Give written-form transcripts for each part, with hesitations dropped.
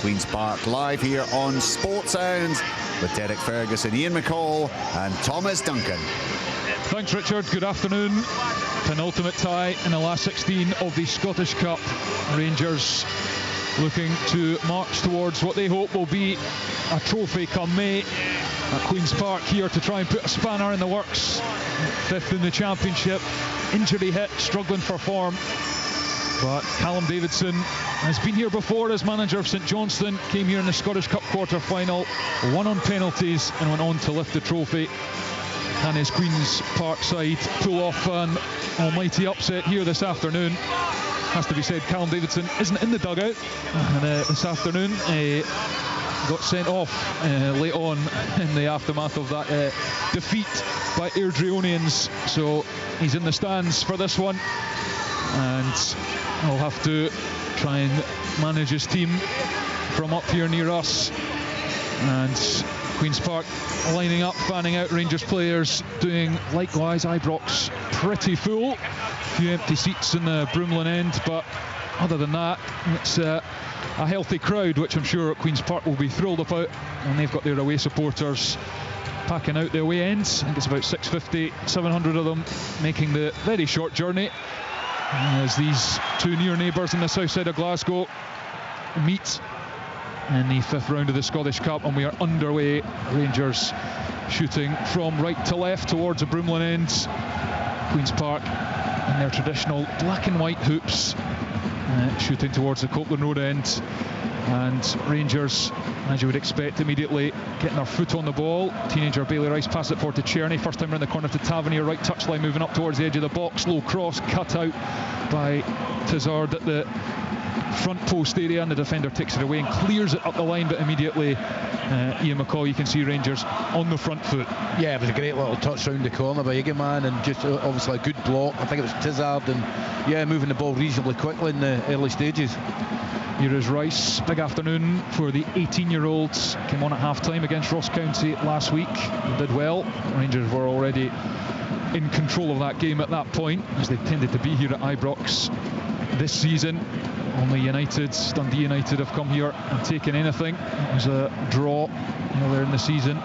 Queen's Park live here on Sportsound with Derek Ferguson, Ian McCall and Thomas Duncan. Thanks, Richard. Good afternoon. Penultimate tie in the last 16 of the Scottish Cup. Rangers looking to march towards what they hope will be a trophy come May at Queen's Park, here to try and put a spanner in the works. Fifth in the Championship, injury hit, struggling for form. But Callum Davidson has been here before as manager of St Johnstone, came here in the Scottish Cup quarter-final, won on penalties and went on to lift the trophy. Can his Queen's Park side pull off an almighty upset here this afternoon? Has to be said, Callum Davidson isn't in the dugout this afternoon. Got sent off late on in the aftermath of that defeat by Airdrieonians, so he's in the stands for this one, and he'll have to try and manage his team from up here near us. And Queen's Park lining up, fanning out Rangers players, doing likewise. Ibrox pretty full, a few empty seats in the Broomlin end, but other than that, it's a healthy crowd, which I'm sure Queen's Park will be thrilled about. And they've got their away supporters packing out the away ends. I think it's about 650, 700 of them making the very short journey as these two near neighbours in the south side of Glasgow meet in the fifth round of the Scottish Cup, and we are underway. Rangers shooting from right to left towards the Broomlin ends. Queen's Park in their traditional black and white hoops, shooting towards the Copeland Road end. And Rangers, as you would expect, immediately getting their foot on the ball. Teenager Bailey Rice passes it forward to Cherny, first time around the corner to Tavernier, right touchline, moving up towards the edge of the box. Low cross cut out by Tizard at the front post area, and the defender takes it away and clears it up the line, but immediately Ian McCall, you can see Rangers on the front foot. Yeah, it was a great little touch round the corner by Egeman, and just obviously a good block. I think it was Tizard, and yeah, moving the ball reasonably quickly in the early stages. Here is Rice. Big afternoon for the 18-year-olds. Came on at half-time against Ross County last week and did well. Rangers were already in control of that game at that point, as they tended to be here at Ibrox this season. Only Dundee United have come here and taken anything. It was a draw earlier in the season.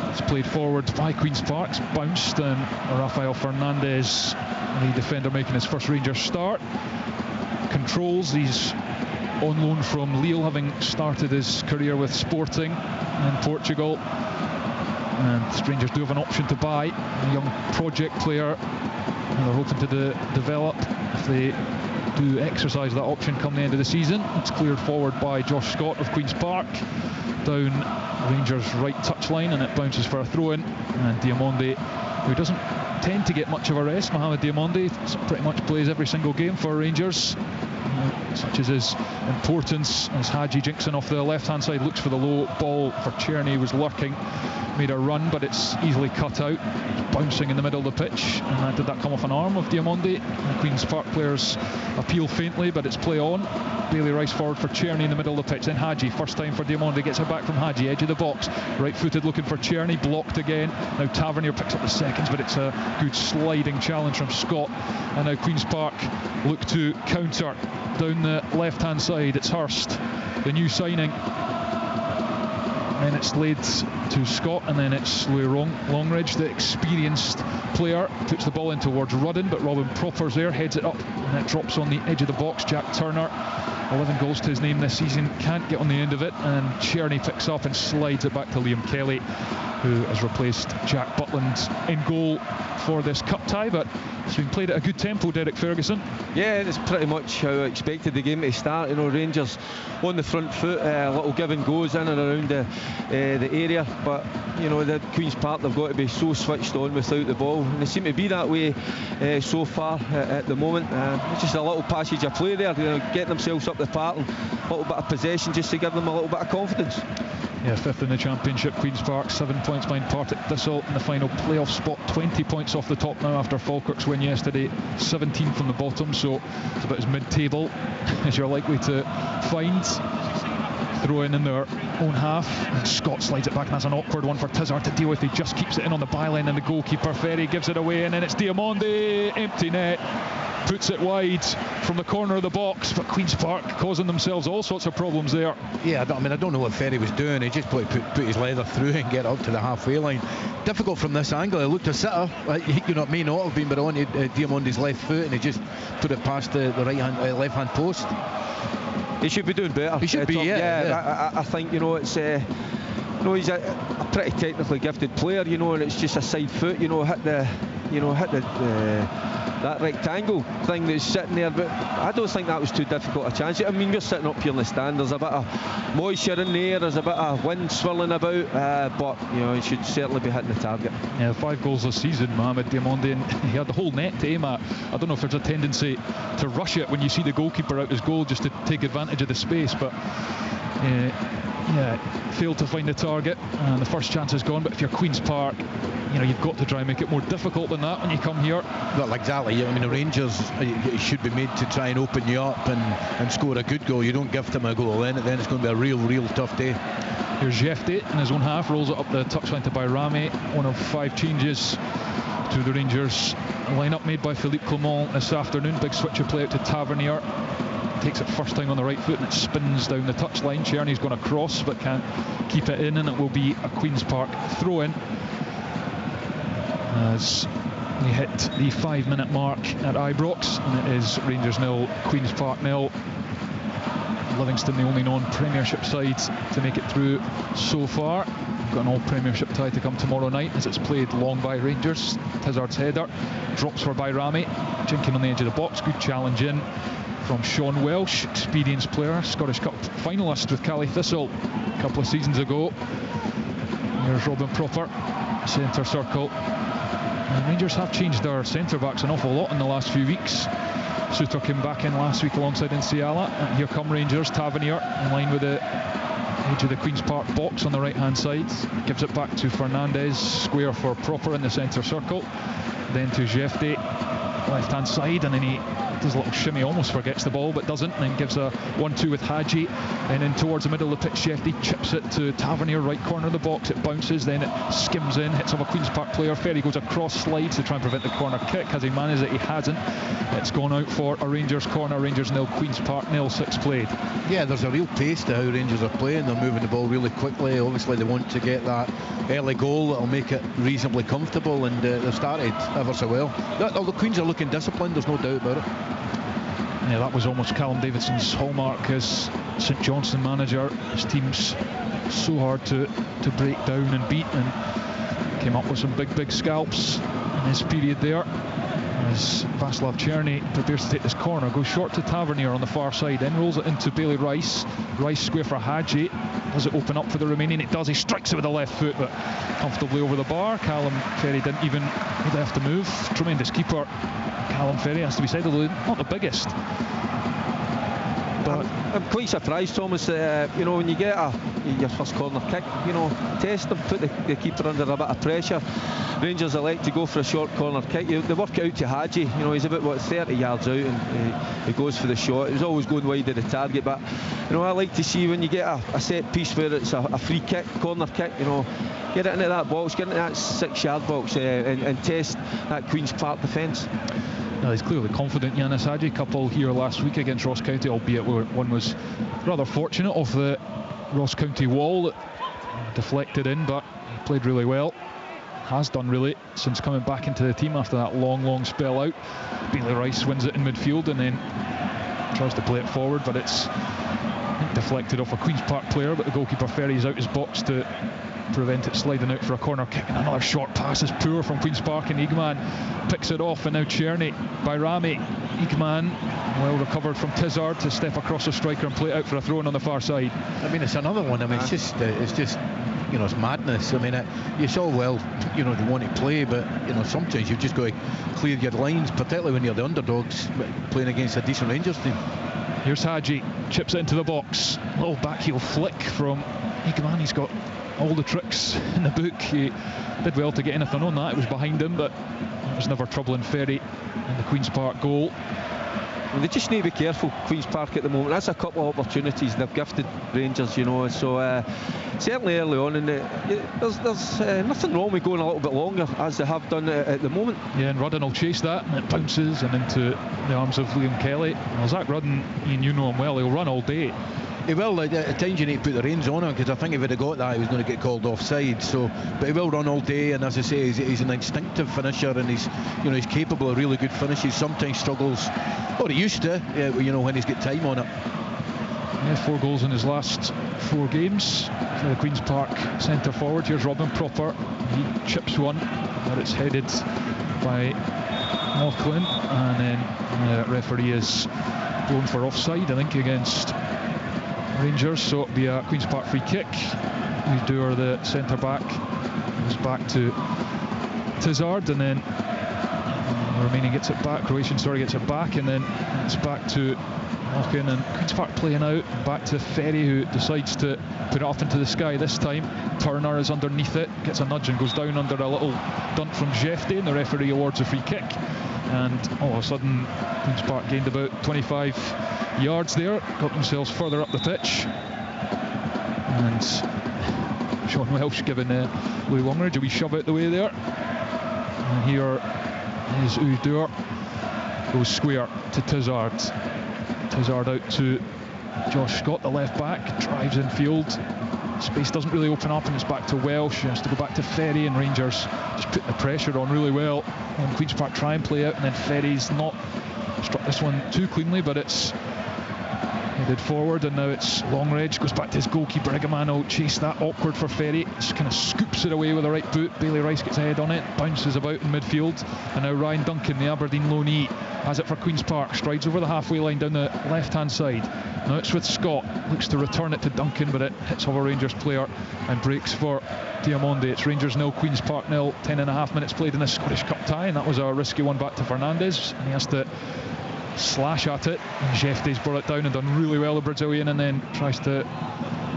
It's played forward by Queen's Park, it's bounced, and Rafael Fernandez, the defender, making his first Rangers start. Controls, he's on loan from Lille, having started his career with Sporting in Portugal. And Rangers do have an option to buy a young project player, and they're hoping to develop if they do exercise that option come the end of the season. It's cleared forward by Josh Scott of Queen's Park, down Rangers' right touchline, and it bounces for a throw-in. And Diamonde, who doesn't tend to get much of a rest, Mohamed Diamonde pretty much plays every single game for Rangers, such as his importance as Haji Jinkson off the left-hand side looks for the low ball for Cherny, was lurking, made a run, but it's easily cut out, bouncing in the middle of the pitch. And did that come off an arm of Diamonde? The Queen's Park players appeal faintly, but it's play on. Bailey Rice forward for Cherny in the middle of the pitch, then Haji, first time for Diamonde, gets it back from Haji, edge of the box, right-footed looking for Cherny, blocked again. Now Tavernier picks up the seconds, but it's a good sliding challenge from Scott. And now Queen's Park look to counter down the left-hand side. It's Hurst, the new signing. And then it's laid to Scott, and then it's Louis Longridge, the experienced player, puts the ball in towards Rudden, but Robin Propper's there, heads it up, and it drops on the edge of the box. Jack Turner, 11 goals to his name this season, can't get on the end of it, and Cherny picks up and slides it back to Liam Kelly, who has replaced Jack Butland in goal for this cup tie. But it's been played at a good tempo, Derek Ferguson. Yeah, it's pretty much how I expected the game to start. Rangers on the front foot, little give and goes in and around the area, but the Queen's Park, they've got to be so switched on without the ball, and they seem to be that way so far at the moment. It's just a little passage of play there, getting themselves up the park, and a little bit of possession just to give them a little bit of confidence. Yeah, fifth in the Championship, Queen's Park, 7 points behind Partick Thistle in the final playoff spot, 20 points off the top now after Falkirk's win yesterday, 17 from the bottom, so it's about as mid-table as you're likely to find. Throw in their own half, and Scott slides it back, and that's an awkward one for Tizard to deal with. He just keeps it in on the byline, and the goalkeeper Ferry gives it away, and then it's Diamonde, empty net. puts it wide from the corner of the box, but Queen's Park causing themselves all sorts of problems there. Yeah, I don't know what Ferry was doing. He just put his leather through and get up to the halfway line. Difficult from this angle. It looked a sitter. You know, it may not have been, but on Diamondi's left foot, and he just put it past the left-hand post. He should be doing better. He should be, Tom. yeah. I think, you know, it's he's a pretty technically gifted player, you know, and it's just a side foot, you know, hit the that rectangle thing that's sitting there, but I don't think that was too difficult a chance. I mean, we're sitting up here in the stand, there's a bit of moisture in the air, there's a bit of wind swirling about, but you know, he should certainly be hitting the target. Yeah, 5 goals this season, Mohamed Diamondi, and he had the whole net to aim at. I don't know if there's a tendency to rush it when you see the goalkeeper out his goal just to take advantage of the space, but failed to find the target, and the first chance is gone. But if you're Queen's Park, you know, you've got to try and make it more difficult than that when you come here. Well, exactly. I mean, the Rangers should be made to try and open you up and score a good goal. You don't give them a goal, then it's going to be a real tough day. Here's Jefte in his own half, rolls it up the touchline to Bayrami. One of 5 changes to the Rangers lineup made by Philippe Clement this afternoon. Big switch of play out to Tavernier. Takes it first time on the right foot and it spins down the touchline. Czerny's gone across but can't keep it in, and it will be a Queen's Park throw-in as we hit the 5-minute mark at Ibrox, and it is Rangers 0, Queen's Park 0. Livingston the only non-Premiership side to make it through so far. We've got an all-Premiership tie to come tomorrow night as it's played long by Rangers. Tizard's header drops for Bayrami, jinking on the edge of the box. Good challenge in from Sean Welsh, experienced player, Scottish Cup finalist with Cali Thistle a couple of seasons ago. Here's Robin Proper, centre circle. And Rangers have changed their centre-backs an awful lot in the last few weeks. Suter came back in last week alongside Nsiala, and here come Rangers. Tavernier in line with the edge of the Queen's Park box on the right-hand side. Gives it back to Fernandez, square for Proper in the centre circle. Then to Jefte, left-hand side, and then he does a little shimmy, almost forgets the ball but doesn't, and then gives a 1-2 with Hadji, and then towards the middle of the pitch Jefte chips it to Tavernier, right corner of the box. It bounces, then it skims in, hits off a Queen's Park player. Ferry goes across, slides to try and prevent the corner kick. Has he managed it? He hasn't. It's gone out for a Rangers corner. Rangers 0, Queen's Park 0, 6 played. Yeah, there's a real pace to how Rangers are playing. They're moving the ball really quickly. Obviously they want to get that early goal that'll make it reasonably comfortable, and they've started ever so well. The Queens are looking disciplined, there's no doubt about it. Yeah, that was almost Callum Davidson's hallmark as St Johnstone manager. His team's so hard to break down and beat, and came up with some big scalps in his period there. As Václav Černý prepares to take this corner, goes short to Tavernier on the far side, then rolls it into Bailey Rice. Rice square for Hadji. Does it open up for the remaining? It does. He strikes it with the left foot, but comfortably over the bar. Callum Ferry didn't even really have to move. Tremendous keeper, Callum Ferry, has to be said, although not the biggest. But I'm quite surprised, Thomas, you know, when you get your first corner kick, you know, test them, put the keeper under a bit of pressure. Rangers elect to go for a short corner kick. They work it out to Hadji, you know, he's about 30 yards out, and he goes for the shot. It was always going wide of the target, but you know, I like to see when you get a set piece where it's a free kick, corner kick, you know, get it into that box, get into that 6-yard box, and test that Queen's Park defence. No, he's clearly confident. Yanis Hadji, couple here last week against Ross County, albeit one was rather fortunate off the Ross County wall that deflected in, but he played really well. Has done really since coming back into the team after that long spell out. Bailey Rice wins it in midfield and then tries to play it forward, but it's deflected off a Queen's Park player, but the goalkeeper ferries out his box to prevent it sliding out for a corner kick. And another short pass is poor from Queen's Park, and Igman picks it off, and now Černý, Bayrami, Igman well recovered from Tizard to step across the striker and play it out for a throw-in on the far side. I mean, it's another one. I mean, it's just you know, it's madness. I mean, it's all well, you know, you want to play, but you know, sometimes you've just got to clear your lines, particularly when you're the underdogs playing against a decent Rangers team. Here's Hadji, chips it into the box, little backheel flick from Igman. He's got all the tricks in the book. He did well to get anything on that. It was behind him, but it was never troubling Ferry in the Queen's Park goal. And they just need to be careful, Queen's Park, at the moment. That's a couple of opportunities they've gifted Rangers, you know. So certainly early on, and there's nothing wrong with going a little bit longer, as they have done at the moment. Yeah, and Rudden will chase that, and it bounces and into the arms of Liam Kelly. Well, Zach Rudden, Ian, you know him well, he'll run all day. He will. At times you need to put the reins on him, because I think if he'd have got that, he was going to get called offside. So, but he will run all day, and as I say, he's an instinctive finisher, and he's capable of really good finishes. Sometimes struggles, or he used to, when he's got time on it. Yeah, 4 goals in his last 4 games for the Queen's Park centre forward. Here's Robin Proper. He chips one, but it's headed by Laughlin, and then the referee is blown for offside, I think, against Rangers. So it'll be a Queen's Park free kick. Udour, the centre back, goes back to Tizard, and then Romanian gets it back. Croatian gets it back, and then it's back to Malkin, and Queen's Park playing out back to Ferry, who decides to put it up into the sky this time. Turner is underneath it, gets a nudge and goes down under a little dunt from Jefte, and the referee awards a free kick. And all of a sudden Queen's Park gained about 25 yards there, got themselves further up the pitch, and Sean Welsh giving Louis Longridge a wee shove out the way there. And here is Udour, goes square to Tizard. Tizard out to Josh Scott, the left back, drives in field. Space doesn't really open up, and it's back to Welsh. He has to go back to Ferry, and Rangers just put the pressure on really well. And Queen's Park try and play out, and then Ferry's not struck this one too cleanly, but it's headed forward, and now it's Longridge, goes back to his goalkeeper. Igamano chased that, awkward for Ferry, just kind of scoops it away with the right boot. Bailey Rice gets a head on it, bounces about in midfield, and now Ryan Duncan, the Aberdeen loanee, has it for Queen's Park, strides over the halfway line down the left hand side. Now it's with Scott, looks to return it to Duncan, but it hits off a Rangers player and breaks for Diamonde. It's Rangers 0, Queen's Park 0, 10.5 minutes played in the Scottish Cup tie, and that was a risky one back to Fernandes, and he has to slash at it, and Jefte's brought it down and done really well, the Brazilian, and then tries to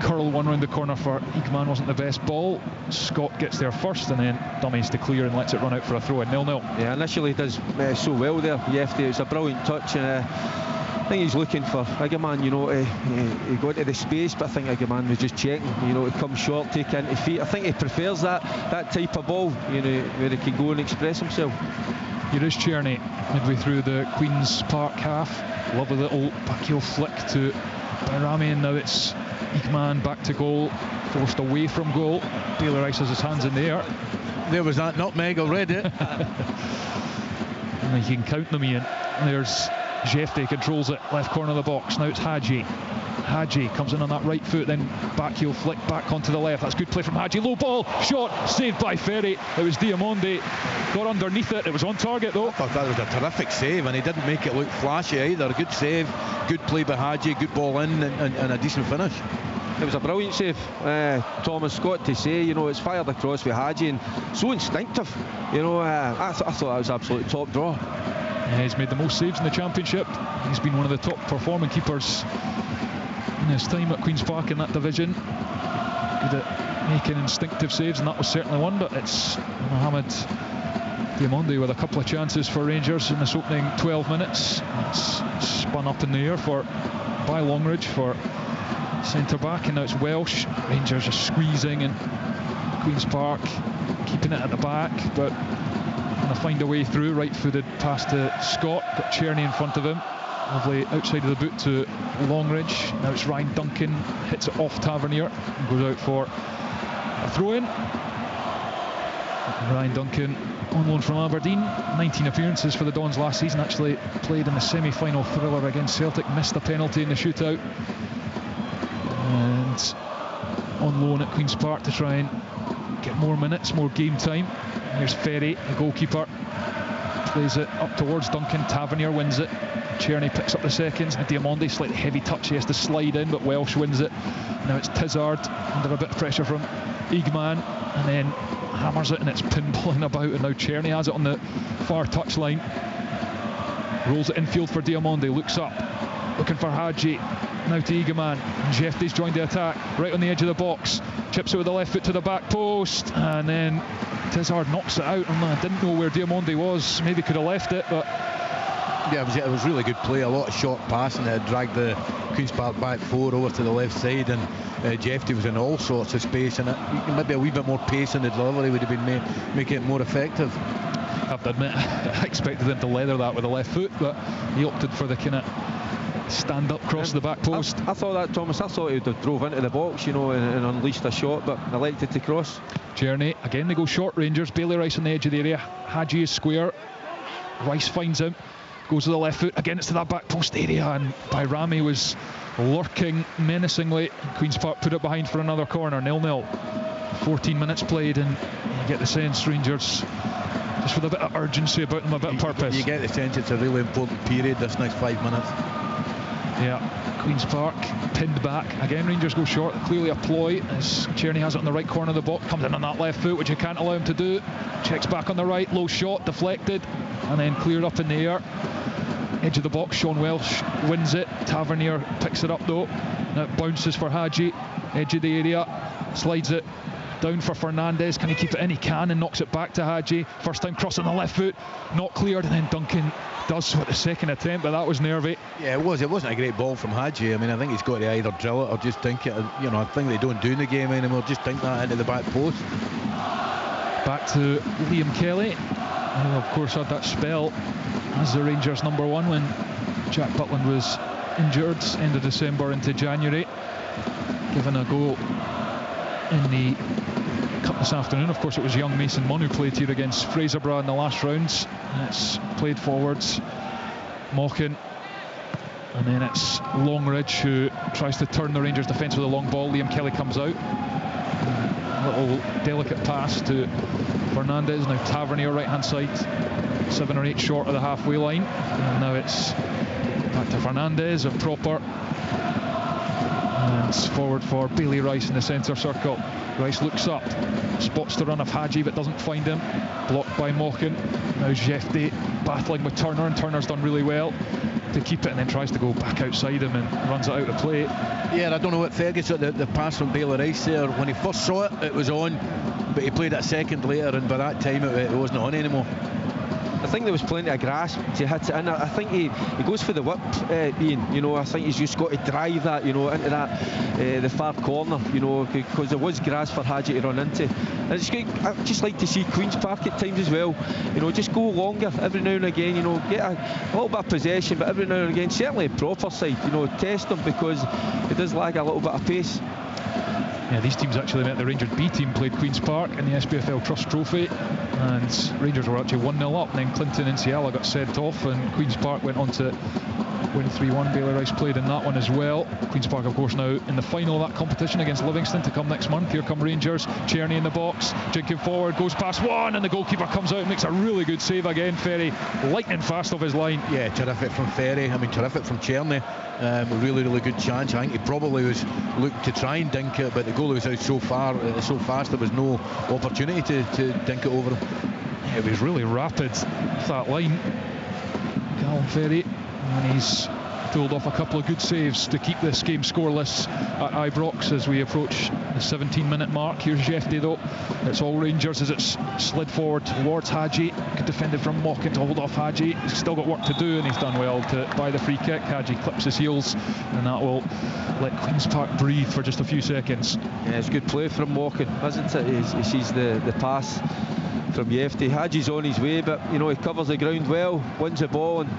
curl one round the corner for Igman. Wasn't the best ball. Scott gets there first, and then dummies to clear and lets it run out for a throw in. 0-0. Yeah, initially does so well there, Jefte. It's a brilliant touch, and I think he's looking for Igman, he got to the space, but I think Igman was just checking, to come short, take into feet. I think he prefers that type of ball, where he can go and express himself. Here is Czerny, midway through the Queen's Park half. Lovely little backheel flick to Bayrami, and now it's Igman back to goal, forced away from goal. Bailey Rice has his hands in the air. There was that nutmeg already. And you can count them, Ian. There's Jefte, controls it, left corner of the box. Now it's Hadji. Hadji comes in on that right foot, then back heel flick back onto the left. That's good play from Hadji. Low ball, shot, saved by Ferry. It was Diamonde, got underneath it. It was on target though. I thought that was a terrific save, and he didn't make it look flashy either. Good save, good play by Hadji, good ball in, and a decent finish. It was a brilliant save, Thomas Scott, to say, it's fired across with Hadji, and so instinctive. I thought that was absolutely top draw. Yeah, he's made the most saves in the Championship. He's been one of the top performing keepers in his time at Queen's Park in that division. Good at making instinctive saves, and that was certainly one. But it's Mohamed Diamonde with a couple of chances for Rangers in this opening 12 minutes. It's spun up in the air by Longridge for centre back, and now it's Welsh. Rangers are squeezing in Queen's Park, keeping it at the back, but going to find a way through. Right-footed pass to Scott, got Czerny in front of him. Lovely outside of the boot to Longridge. Now it's Ryan Duncan, hits it off Tavernier and goes out for a throw-in. Ryan Duncan on loan from Aberdeen, 19 appearances for the Dons last season, actually played in the semi-final thriller against Celtic, missed a penalty in the shootout, and on loan at Queen's Park to try and get more minutes, more game time. Here's Ferry, the goalkeeper, plays it up towards Duncan. Tavernier wins it. Czerny picks up the seconds. Now Diamonde, slightly heavy touch, he has to slide in, but Welsh wins it. Now it's Tizard under a bit of pressure from Igman, and then hammers it, and it's pinballing about, and now Czerny has it on the far touchline. Rolls it infield for Diamonde, looks up, looking for Hadji. Now to Igman, and Jefte's joined the attack, right on the edge of the box. Chips it with the left foot to the back post, and then Tizard knocks it out. I didn't know where Diamonde was, maybe could have left it, but Yeah, it was really good play. A lot of short passing that had dragged the Queen's Park back four over to the left side, and Jeffrey was in all sorts of space, and maybe a wee bit more pace in the delivery would have been make it more effective. I have to admit, I expected him to leather that with the left foot, but he opted for the kind of stand up cross the back post. I thought that, Thomas, I thought he would have drove into the box, you know, and unleashed a shot, but elected to cross. Journey, again they go short, Rangers. Bailey Rice on the edge of the area. Hadji is square. Rice finds him, goes to the left foot, again it's to that back post area, and Bayrami was lurking menacingly. Queen's Park put it behind for another corner, 0-0. 14 minutes played, and you get the sense Rangers just with a bit of urgency about them, a bit of purpose. You get the sense it's a really important period, this next 5 minutes. Yeah, Queen's Park pinned back. Again, Rangers go short. Clearly a ploy as Tierney has it on the right corner of the box. Comes in on that left foot, which you can't allow him to do. Checks back on the right. Low shot, deflected, and then cleared up in the air. Edge of the box, Sean Welsh wins it. Tavernier picks it up though. Now it bounces for Hadji. Edge of the area. Slides it down for Fernandez. Can he keep it in? He can, and knocks it back to Hadji. First time cross on the left foot. Not cleared, and then Duncan does so at the second attempt, but that was nervy. Yeah, it was. It wasn't a great ball from Hadji. I mean, I think he's got to either drill it or just dink it. You know, a thing they don't do in the game anymore. Just dink that into the back post. Back to Liam Kelly, who of course had that spell as the Rangers number one when Jack Butland was injured end of December into January. Given a goal in the cup this afternoon. Of course it was young Mason Munn who played here against Fraserburgh in the last rounds. And it's played forwards, Mochan, and then it's Longridge who tries to turn the Rangers defence with a long ball. Liam Kelly comes out, a little delicate pass to Fernandez. Now Tavernier right hand side, 7 or 8 short of the halfway line, and now it's back to Fernandez and Proper, and it's forward for Bailey Rice in the centre circle. Rice looks up, spots the run of Hadji but doesn't find him, blocked by Mochan. Now Jefte battling with Turner, and Turner's done really well to keep it, and then tries to go back outside him and runs it out of play. Yeah, I don't know what Fergus at the pass from Bailey Rice there. When he first saw it, it was on, but he played it a second later, and by that time it wasn't on anymore. I think there was plenty of grasp to hit it in. I think he goes for the whip, Ian. You know, I think he's just got to drive that, you know, into that the far corner, you know, because there was grass for Hadji to run into. And it's good. I'd just like to see Queen's Park at times as well. You know, just go longer every now and again. You know, get a little bit of possession, but every now and again, certainly a proper side. You know, test them because it does lag a little bit of pace. Yeah, these teams actually met. The Rangers B team played Queen's Park in the SPFL Trust Trophy, and Rangers were actually 1-0 up, and then Clinton and Ciala got sent off, and Queen's Park went on to win 3-1. Bailey Rice played in that one as well. Queen's Park, of course, now in the final of that competition against Livingston to come next month. Here come Rangers. Tierney in the box, jinking forward, goes past one, and the goalkeeper comes out and makes a really good save again. Ferry lightning fast off his line. Yeah, terrific from Ferry. I mean, terrific from Tierney. Really good chance. I think he probably was looking to try and dink it, but the goalie was out so fast there was no opportunity to dink it over him. Yeah, it was really rapid, that line. Callum Ferry, and he's pulled off a couple of good saves to keep this game scoreless at Ibrox as we approach the 17-minute mark. Here's Jefte though. It's all Rangers as it's slid forward towards Hadji. Good defended from Mochan to hold off Hadji. He's still got work to do, and he's done well to buy the free kick. Hadji clips his heels, and that will let Queen's Park breathe for just a few seconds. Yeah, it's good play from Mochan, isn't it? He sees the pass from Jefte. Hadji's on his way, but you know, he covers the ground well, wins the ball, and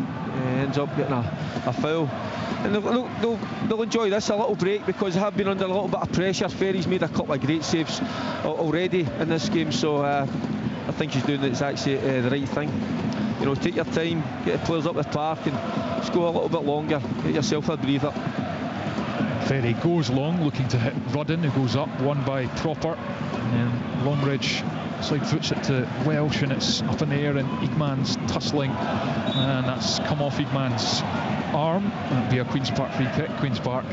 ends up getting a foul. And they'll enjoy this a little break because they have been under a little bit of pressure. Ferry's made a couple of great saves already in this game, so I think he's doing the right thing. You know, take your time, get the players up the park, and just go a little bit longer. Get yourself a breather. Ferry goes long, looking to hit Rudden, who goes up, won by Proper, and then Longridge side foots it to Welsh, and it's up in the air, and Igman's tussling, and that's come off Igman's arm. That'd be a Queen's Park free kick. Queen's Park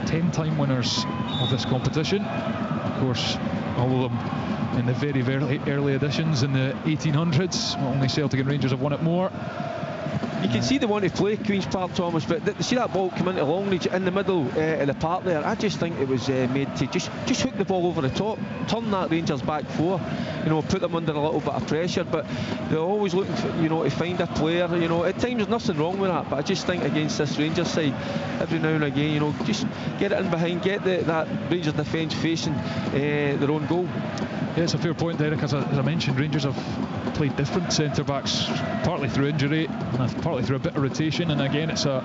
10-time winners of this competition, of course, all of them in the very early editions in the 1800s. Only Celtic and Rangers have won it more. You can see they want to play Queen's Park, Thomas, but see that ball come into Longridge in the middle of the park there. I just think it was made to just hook the ball over the top, turn that Rangers back four, put them under a little bit of pressure. But they're always looking for, to find a player. At times there's nothing wrong with that, but I just think against this Rangers side, every now and again, just get it in behind, get that Rangers defence facing their own goal. Yeah, it's a fair point, Derek. As I mentioned, Rangers have played different centre-backs, partly through injury and partly through a bit of rotation, and again it's a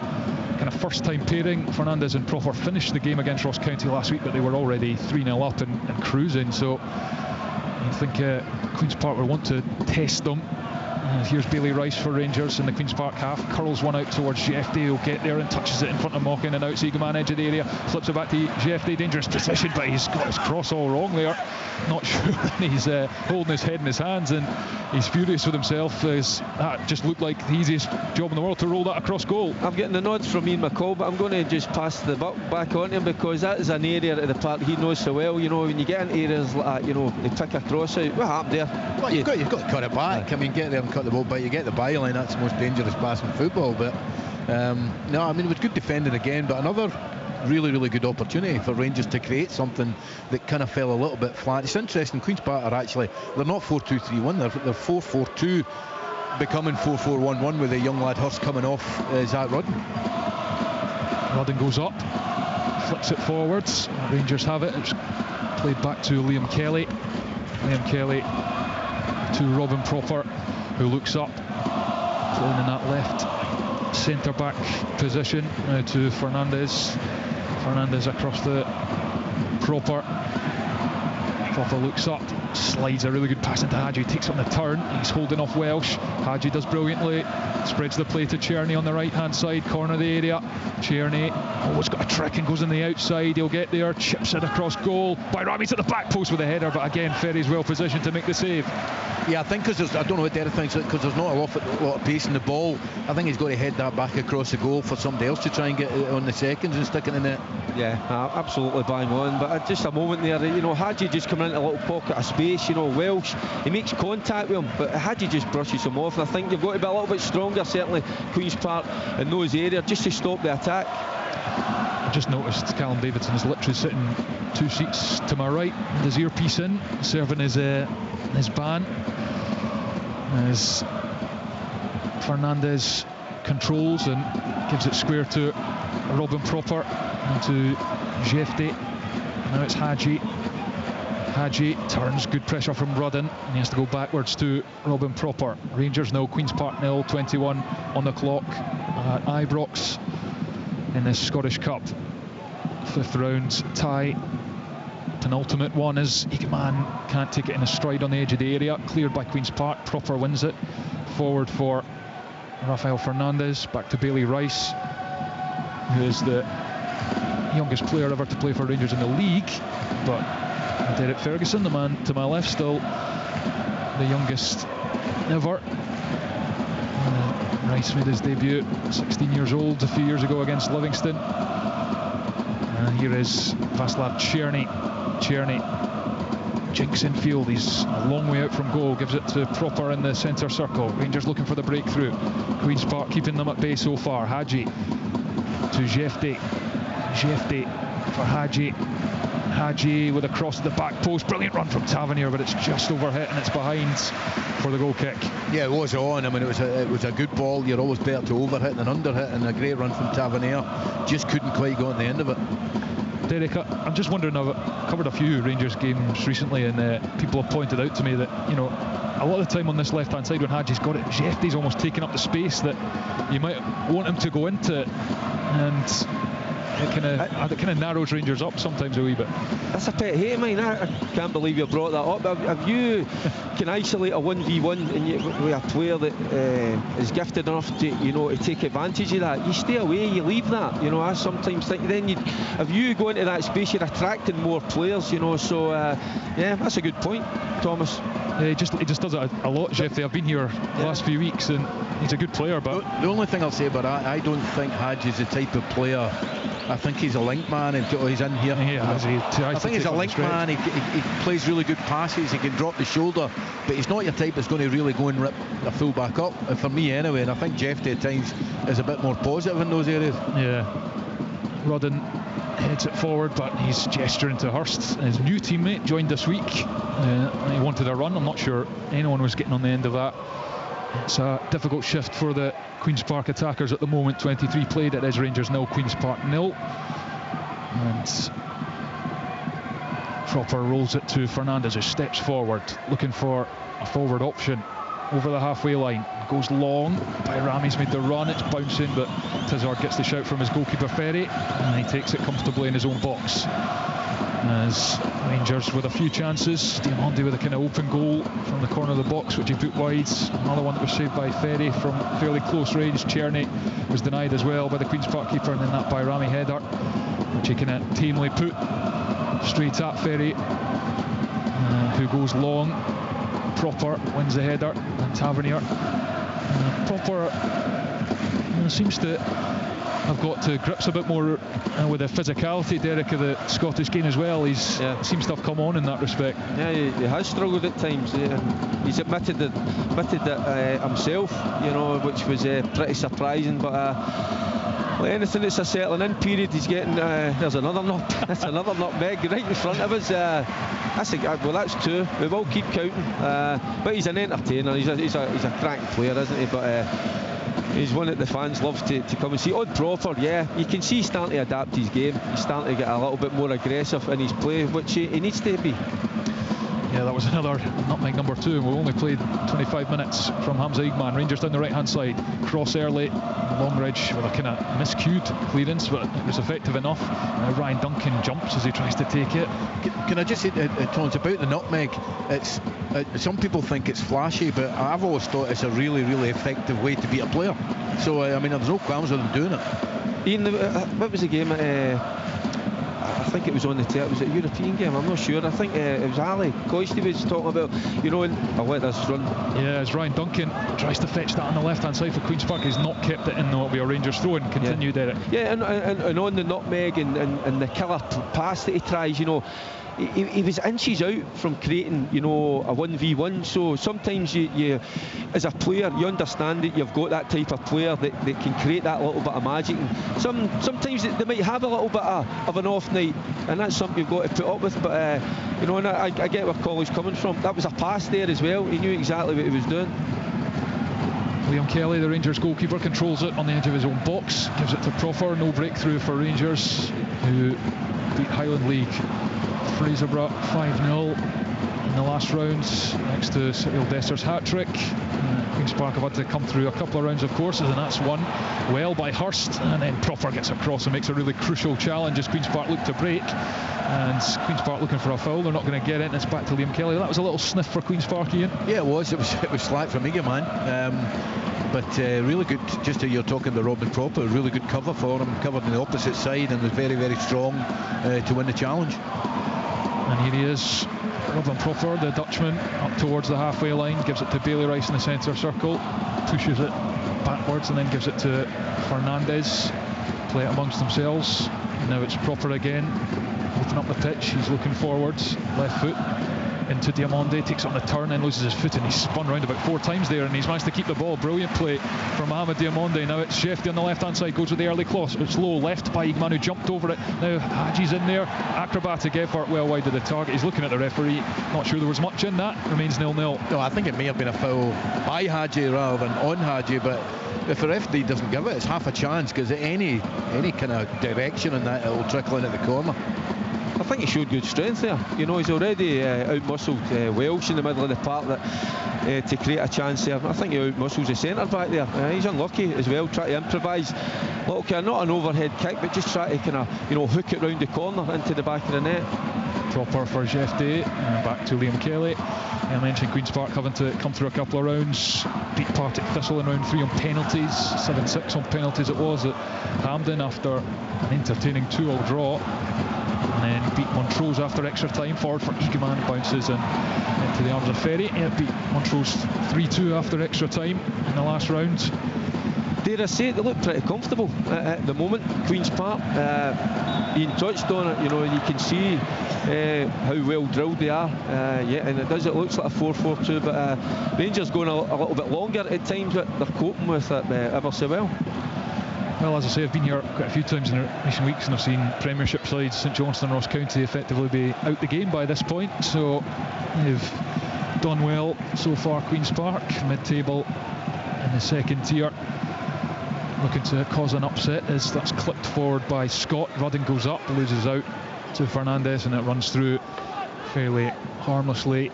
kind of first-time pairing. Fernandez and Proper finished the game against Ross County last week, but they were already 3-0 up and cruising, so I think Queen's Park will want to test them. Here's Bailey Rice for Rangers in the Queen's Park half, curls one out towards GFD, he'll get there and touches it in front of Mockin and out Siegemann, edge of the area, flips it back to GFD, dangerous position, but he's got his cross all wrong there, not sure, and he's holding his head in his hands and he's furious with himself, as that just looked like the easiest job in the world to roll that across goal. I'm getting the nods from Ian McCall, but I'm going to just pass the buck back on him, because that is an area of the park he knows so well. When you get into areas like that, they pick a cross out. What happened there? Well, you've got to cut it back. I mean, get there and cut the ball back. You get the byline, that's the most dangerous pass in football. But no, I mean, it was good defending again, but another really good opportunity for Rangers to create something that kind of fell a little bit flat. It's interesting, Queen's Park are actually, they're not 4-2-3-1, they're 4-4-2, becoming 4-4-1-1 with a young lad Hurst coming off Zach Rudden. Rudden goes up, flicks it forwards, Rangers have it, it's played back to Liam Kelly to Robin Proper, who looks up, playing in that left centre-back position, now to Fernandez across the Proper looks up, slides a really good pass into Hadji, takes it on the turn, he's holding off Welsh, Hadji does brilliantly, spreads the play to Czerny on the right hand side, corner of the area, Czerny, he's got a trick and goes on the outside, he'll get there, chips it across goal, Bajrami's at the back post with a header, but again Ferry's well positioned to make the save. Yeah, I think because I don't know what Derek thinks, because there's not a lot of pace in the ball, I think he's got to head that back across the goal for somebody else to try and get it on the seconds and stick it in the net. Yeah, absolutely bang on, but just a moment there, Hadji just coming into a little pocket of space, Welsh, he makes contact with him, but Hadji just brushes him off, and I think you've got to be a little bit stronger, certainly Queen's Park in those areas, just to stop the attack. I just noticed Callum Davidson is literally sitting 2 seats to my right with his earpiece in, serving his ban as Fernandez controls and gives it square to Robin Proper and to Jefte. Now it's Hadji turns, good pressure from Rudden, and he has to go backwards to Robin Proper. Rangers 0, Queen's Park 0, 21 on the clock at Ibrox in this Scottish Cup 5th round tie, penultimate one, as Siegemann can't take it in a stride on the edge of the area, cleared by Queen's Park. Proper wins it forward for Rafael Fernandez, back to Bailey Rice, who is the youngest player ever to play for Rangers in the league, but Derek Ferguson, the man to my left, still the youngest ever. Rice made his debut 16 years old a few years ago against Livingston, and here is Václav Czerny jinks in field, he's a long way out from goal, gives it to Proper in the centre circle. Rangers looking for the breakthrough, Queen's Park keeping them at bay so far. Hadji to Jefte for Hadji with a cross to the back post, brilliant run from Tavernier, but it's just overhit and it's behind for the goal kick. Yeah, it was on. I mean, it was a good ball. You're always better to overhit than underhit, and a great run from Tavernier, just couldn't quite go on the end of it. Derek, I'm just wondering, I've covered a few Rangers games recently, and people have pointed out to me that, a lot of the time on this left-hand side when Hadji's got it, Jefte's almost taking up the space that you might want him to go into, and it kind of narrows Rangers up sometimes a wee bit. That's a pet hate of mine. I can't believe you brought that up. If you can isolate a 1v1 and with a player that is gifted enough to to take advantage of that, you stay away, you leave that. I sometimes think then if you go into that space, you're attracting more players. So yeah, that's a good point, Thomas. Yeah, he just does it a lot, Jefte. I've been here the last few weeks, and he's a good player. But the only thing I'll say about that, I don't think Hadji's the type of player I think he's a link man, and he's in here. I think he's a link man. He plays really good passes. He can drop the shoulder, but he's not your type that's going to really go and rip a full back up, for me anyway. And I think Jeff at times is a bit more positive in those areas. Yeah, Rudden heads it forward, but he's gesturing to Hurst. His new teammate joined this week. He wanted a run. I'm not sure anyone was getting on the end of that. It's a difficult shift for the Queen's Park attackers at the moment. 23 played. It is Rangers 0, Queen's Park 0. And Cropper rolls it to Fernandez, who steps forward, looking for a forward option over the halfway line. Goes long. Bayrami's made the run. It's bouncing, but Tizard gets the shout from his goalkeeper Ferry, and he takes it comfortably in his own box. As Rangers with a few chances. Diamande with a kind of open goal from the corner of the box, which he put wide. Another one that was saved by Ferry from fairly close range. Czerny was denied as well by the Queen's Park keeper, and then that Bayrami header, which he kind of tamely put straight at Ferry, who goes long. Proper wins the header, and Tavernier. Proper seems to have got to grips a bit more with the physicality, Derek, of the Scottish game as well. He's seems to have come on in that respect. Yeah, he has struggled at times. He's admitted that himself, which was pretty surprising. But like anything, it's a settling in period. He's getting there's another nutmeg right in front of us. That's two. We will keep counting. But he's an entertainer. He's a cracking player, isn't he? But he's one that the fans love to come and see. Odd Crawford, you can see he's starting to adapt his game. He's starting to get a little bit more aggressive in his play, which he needs to be. Yeah, that was another nutmeg number 2. We only played 25 minutes from Hamza Igman. Rangers down the right hand side, cross early, Longridge with a kind of miscued clearance, but it was effective enough. Ryan Duncan jumps as he tries to take it. Can I just say, Tom, it's about the nutmeg. It's some people think it's flashy, but I've always thought it's a really, really effective way to beat a player. So I mean, there's no qualms with them doing it. Ian, what was the game? I think it was on the tape. Was it a European game? I'm not sure. I think it was Ali Coisty was talking about, and I'll let this run. Yeah, as Ryan Duncan tries to fetch that on the left-hand side for Queen's Park. He's not kept it in, though. It'll be a Rangers throw and continue, Derek. Yeah, and on the nutmeg and the killer pass that he tries, he was inches out from creating, a 1v1. So sometimes you as a player, you understand that you've got that type of player that can create that little bit of magic. And sometimes they might have a little bit of an off night, and that's something you've got to put up with. But and I get where Colley's coming from. That was a pass there as well. He knew exactly what he was doing. Liam Kelly, the Rangers goalkeeper, controls it on the edge of his own box, gives it to Proffer. No breakthrough for Rangers, who beat Highland League Fraserburgh 5-0 in the last round, next to Cyril Desser's hat-trick. Queen's Park have had to come through a couple of rounds of courses, and that's won well by Hurst, and then Proffer gets across and makes a really crucial challenge as Queen's Park look to break, and Queen's Park looking for a foul. They're not going to get it, and it's back to Liam Kelly. That was a little sniff for Queen's Park, Ian. Yeah, it was slack from Igaman. But really good, just as you're talking about Robin Proper, really good cover for him, covered on the opposite side, and was very, very strong to win the challenge. And here he is, Robin Proper, the Dutchman, up towards the halfway line, gives it to Bailey Rice in the centre circle, pushes it backwards and then gives it to Fernandez. Play it amongst themselves. Now it's Proper again, open up the pitch, he's looking forwards, left foot into Diamande, takes it on the turn and loses his foot, and he's spun around about 4 times there, and he's managed to keep the ball. Brilliant play from Mohamed Diamande. Now it's Shefty on the left hand side, goes with the early cross. It's low left by Igman, who jumped over it. Now Haji's in there, acrobatic effort well wide of the target. He's looking at the referee, not sure there was much in that. Remains 0-0. No, I think it may have been a foul by Haji rather than on Haji, but if the referee doesn't give it, it's half a chance, because any kind of direction in that, it'll trickle in at the corner. I think he showed good strength there. He's already outmuscled Welsh in the middle of the park to create a chance there. I think he outmuscles the centre back there. He's unlucky as well, trying to improvise. Not an overhead kick, but just try to kind of hook it round the corner into the back of the net. Proper for Shefty, back to Liam Kelly. I mentioned Queen's Park having to come through a couple of rounds, beat Partick Thistle in round 3 on penalties, 7-6 on penalties it was at Hampden after an entertaining 2-2 draw. And then beat Montrose after extra time. Forward for Igaman, bounces and into the arms of Ferry. Beat Montrose 3-2 after extra time in the last round. dare I say it, they look pretty comfortable at the moment. Queen's Park, Ian touched on it, you know, you can see how well drilled they are, and it looks like a 4-4-2, but Rangers going a little bit longer at times, but they're coping with it ever so well. Well, as I say, I've been here quite a few times in recent weeks, and I've seen Premiership sides, St Johnstone and Ross County, effectively be out the game by this point, so they've done well so far. Queen's Park, mid-table in the second tier, looking to cause an upset as that's clipped forward by Scott. Rudden goes up, loses out to Fernandez, and it runs through fairly harmlessly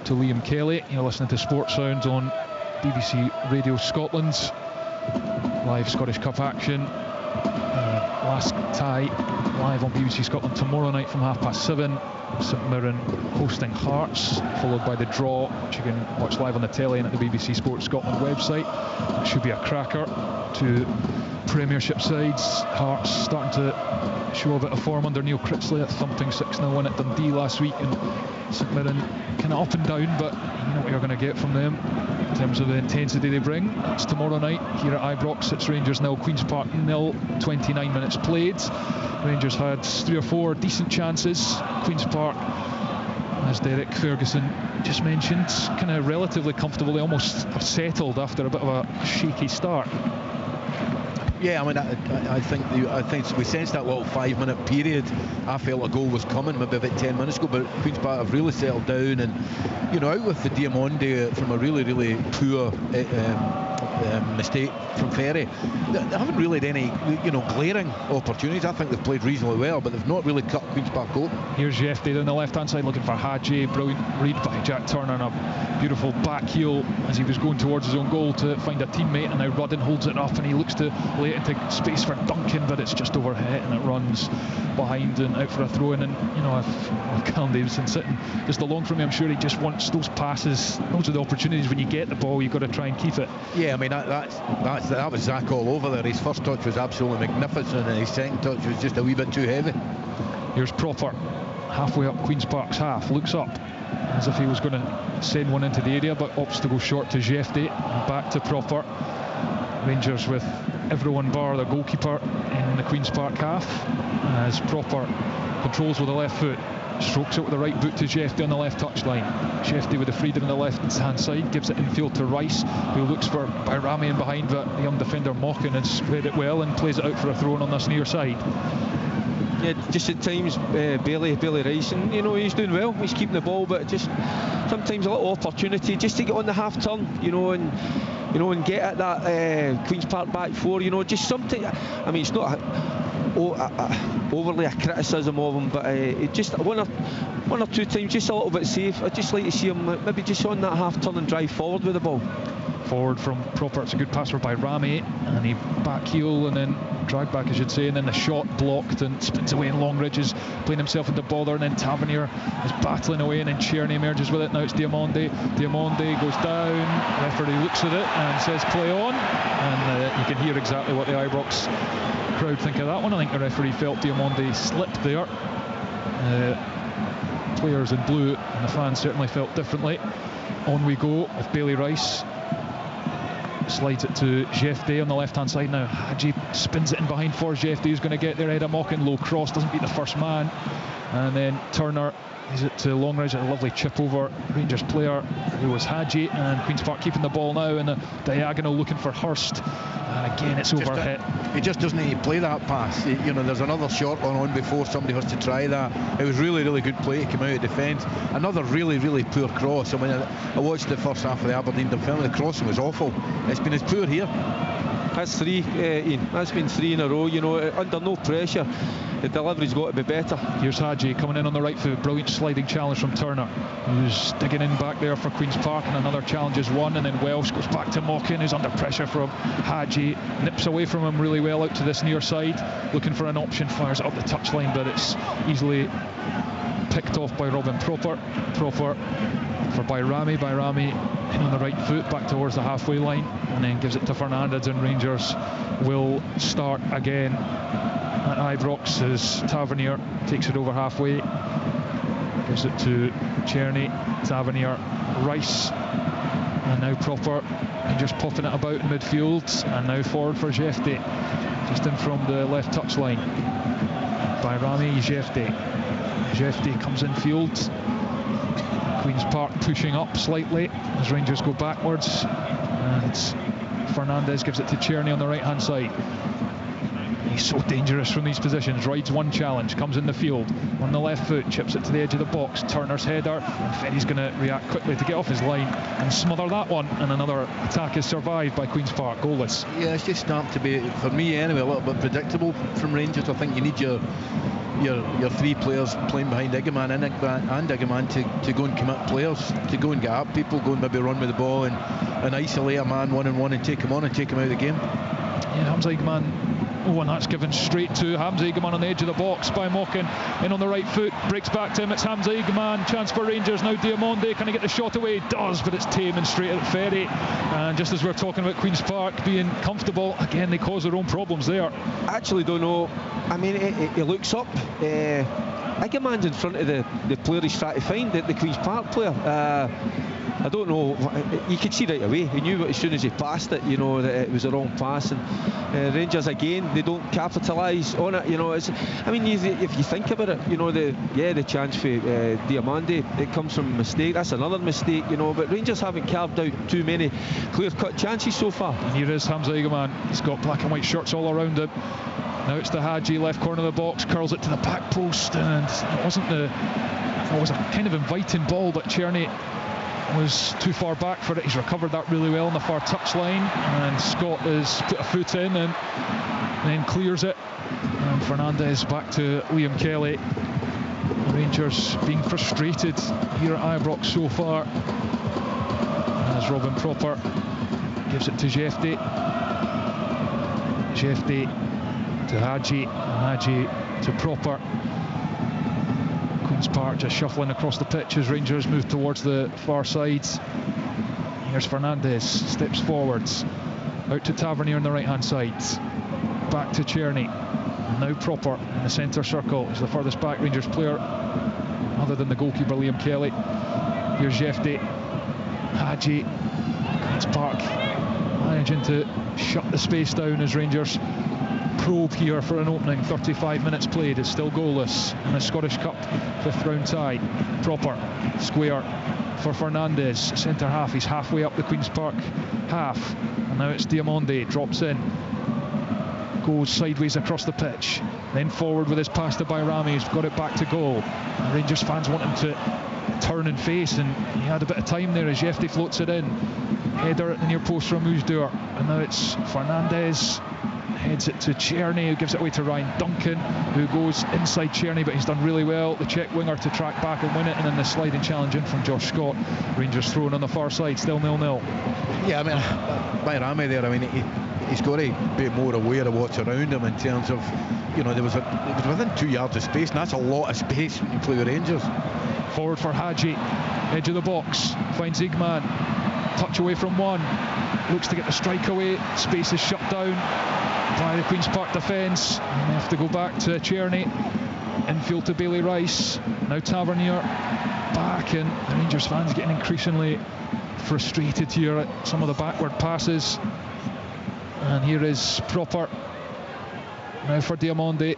to Liam Kelly. You're listening to Sports Sounds on BBC Radio Scotland. Live Scottish Cup action. Last tie live on BBC Scotland tomorrow night from 7:30. St Mirren hosting Hearts, followed by the draw, which you can watch live on the telly and at the BBC Sports Scotland website. It should be a cracker. Two Premiership sides. Hearts starting to show a bit of form under Neil Critchley, a thumping 6-0 win at Dundee last week, and St Mirren kind of up and down, but you know what you're going to get from them in terms of the intensity they bring. It's tomorrow night here at Ibrox. It's Rangers 0, Queen's Park 0, 29 minutes played. Rangers had 3 or 4 decent chances. Queen's Park, as Derek Ferguson just mentioned, kind of relatively comfortable. They almost have settled after a bit of a shaky start. Yeah, I mean, I think we sensed that little 5-minute period. I felt a goal was coming maybe about 10 minutes ago, but Queen's Park have really settled down, and you know, out with the Diamonde from a really poor mistake from Ferry. They haven't really had any, you know, glaring opportunities. I think they've played reasonably well, but they've not really cut Queen's Park open. Here's Jeffrey down the left-hand side looking for Hadji. Brilliant read by Jack Turner, and a beautiful back heel as he was going towards his own goal to find a teammate, and now Rudden holds it up and he looks to lay it into space for Duncan, but it's just overhit and it runs behind and out for a throw-in. And you know, if Callum Davidson sitting just along from me, I'm sure he just wants those passes. Those are the opportunities. When you get the ball, you've got to try and keep it. Yeah, I mean, that was Zach all over there. His first touch was absolutely magnificent, and his second touch was just a wee bit too heavy. Here's Proper, halfway up Queen's Park's half, looks up as if he was going to send one into the area, but opts to go short to Jefte, and back to Proper. Rangers with everyone bar their goalkeeper in the Queen's Park half, as Proper controls with the left foot, strokes it with the right boot to Jefte on the left touchline. Jefte with the freedom on the left hand side, gives it infield to Rice, who looks for Bayrami in behind, but the young defender Mockin has read it well and plays it out for a throw-in on this near side. Yeah, just at times Bailey Rice, and you know, he's doing well, he's keeping the ball, but just sometimes a little opportunity just to get on the half turn, you know, and get at that Queen's Park back four, you know, just something. I mean, it's not overly a criticism of him, but it just one or two times just a little bit safe. I'd just like to see him maybe just on that half turn and drive forward with the ball. Forward from Proper, it's a good pass by Rami, and he back heel and then drag back, I should say, and then the shot blocked and spins away, and Longridge is playing himself into bother, and then Tavernier is battling away, and then Cherny emerges with it. Now it's Diamonde goes down, referee looks at it and says play on, and you can hear exactly what the Ibrox crowd think of that one. I think the referee felt Diamonde slipped there. Players in blue and the fans certainly felt differently. On we go with Bailey Rice. Slides it to Jefte on the left hand side. Now Hadji spins it in behind for Jefte, who's going to get there ahead of Mockin. Low cross, doesn't beat the first man, and then Turner is it to Longridge, a lovely chip over Rangers player who was Hadji, and Queen's Park keeping the ball now in the diagonal looking for Hurst, and again it's overhit. He just doesn't need to play that pass. You know, there's another shot on before somebody has to try that. It was really good play to come out of defence. Another really poor cross. I mean, I watched the first half of the Aberdeen defence. The crossing was awful. It's been as poor here. That's three, Ian. That's been 3 in a row. You know, under no pressure, the delivery's got to be better. Here's Hadji coming in on the right foot. Brilliant sliding challenge from Turner, who's digging in back there for Queen's Park, and another challenge is won, and then Welsh goes back to Mockin, who's under pressure from Hadji, nips away from him really well out to this near side, looking for an option, fires it up the touchline, but it's easily picked off by Robin Proper for Bayrami in on the right foot back towards the halfway line, and then gives it to Fernandez, and Rangers will start again at Ibrox as Tavernier takes it over halfway, gives it to Cherny. Tavernier, Rice And now Proper, and just popping it about in midfield, and now forward for Jefte, just in from the left touchline. Bayrami, Jefte comes in field. Queen's Park pushing up slightly as Rangers go backwards, and Fernandez gives it to Czerny on the right hand side. He's so dangerous from these positions. Rides one challenge, comes in the field on the left foot, chips it to the edge of the box. Turner's header, and Ferry's going to react quickly to get off his line and smother that one, and another attack is survived by Queen's Park, goalless. Yeah, it's just starting to be, for me anyway, a little bit predictable from Rangers. I think you need your three players playing behind Iggerman and Iggerman to go and commit players, to go and get up people, go and maybe run with the ball and isolate a man one-on-one and take him on and take him out of the game. Yeah, Hamza Iggerman. Oh, and that's given straight to Hamza Iggerman on the edge of the box by Mokin. In on the right foot, breaks back to him. It's Hamza Iggerman. Chance for Rangers now. Diamonde, can he get the shot away? Does, but it's tame and straight at Ferry. And just as we're talking about Queen's Park being comfortable, again they cause their own problems there. I actually don't know. I mean, he looks up. Iggerman's in front of the player he's trying to find, the Queen's Park player. I don't know. You could see right away. He knew as soon as he passed it, you know, that it was a wrong pass. And Rangers again, they don't capitalise on it. You know, I mean, if you think about it, you know, the chance for Diamande, it comes from a mistake. That's another mistake, you know. But Rangers haven't carved out too many clear-cut chances so far. And here is Hamza Iggerman. He's got black and white shirts all around him. Now it's to Hadji, left corner of the box, curls it to the back post, and it was a kind of inviting ball, but Czerny was too far back for it. He's recovered that really well on the far touchline, and Scott has put a foot in and then clears it. And Fernandez back to Liam Kelly. The Rangers being frustrated here at Ibrox so far, as Robin Proper gives it to Jefte to Hadji, and Hadji to Proper. Queen's Park just shuffling across the pitch as Rangers move towards the far side. Here's Fernandez, steps forwards, out to Tavernier on the right hand side, back to Czerny, and now Proper in the centre circle. He's the furthest back Rangers player other than the goalkeeper Liam Kelly. Here's Jefte, Hadji. Queen's Park managing to shut the space down as Rangers probe here for an opening. 35 minutes played. It's still goalless in the Scottish Cup 5th round tie. Proper square for Fernandez, centre half. He's halfway up the Queen's Park half, and now it's Diamande, drops in, goes sideways across the pitch, then forward with his pass to Bayrami. He's got it back to goal. And Rangers fans want him to turn and face, and he had a bit of time there as Jefte floats it in. Header at the near post from Ousdour, and now it's Fernandez, heads it to Czerny, who gives it away to Ryan Duncan, who goes inside Czerny, but he's done really well, the Czech winger, to track back and win it. And then the sliding challenge in from Josh Scott. Rangers throwing on the far side, still 0-0. Yeah, I mean, Bayrami there, I mean, he's got to be more aware of what's around him in terms of, you know, it was within 2 yards of space, and that's a lot of space when you play with Rangers. Forward for Hadji, edge of the box, finds Igman, touch away from one, looks to get the strike away, space is shut down by the Queen's Park defence, and they have to go back to Czerny, infield to Bailey Rice. Now Tavernier back, and the Rangers fans getting increasingly frustrated here at some of the backward passes. And here is Proper now for Diamande.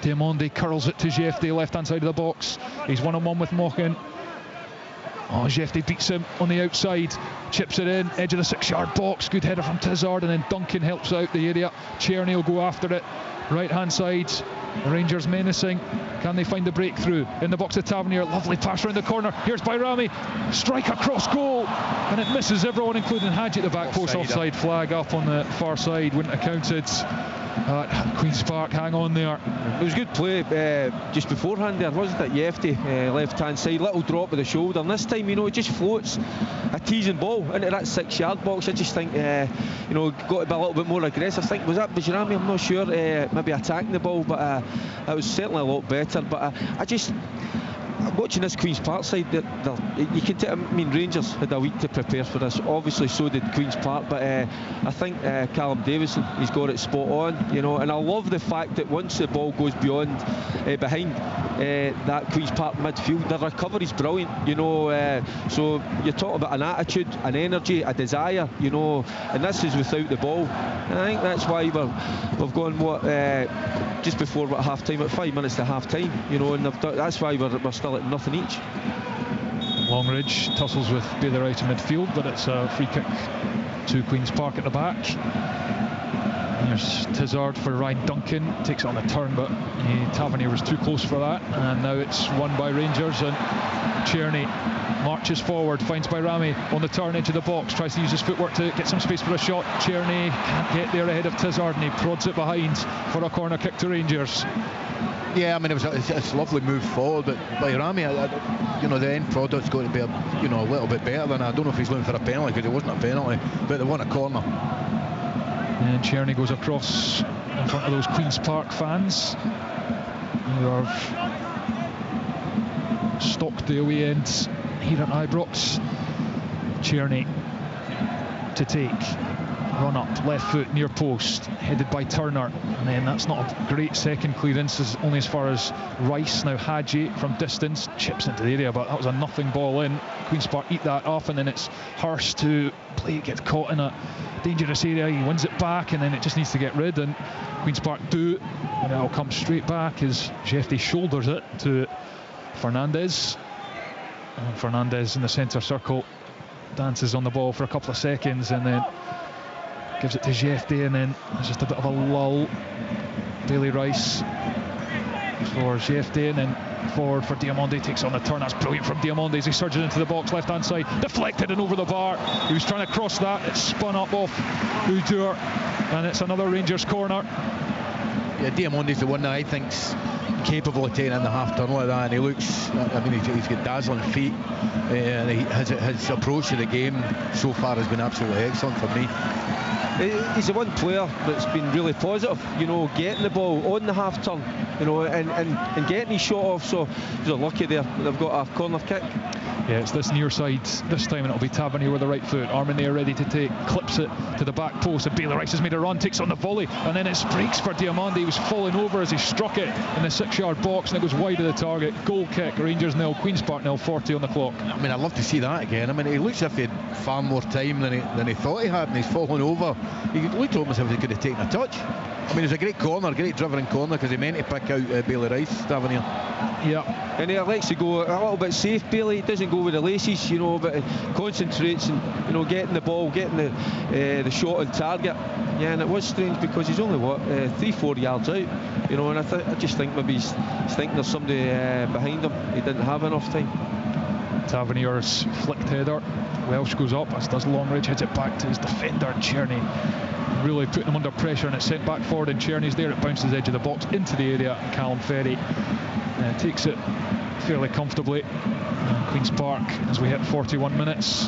Diamande curls it to Jefte, left hand side of the box. He's one-on-one with Mokin. Oh, Jefte beats him on the outside, chips it in, edge of the 6 yard box, good header from Tizard, and then Duncan helps out the area. Czerny will go after it, right hand side, the Rangers menacing. Can they find the breakthrough? In the box of Tavernier, lovely pass round the corner. Here's Bayrami, strike across goal, and it misses everyone, including Hadji at the back post. Offside flag up on the far side, wouldn't have counted. Queen's Park, hang on there. It was good play just beforehand there, wasn't it? Jefte, left hand side, little drop with the shoulder, and this time, you know, it just floats a teasing ball into that 6 yard box. I just think, you know, got to be a little bit more aggressive. I think, was that Bayrami? I'm not sure, maybe attacking the ball, but it was certainly a lot better. But watching this Queen's Park side, you can tell. I mean, Rangers had a week to prepare for this. Obviously, so did Queen's Park. But I think Callum Davison, he's got it spot on. You know, and I love the fact that once the ball goes beyond, behind that Queen's Park midfield, the recovery's brilliant. You know, so you're talking about an attitude, an energy, a desire. You know, and this is without the ball. And I think that's why we've gone just before half time, at 5 minutes to half time. You know, and that's why we're still at nothing each. Longridge tussles with Bailey Rice in midfield, but it's a free kick to Queen's Park at the back. And there's Tizard for Ryan Duncan, takes it on the turn, but Tavernier was too close for that, and now it's won by Rangers. And Tierney marches forward, finds Bayrami on the turn, edge of the box, tries to use his footwork to get some space for a shot. Tierney can't get there ahead of Tizard, and he prods it behind for a corner kick to Rangers. Yeah, I mean, it's a lovely move forward, but Bayrami, you know, the end product's going to be a little bit better than. I don't know if he's looking for a penalty, because it wasn't a penalty, but they want a corner. And Tierney goes across in front of those Queen's Park fans who have stocked the away end here at Ibrox. Tierney to take, run up, left foot, near post, headed by Turner, and then that's not a great second clearance, is only as far as Rice. Now Hadji from distance chips into the area, but that was a nothing ball in. Queen's Park eat that off, and then it's Hurst to play, gets caught in a dangerous area, he wins it back, and then it just needs to get rid, and Queen's Park do, and it'll come straight back as Jefte shoulders it to Fernandez, and Fernandez in the centre circle dances on the ball for a couple of seconds and then gives it to Jefte, and then there's just a bit of a lull. Bailey Rice for Jefte, and then forward for Diamonde, takes on the turn. That's brilliant from Diamonde as he surges into the box, left hand side, deflected and over the bar. He was trying to cross that, it spun up off Udur, and it's another Rangers corner. Yeah, Diamonde's the one that I think's capable of taking in the half turn like that, and he looks, I mean, he's got dazzling feet, and his approach to the game so far has been absolutely excellent for me. He's the one player that's been really positive, you know, getting the ball on the half turn, you know, and getting his shot off. So they're lucky there, they've got a corner kick. Yeah, it's this near side this time, and it'll be Tavernier with the right foot. Arm in there, ready to take, clips it to the back post, and Bailey Rice has made a run, takes on the volley, and then it breaks for Diamonde. He was falling over as he struck it in the 6-yard box, and it goes wide of the target. Goal kick, Rangers 0, Queen's Park 0, 40 on the clock. I mean, I'd love to see that again. I mean, he looks as if he had far more time than he thought he had, and he's fallen over. He looked almost as if he could have taken a touch. I mean, it was a great corner, great driven corner, because he meant to pick out Bailey Rice, Tavernier. Yeah, and he likes to go a little bit safe, Bailey. He doesn't go with the laces, you know, but concentrates and, you know, getting the ball, getting the shot on target. Yeah, and it was strange because he's only 3-4 yards out, you know, and I just think maybe he's thinking there's somebody behind him. He didn't have enough time. Tavernier's flicked header, Welsh goes up, as does Longridge, hits it back to his defender Tierney, really putting him under pressure, and it's sent back forward, and Tierney's there. It bounces edge of the box into the area. Callum Ferry takes it fairly comfortably. Queen's Park, as we hit 41 minutes,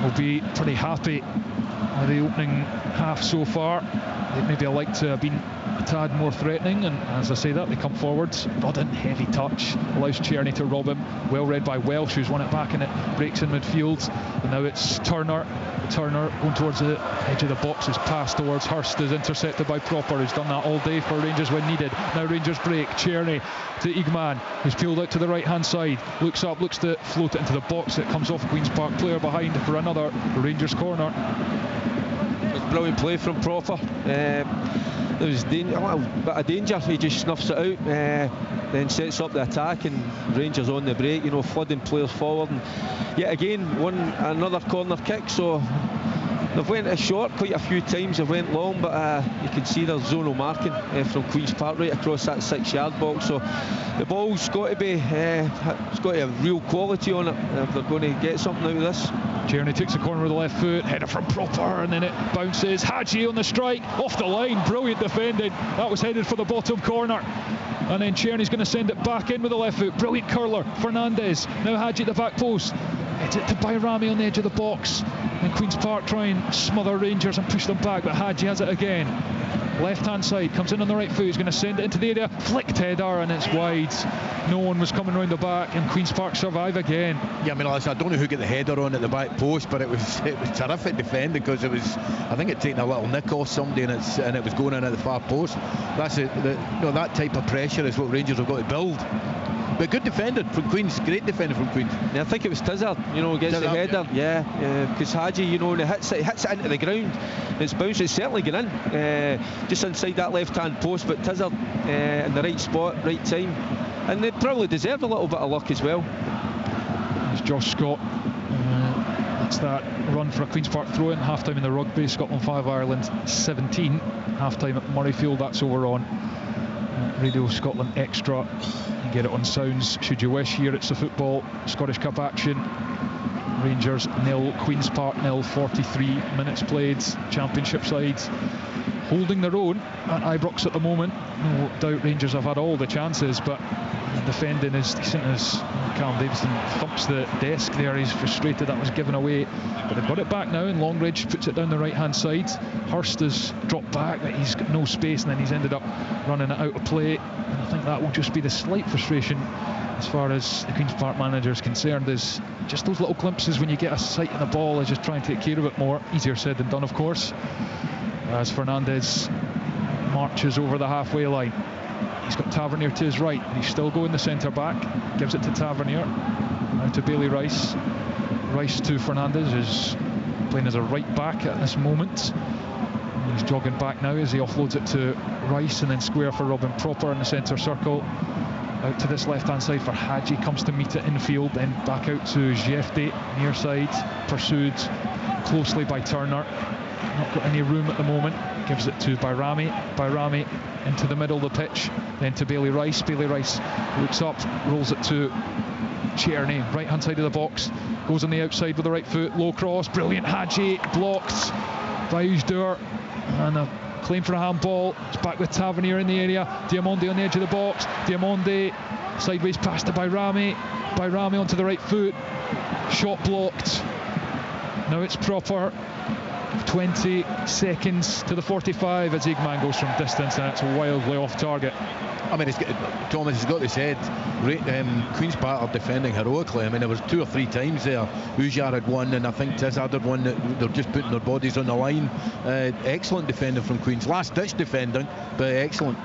will be pretty happy with the opening half so far. They'd maybe like to have been a tad more threatening, and as I say that, they come forwards. Rudden, heavy touch, allows Tierney to rob him. Well read by Welsh, who's won it back, and it breaks in midfield. And now it's Turner going towards the edge of the box. His pass towards Hurst is intercepted by Proper, who's done that all day for Rangers when needed. Now Rangers break. Tierney to Igman, who's peeled out to the right hand side, looks up, looks to float it into the box. It comes off Queen's Park player behind for another Rangers corner. Brilliant play from Proper. There was a little bit of danger. He just snuffs it out, then sets up the attack, and Rangers on the break, you know, flooding players forward, and yet again another corner kick. So they've went short quite a few times, they've went long, but you can see there's zonal marking from Queen's Park right across that 6-yard box. So the ball's got to be it's got to have real quality on it if they're going to get something out of this. Tierney takes the corner with the left foot, header from Proper, and then it bounces. Hadji on the strike, off the line, brilliant defending. That was headed for the bottom corner. And then Tierney's going to send it back in with the left foot. Brilliant curler, Fernandez. Now Hadji at the back post. Hits it to Bayrami on the edge of the box. And Queen's Park try and smother Rangers and push them back, but Hadji has it again. left-hand side, comes in on the right foot, he's going to send it into the area, flicked header, and it's wide. No one was coming round the back, and Queen's Park survive again. Yeah, I mean, listen, I don't know who got the header on at the back post, but it was terrific defending, because it was, I think, it taken a little nick off somebody, and it was going in at the far post. That's it. That type of pressure is what Rangers have got to build. But good defender from Queens, great defender from Queens. Yeah, I think it was Tizard, gets the header. Yeah, because Hadji, he hits it into the ground. It's bounced, it's certainly gone in, just inside that left-hand post. But Tizard in the right spot, right time, and they probably deserved a little bit of luck as well. It's Josh Scott. That's that run for a Queen's Park throw-in. Half-time in the rugby, Scotland 5, Ireland 17. Half-time at Murrayfield, that's over on Radio Scotland Extra. You get it on sounds should you wish. Here it's the football Scottish Cup action. Rangers 0, Queen's Park 0, 43 minutes played. Championship sides holding their own at Ibrox at the moment. No doubt Rangers have had all the chances, but defending is decent as Callum Davidson thumps the desk there. He's frustrated that was given away, but they've got it back now, and Longridge puts it down the right hand side. Hurst has dropped back, but he's got no space, and then he's ended up running it out of play, and I think that will just be the slight frustration as far as the Queen's Park manager is concerned, is just those little glimpses when you get a sight of the ball, is just try and take care of it more. Easier said than done, of course, as Fernandez marches over the halfway line. He's got Tavernier to his right, and he's still going the centre back. Gives it to Tavernier. Now to Bailey Rice. Rice to Fernandez, who's playing as a right back at this moment. And he's jogging back now as he offloads it to Rice, and then square for Robin Proper in the centre circle. Out to this left hand side for Hadji, comes to meet it infield, then back out to Jefte, near side, pursued closely by Turner. Not got any room at the moment. Gives it to Bayrami. Bayrami into the middle of the pitch, then to Bailey Rice. Bailey Rice looks up, rolls it to Tierney, right hand side of the box, goes on the outside with the right foot, low cross, brilliant. Hadji blocked by Ujdur, and a claim for a handball. It's back with Tavernier in the area. Diamonde on the edge of the box. Diamonde sideways pass to Bayrami. Bayrami onto the right foot, shot blocked. Now it's Proper. 20 seconds to the 45 as Igman goes from distance, and it's wildly off target. I mean, Thomas has got to said, Queen's Park are defending heroically. I mean, there was 2 or 3 times there. Ujar had one, and I think Tizard had one that they're just putting their bodies on the line. Excellent defending from Queen's. Last ditch defending, but excellent.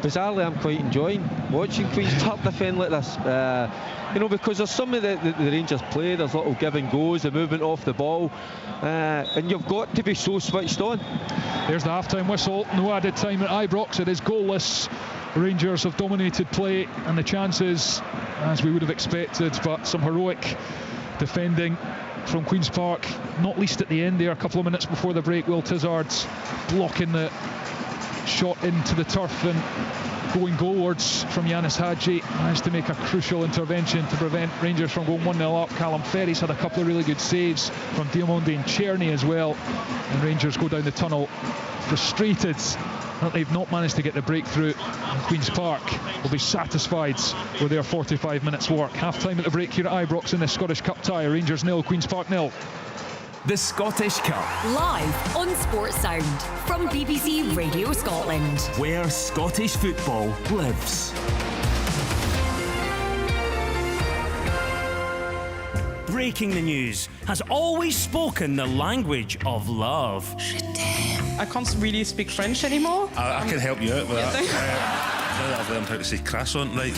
Bizarrely, I'm quite enjoying watching Queen's Park defend like this. Because there's some of the Rangers play, there's little give and goes, the movement off the ball, and you've got to be so switched on. There's the half-time whistle. No added time at Ibrox. It is goalless. Rangers have dominated play, and the chances, as we would have expected, but some heroic defending from Queen's Park, not least at the end there, a couple of minutes before the break. Will Tizard's blocking the shot into the turf and going goalwards from Yanis Hadji. Managed to make a crucial intervention to prevent Rangers from going 1-0 up. Callum Ferry's had a couple of really good saves from Diamonde and Tierney as well, and Rangers go down the tunnel frustrated that they've not managed to get the breakthrough. And Queen's Park will be satisfied with their 45 minutes work. Half time at the break here at Ibrox in the Scottish Cup tie. Rangers 0, Queen's Park 0. The Scottish Cup. Live on Sports Sound from BBC Radio Scotland. Where Scottish football lives. Breaking the news has always spoken the language of love. I can't really speak French anymore. I can help you out with that. Now that I've learned how to say croissant right.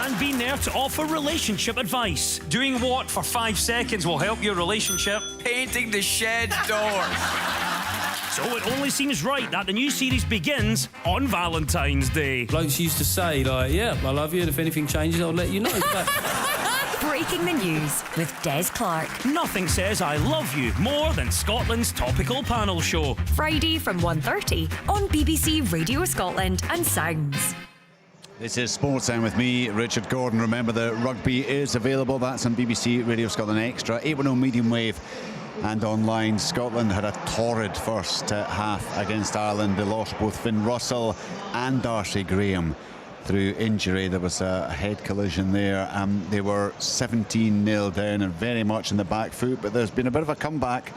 And been there to offer relationship advice. Doing what for 5 seconds will help your relationship? Painting the shed door. So it only seems right that the new series begins on Valentine's Day. Blokes used to say, like, yeah, I love you, and if anything changes, I'll let you know. Breaking the news with Des Clark. Nothing says I love you more than Scotland's topical panel show. Friday from 1:30 on BBC Radio Scotland and Sounds. This is Sports Sound with me, Richard Gordon. Remember, the rugby is available. That's on BBC Radio Scotland Extra, 810 medium wave and online. Scotland had a torrid first half against Ireland. They lost both Finn Russell and Darcy Graham through injury. There was a head collision there. They were 17-0 down and very much in the back foot, but there's been a bit of a comeback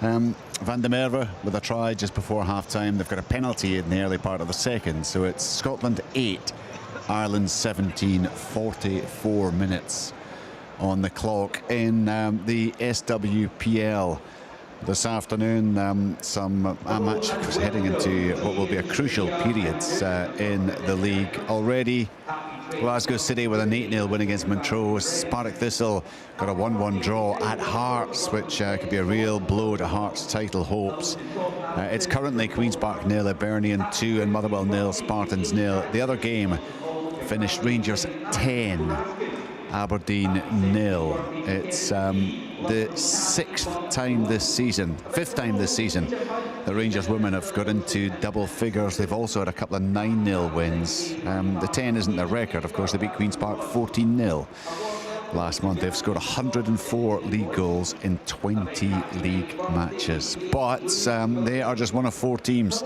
Van der Merwe with a try just before half-time. They've got a penalty in the early part of the second, so it's Scotland 8, Ireland 17, 44 minutes on the clock in the SWPL. This afternoon, a match was heading into what will be a crucial period in the league already. Glasgow City with an 8-0 win against Montrose. Partick Thistle got a 1-1 draw at Hearts, which could be a real blow to Hearts' title hopes. It's currently Queen's Park 0, Hibernian 2 and Motherwell 0, Spartans 0. The other game finished Rangers 10, Aberdeen 0. It's the fifth time this season the Rangers women have got into double figures. They've also had a couple of 9-0 wins. The 10 isn't their record, of course. They beat Queen's Park 14-0 last month. They've scored 104 league goals in 20 league matches, but they are just one of 4 teams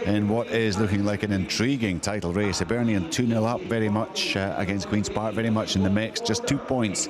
in what is looking like an intriguing title race. Hibernian 2-0 up, very much against Queen's Park, very much in the mix. Just 2 points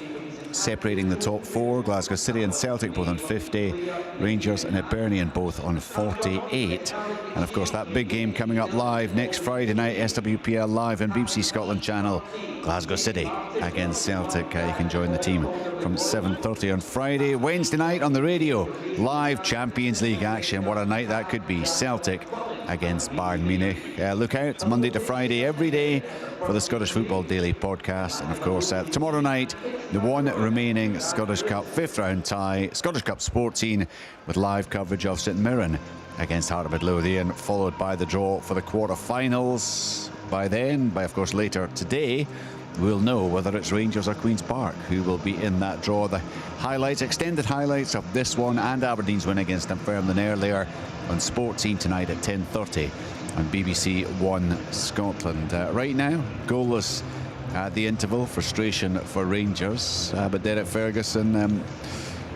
separating the top 4. Glasgow City and Celtic both on 50, Rangers and Hibernian both on 48. And of course that big game coming up live next Friday night, SWPL live on BBC Scotland channel, Glasgow City against Celtic. You can join the team from 7:30 on Friday. Wednesday night on the radio, live Champions League action. What a night that could be. Celtic against Bayern Munich. Look out, Monday to Friday every day for the Scottish Football Daily podcast. And of course tomorrow night, the one remaining Scottish Cup 5th round tie, Scottish Cup Sport Scene, with live coverage of St Mirren against Heart of Midlothian, followed by the draw for the quarter-finals. By of course later today, we'll know whether it's Rangers or Queen's Park who will be in that draw. The highlights, extended highlights of this one and Aberdeen's win against Dunfermline earlier on Sport Scene tonight at 10:30 on BBC One Scotland. Right now, goalless at the interval. Frustration for Rangers, but Derek Ferguson,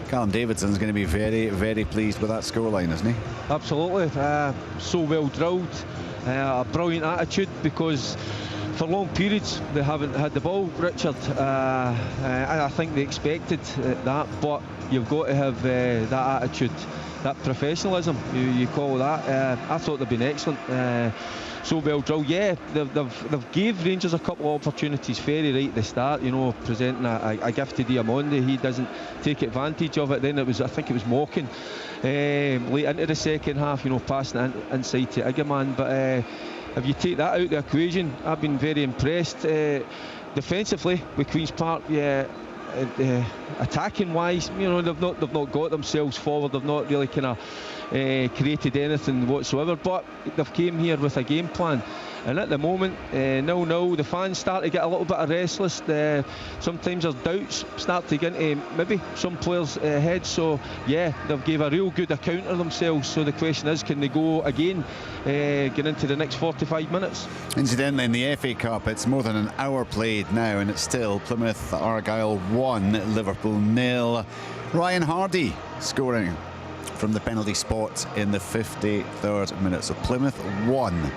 Callum Davidson's going to be very, very pleased with that scoreline, isn't he? Absolutely. So well drilled, a brilliant attitude, because for long periods they haven't had the ball, Richard. I think they expected that, but you've got to have that attitude, that professionalism, you call that. I thought they've been excellent. So well drilled. Yeah, they've gave Rangers a couple of opportunities very right at the start, presenting a gift to Diamonde. He doesn't take advantage of it. Then I think it was Mockin late into the second half, passing it inside to Iggerman. But if you take that out of the equation, I've been very impressed. Defensively with Queen's Park, attacking wise, they've not got themselves forward. They've not really kind of created anything whatsoever, but they've came here with a game plan. And at the moment, 0-0, the fans start to get a little bit restless. Sometimes there's doubts start to get into maybe some players' heads. So yeah, they've gave a real good account of themselves. So the question is, can they go again, get into the next 45 minutes? Incidentally, in the FA Cup, it's more than an hour played now, and it's still Plymouth Argyle 1, Liverpool 0. Ryan Hardy scoring from the penalty spot in the 53rd minute. So Plymouth 1,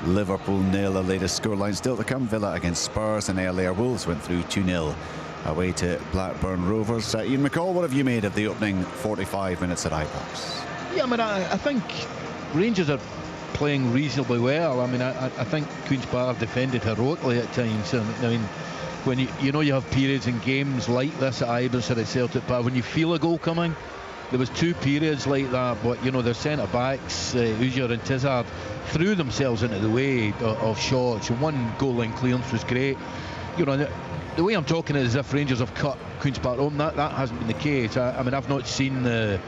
Liverpool 0, the latest scoreline still to come. Villa against Spurs, and earlier Wolves went through 2-0 away to Blackburn Rovers. Ian McCall, what have you made of the opening 45 minutes at Ibrox? Yeah, I think Rangers are playing reasonably well. I think Queen's Park have defended heroically at times. When you have periods in games like this at Ibrox or at Celtic Park, when you feel a goal coming. There was 2 periods like that, but their centre backs, Uzier and Tizard, threw themselves into the way of shots. One goal line clearance was great. The way I'm talking is as if Rangers have cut Queen's Park home. That hasn't been the case. I've not seen the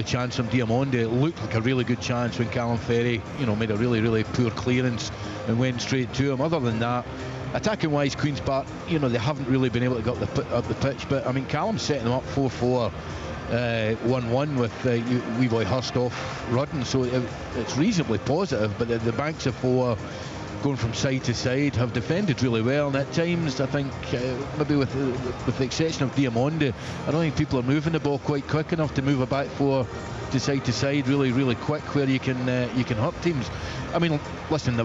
chance from Diamonde. It looked like a really good chance when Callum Ferry, made a really, really poor clearance and went straight to him. Other than that, attacking wise, Queen's Park, they haven't really been able to get up the pitch. But Callum's setting them up 4-4. 1-1 with wee boy Hurstoff Rudden, so it's reasonably positive. But the banks of 4 going from side to side have defended really well, and at times I think maybe with the exception of Diamonde, I don't think people are moving the ball quite quick enough to move a back 4 to side really, really quick, where you can hurt teams. Listen,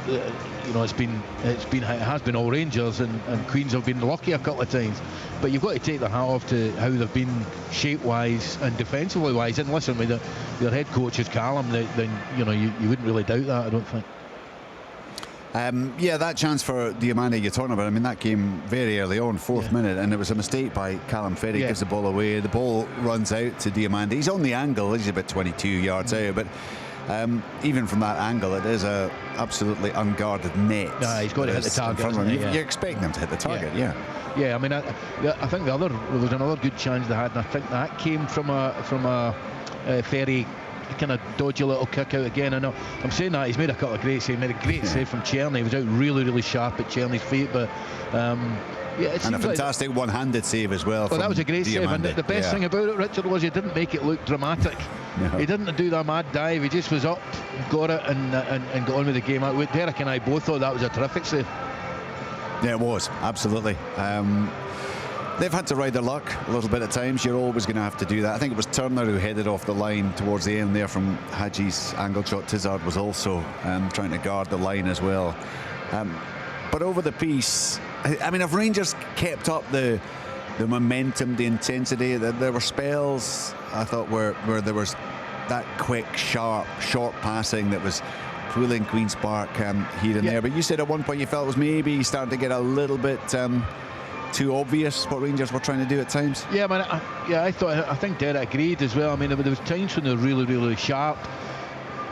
it has been all Rangers, and Queens have been lucky a couple of times. But you've got to take their hat off to how they've been shape-wise and defensively wise. And listen, with their head coach is Callum, then you wouldn't really doubt that, I don't think. Yeah, that chance for Diamande you're talking about, I mean, that came very early on, fourth minute, and it was a mistake by Callum Ferry. Gives the ball away, the ball runs out to Diamande. He's on the angle, he's about 22 yards out, but even from that angle, it is a absolutely unguarded net. He's got to hit the target. You expect him to hit the target, Yeah, I mean, I think there was another good chance they had, and I think that came from a Ferry kind of dodgy little kick out again. I know I'm saying that he's made a couple of great saves. Made a great save from Czerny. He was out really sharp at Czerny's feet, but and a fantastic one-handed save as well. Well, that was a great save, and the best thing about it, Richard, was he didn't make it look dramatic. No. He didn't do that mad dive. He just was up, got it, and got on with the game. Derek and I both thought that was a terrific save. Yeah, it was, absolutely. They've had to ride their luck a little bit at times. You're always going to have to do that. I think it was Turner who headed off the line towards the end there from Hadji's angle shot. Tizard was also trying to guard the line as well. But over the piece, I mean, if Rangers kept up the momentum, the intensity, there were spells, I thought, where there was that quick, sharp, short passing that was pulling Queen's Park here and there. But you said at one point you felt it was maybe starting to get a little bit too obvious what Rangers were trying to do at times. Yeah, man. I think Derek agreed as well. I mean, there was times when they were really sharp,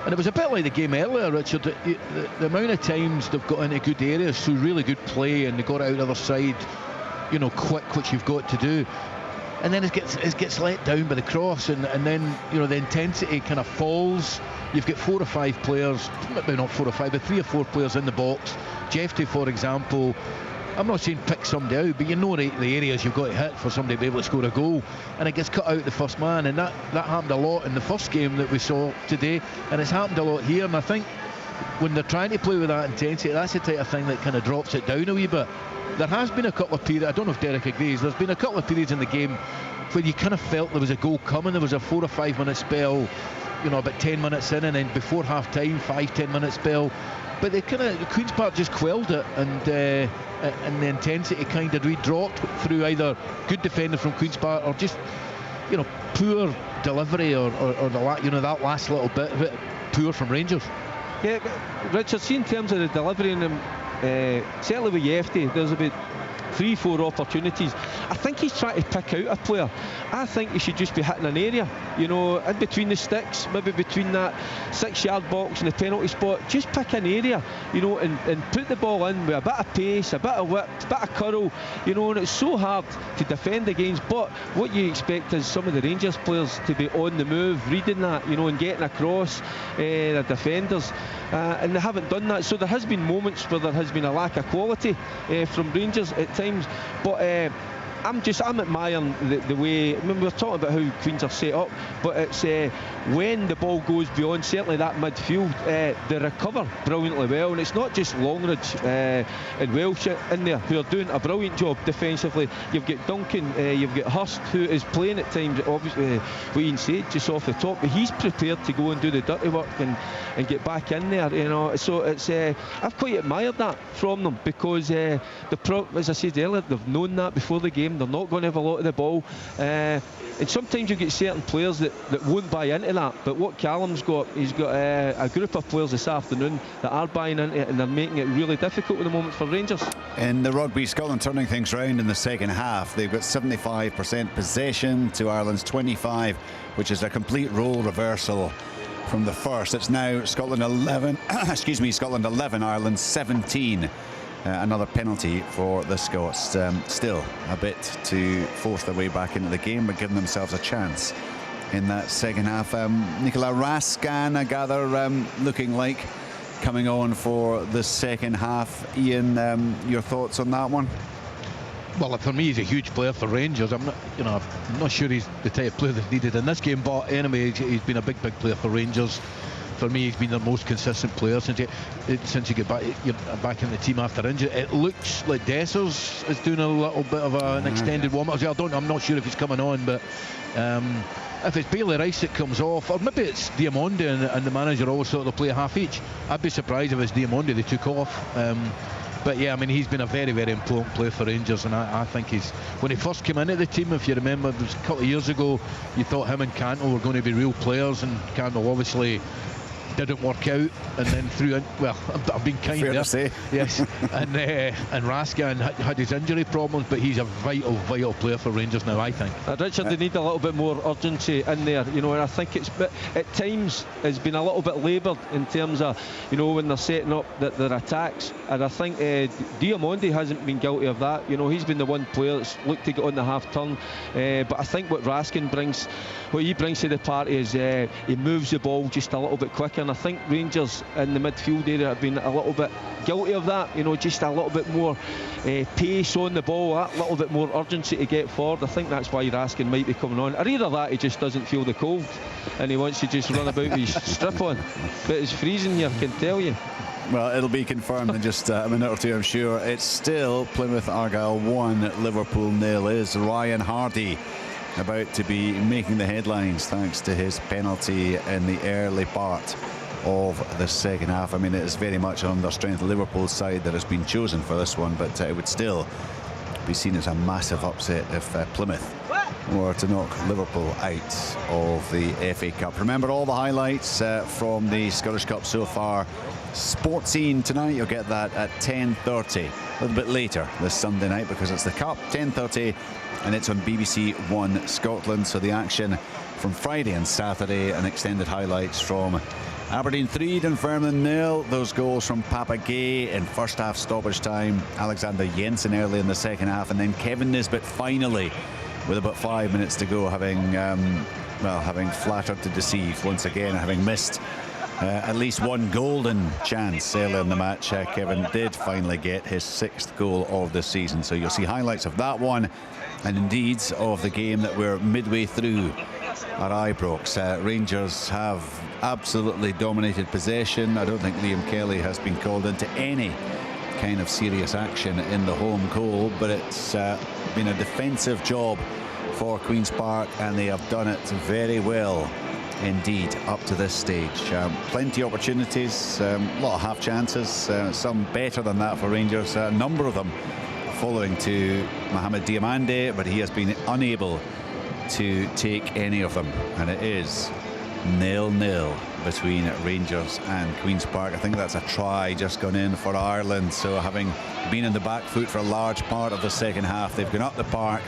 and it was a bit like the game earlier, Richard. The amount of times they've got into good areas through really good play, and they got out the other side, quick, which you've got to do, and then it gets let down by the cross, and then the intensity kind of falls. You've got 4 or 5 players, maybe not 4 or 5, but 3 or 4 players in the box. Jefty, for example, I'm not saying pick somebody out, but the areas you've got to hit for somebody to be able to score a goal, and it gets cut out the first man, and that happened a lot in the first game that we saw today, and it's happened a lot here. And I think when they're trying to play with that intensity, that's the type of thing that kind of drops it down a wee bit. There has been a couple of periods, I don't know if Derek agrees, there's been a couple of periods in the game where you kind of felt there was a goal coming. There was a 4 or 5 minute spell, about 10 minutes in, and then before half time, 5-10 minute spell. But Queen's Park just quelled it, and the intensity kind of dropped through either good defending from Queen's Park or just poor delivery or that last little bit poor from Rangers. Yeah, Richard, see in terms of the delivery, and certainly with Jefty, there's about 3-4 opportunities. I think he's trying to pick out a player. I think he should just be hitting an area, in between the sticks, maybe between that 6-yard box and the penalty spot. Just pick an area, and put the ball in with a bit of pace, a bit of whip, a bit of curl, and it's so hard to defend against. But what you expect is some of the Rangers players to be on the move, reading that, and getting across the defenders, and they haven't done that. So there has been moments where there has been a lack of quality from Rangers at times, but I'm admiring the way. I mean, we're talking about how Queens are set up, but it's when the ball goes beyond certainly that midfield, they recover brilliantly well, and it's not just Longridge and Welsh in there who are doing a brilliant job defensively. You've got Duncan, you've got Hurst, who is playing at times, obviously what Ian said, just off the top, but he's prepared to go and do the dirty work and get back in there, so it's I've quite admired that from them, because as I said earlier, they've known that before the game. They're not going to have a lot of the ball, and sometimes you get certain players that won't buy into that. But what Callum's got, he's got a group of players this afternoon that are buying into it, and they're making it really difficult at the moment for Rangers. In the rugby, Scotland turning things round in the second half. They've got 75% possession to Ireland's 25, which is a complete role reversal from the first. It's now Scotland 11 Scotland 11, Ireland 17. Another penalty for the Scots. Still a bit to force their way back into the game, but giving themselves a chance in that second half. Nicola Raskin, I gather, looking like coming on for the second half. Ian, your thoughts on that one? Well, for me, he's a huge player for Rangers. I'm not sure he's the type of player that's needed in this game, but anyway, he's been a big player for Rangers. for me, he's been the most consistent player since he got back in the team after injury. It looks like Dessers is doing a little bit of an extended warm-up. I'm not sure if he's coming on, but if it's Bailey Rice that comes off, or maybe it's Diamonde and the manager also, they'll play a half each. I'd be surprised if it's Diamonde they took off. But yeah, I mean, he's been a very, very important player for Rangers, and I think when he first came into the team, if you remember, it was a couple of years ago, you thought him and Cantwell were going to be real players, and Cantwell obviously didn't work out, and then I've been kind fair there. To say. Yes, and Raskin had his injury problems, but he's a vital player for Rangers now, I think. Richard, they need a little bit more urgency in there, and I think at times it's been a little bit laboured in terms of, when they're setting up their attacks, and I think Diamonde hasn't been guilty of that. He's been the one player that's looked to get on the half turn, but I think what Raskin brings to the party is he moves the ball just a little bit quicker. And I think Rangers in the midfield area have been a little bit guilty of that, just a little bit more pace on the ball, a little bit more urgency to get forward. I think that's why Raskin might be coming on, or either that he just doesn't feel the cold and he wants to just run about with his strip on, but it's freezing here, I can tell you. Well, it'll be confirmed in just a minute or two, I'm sure. It's still Plymouth Argyle 1, Liverpool 0. Is Ryan Hardy about to be making the headlines thanks to his penalty in the early part of the second half? I mean, it is very much on the strength of Liverpool's side that has been chosen for this one, but it would still be seen as a massive upset if Plymouth were to knock Liverpool out of the FA Cup. Remember all the highlights from the Scottish Cup so far. Sports Scene tonight, you'll get that at 10:30, a little bit later this Sunday night because it's the Cup, 10:30, and it's on BBC One Scotland. So the action from Friday and Saturday, and extended highlights from Aberdeen 3, Dunfermline 0. Those goals from Papa Gay in first half stoppage time, Alexander Jensen early in the second half, and then Kevin Nisbet finally, with about 5 minutes to go, having flattered to deceive once again, having missed at least one golden chance earlier in the match. Kevin did finally get his 6th goal of the season. So you'll see highlights of that one, and indeed of the game that we're midway through at Ibrox. Rangers have absolutely dominated possession. I don't think Liam Kelly has been called into any kind of serious action in the home goal, but it's been a defensive job for Queen's Park, and they have done it very well indeed up to this stage. Plenty of opportunities, a lot of half chances, some better than that for Rangers, a number of them following to Mohamed Diamande, but he has been unable to take any of them, and it is 0-0 between Rangers and Queen's Park. I think that's a try just gone in for Ireland, so having been in the back foot for a large part of the second half, they've gone up the park.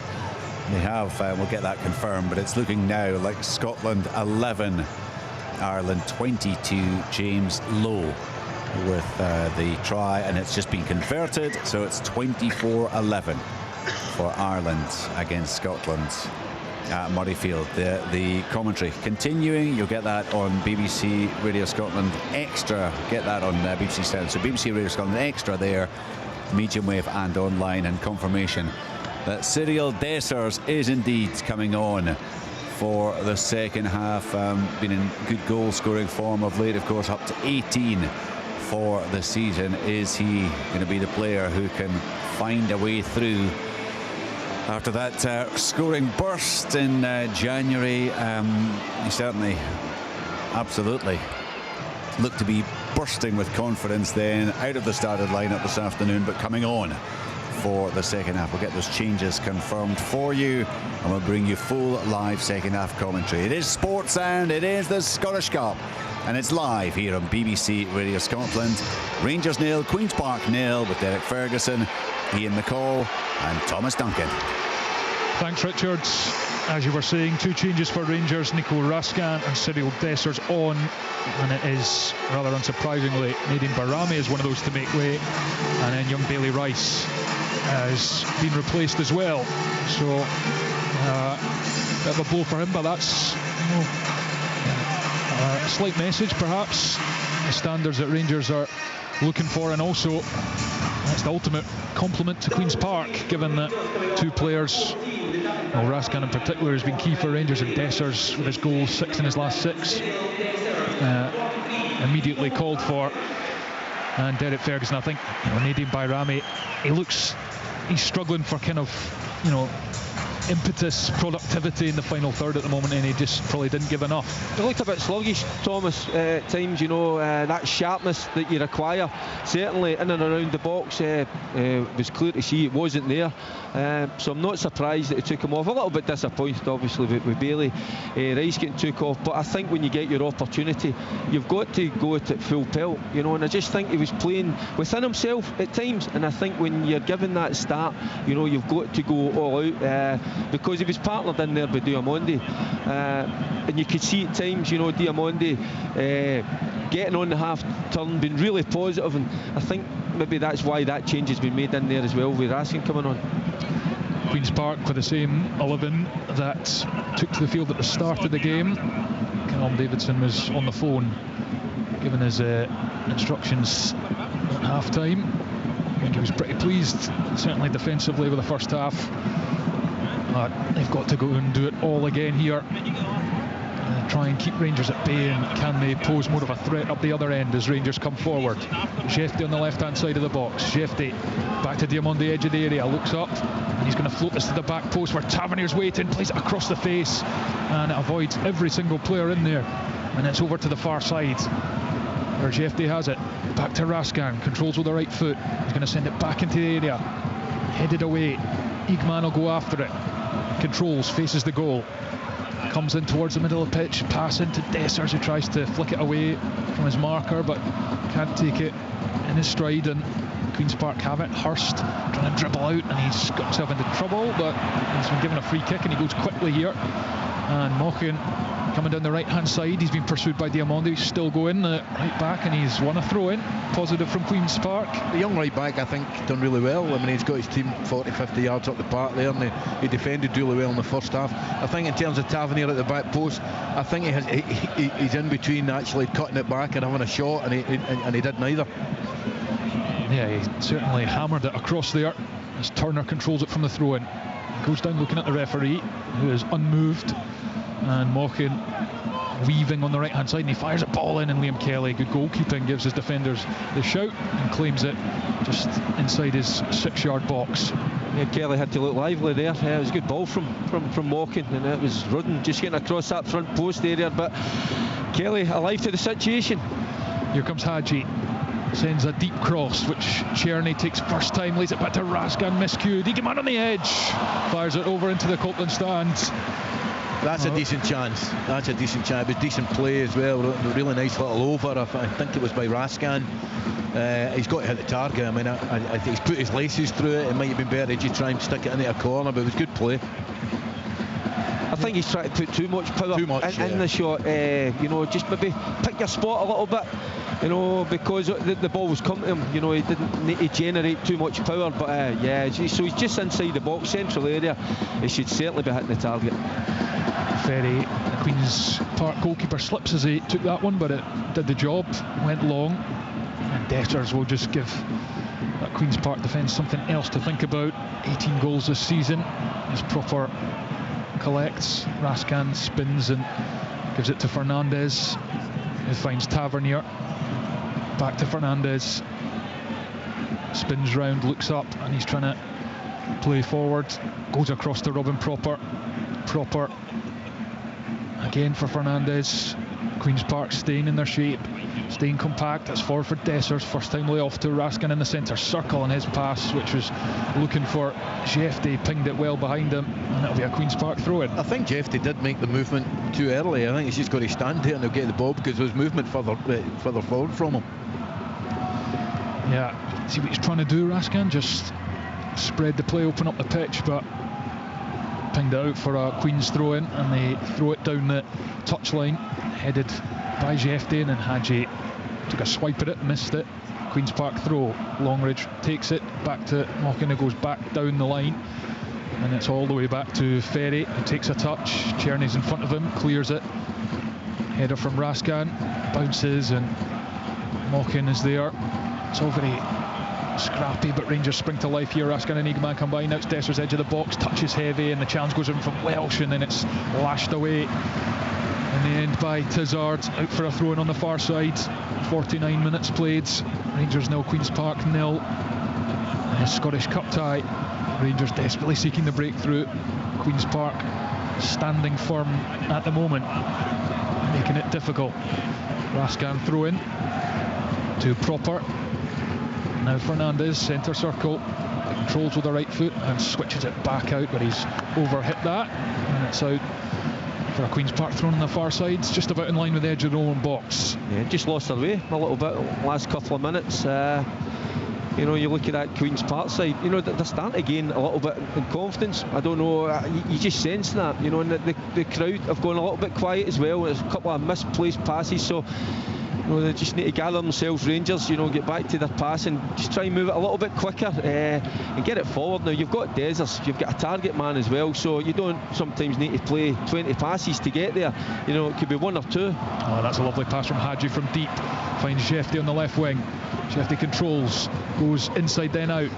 They have, we'll get that confirmed, but it's looking now like Scotland 11, Ireland 22. James Lowe with the try, and it's just been converted, so it's 24-11 for Ireland against Scotland at Murrayfield. The commentary continuing, you'll get that on BBC Radio Scotland Extra, get that on BBC Sound, so BBC Radio Scotland Extra there, medium wave and online, and confirmation that Cyril Dessers is indeed coming on for the second half. Been in good goal scoring form of late, of course, up to 18 for the season. Is he going to be the player who can find a way through after that scoring burst in January? He certainly absolutely looked to be bursting with confidence then, out of the started lineup this afternoon, but coming on for the second half. We'll get those changes confirmed for you, and we'll bring you full live second half commentary. It is Sports Sound, it is the Scottish Cup, and it's live here on BBC Radio Scotland. Rangers 0, Queen's Park 0, with Derek Ferguson, Ian McCall and Thomas Duncan. Thanks, Richard. As you were saying, 2 changes for Rangers, Nico Raskin and Cyril Dessers on, and it is, rather unsurprisingly, Nadine Barami is one of those to make way, and then young Bailey Rice has been replaced as well. So bit of a blow for him, but that's a slight message perhaps, the standards that Rangers are looking for, and also that's the ultimate compliment to Queen's Park, given that 2 players, well, Raskin in particular has been key for Rangers, and Dessers with his goal, 6 in his last 6, immediately called for. And Derek Ferguson, I think, Nadim Bayrami, he's struggling for kind of, impetus, productivity in the final third at the moment, and he just probably didn't give enough. He looked a bit sluggish, Thomas, at times. That sharpness that you require, certainly in and around the box, was clear to see it wasn't there. So I'm not surprised that it took him off. A little bit disappointed, obviously, with Bailey Rice getting took off. But I think when you get your opportunity, you've got to go at it full pelt, and I just think he was playing within himself at times. And I think when you're given that start, you've got to go all out. Because he was partnered in there by Diamondi, and you could see at times, Diamondi getting on the half turn, being really positive, and I think maybe that's why that change has been made in there as well, with Raskin coming on. Queen's Park with the same 11 that took to the field at the start of the game. Callum Davidson was on the phone giving his instructions at half time. I think he was pretty pleased, certainly defensively, with the first half. But they've got to go and do it all again here. Try and keep Rangers at bay, and can they pose more of a threat up the other end as Rangers come forward? Jefte on the left hand side of the box. Jefte back to Diamondi, edge of the area, looks up and he's going to float this to the back post where Tavernier's waiting, plays it across the face, and it avoids every single player in there, and it's over to the far side where Jefte has it. Back to Raskan, controls with the right foot, he's going to send it back into the area, headed away. Igman will go after it, controls, faces the goal, comes in towards the middle of the pitch, pass into Dessers, who tries to flick it away from his marker but can't take it in his stride, and Queen's Park have it. Hurst trying to dribble out, and he's got himself into trouble, but he's been given a free kick and he goes quickly here. And Mochan coming down the right hand side, he's been pursued by Diamondi, he's still going right back, and he's won a throw in, positive from Queen's Park. The young right back, I think, done really well. I mean, he's got his team 40-50 yards up the park there, and he defended really well in the first half. I think in terms of Tavernier at the back post, I think he's in between actually cutting it back and having a shot, and he did neither. Yeah, he certainly hammered it across there as Turner controls it from the throw-in. He goes down looking at the referee, who is unmoved, and Mochan weaving on the right hand side, and he fires a ball in, and Liam Kelly, good goalkeeping, gives his defenders the shout and claims it just inside his 6-yard box. Yeah, Kelly had to look lively there. It was a good ball from Mochan, and it was Rudden just getting across that front post area, but Kelly alive to the situation. Here comes Hadji, sends a deep cross which Czerny takes first time, lays it back to Raskan, miscued. Igman on the edge, fires it over into the Copland stands. That's a decent chance. That's a decent chance. It was decent play as well. Really nice little over. I think it was by Raskan. He's got to hit the target. I mean, I think he's put his laces through it. It might have been better to just try and stick it into a corner, but it was good play. I think he's trying to put too much power in the shot. Just maybe pick your spot a little bit. Because the ball was coming to him. He didn't need to generate too much power. But so he's just inside the box, central area. He should certainly be hitting the target. Ferry, the Queen's Park goalkeeper, slips as he took that one, but it did the job, went long, and Dessers will just give that Queen's Park defence something else to think about. 18 goals this season, as Proper collects, Raskan spins and gives it to Fernandez, who finds Tavernier, back to Fernandez, spins round, looks up, and he's trying to play forward, goes across to Robin Proper again for Fernandez. Queen's Park staying in their shape, staying compact. It's forward for Dessers, first time lay off to Raskin in the centre circle, and his pass, which was looking for Jefte, pinged it well behind him, and it'll be a Queen's Park throw-in. I think Jefte did make the movement too early. I think he's just got to stand there and they'll get the ball, because there was movement further forward from him. Yeah, see what he's trying to do, Raskin, just spread the play, open up the pitch, but pinged it out for a Queen's throw-in, and they throw it down the touchline, headed by Jefte, and then Hadji took a swipe at it, missed it. Queen's Park throw, Longridge takes it back to Mochan, who goes back down the line, and it's all the way back to Ferry, who takes a touch. Czerny's in front of him, clears it, header from Raskan, bounces, and Mochan is there. It's all very scrappy, but Rangers spring to life here. Raskan and Igman combine. Now it's Dessers, edge of the box, touches heavy, and the challenge goes in from Welsh, and then it's lashed away In the end by Tizard, out for a throw-in on the far side. 49 minutes played. Rangers 0, Queen's Park 0. And a Scottish Cup tie. Rangers desperately seeking the breakthrough. Queen's Park standing firm at the moment, making it difficult. Rascan throw in to Proper. Now Fernandez, centre circle, controls with the right foot and switches it back out, but he's overhit that, and it's out for a Queen's Park thrown on the far side. It's just about in line with the edge of their own box. Yeah, just lost their way a little bit last couple of minutes. You know, you look at that Queen's Park side, you know, they're starting to gain a little bit in confidence. I don't know, you just sense that, you know, and the crowd have gone a little bit quiet as well. There's a couple of misplaced passes, so you know, they just need to gather themselves, Rangers, you know, get back to their pass and just try and move it a little bit quicker and get it forward. Now, you've got Dezers, you've got a target man as well, so you don't sometimes need to play 20 passes to get there. You know, it could be one or two. Oh, that's a lovely pass from Hadji from deep. Finds Shefty on the left wing. Shefty controls, goes inside then out.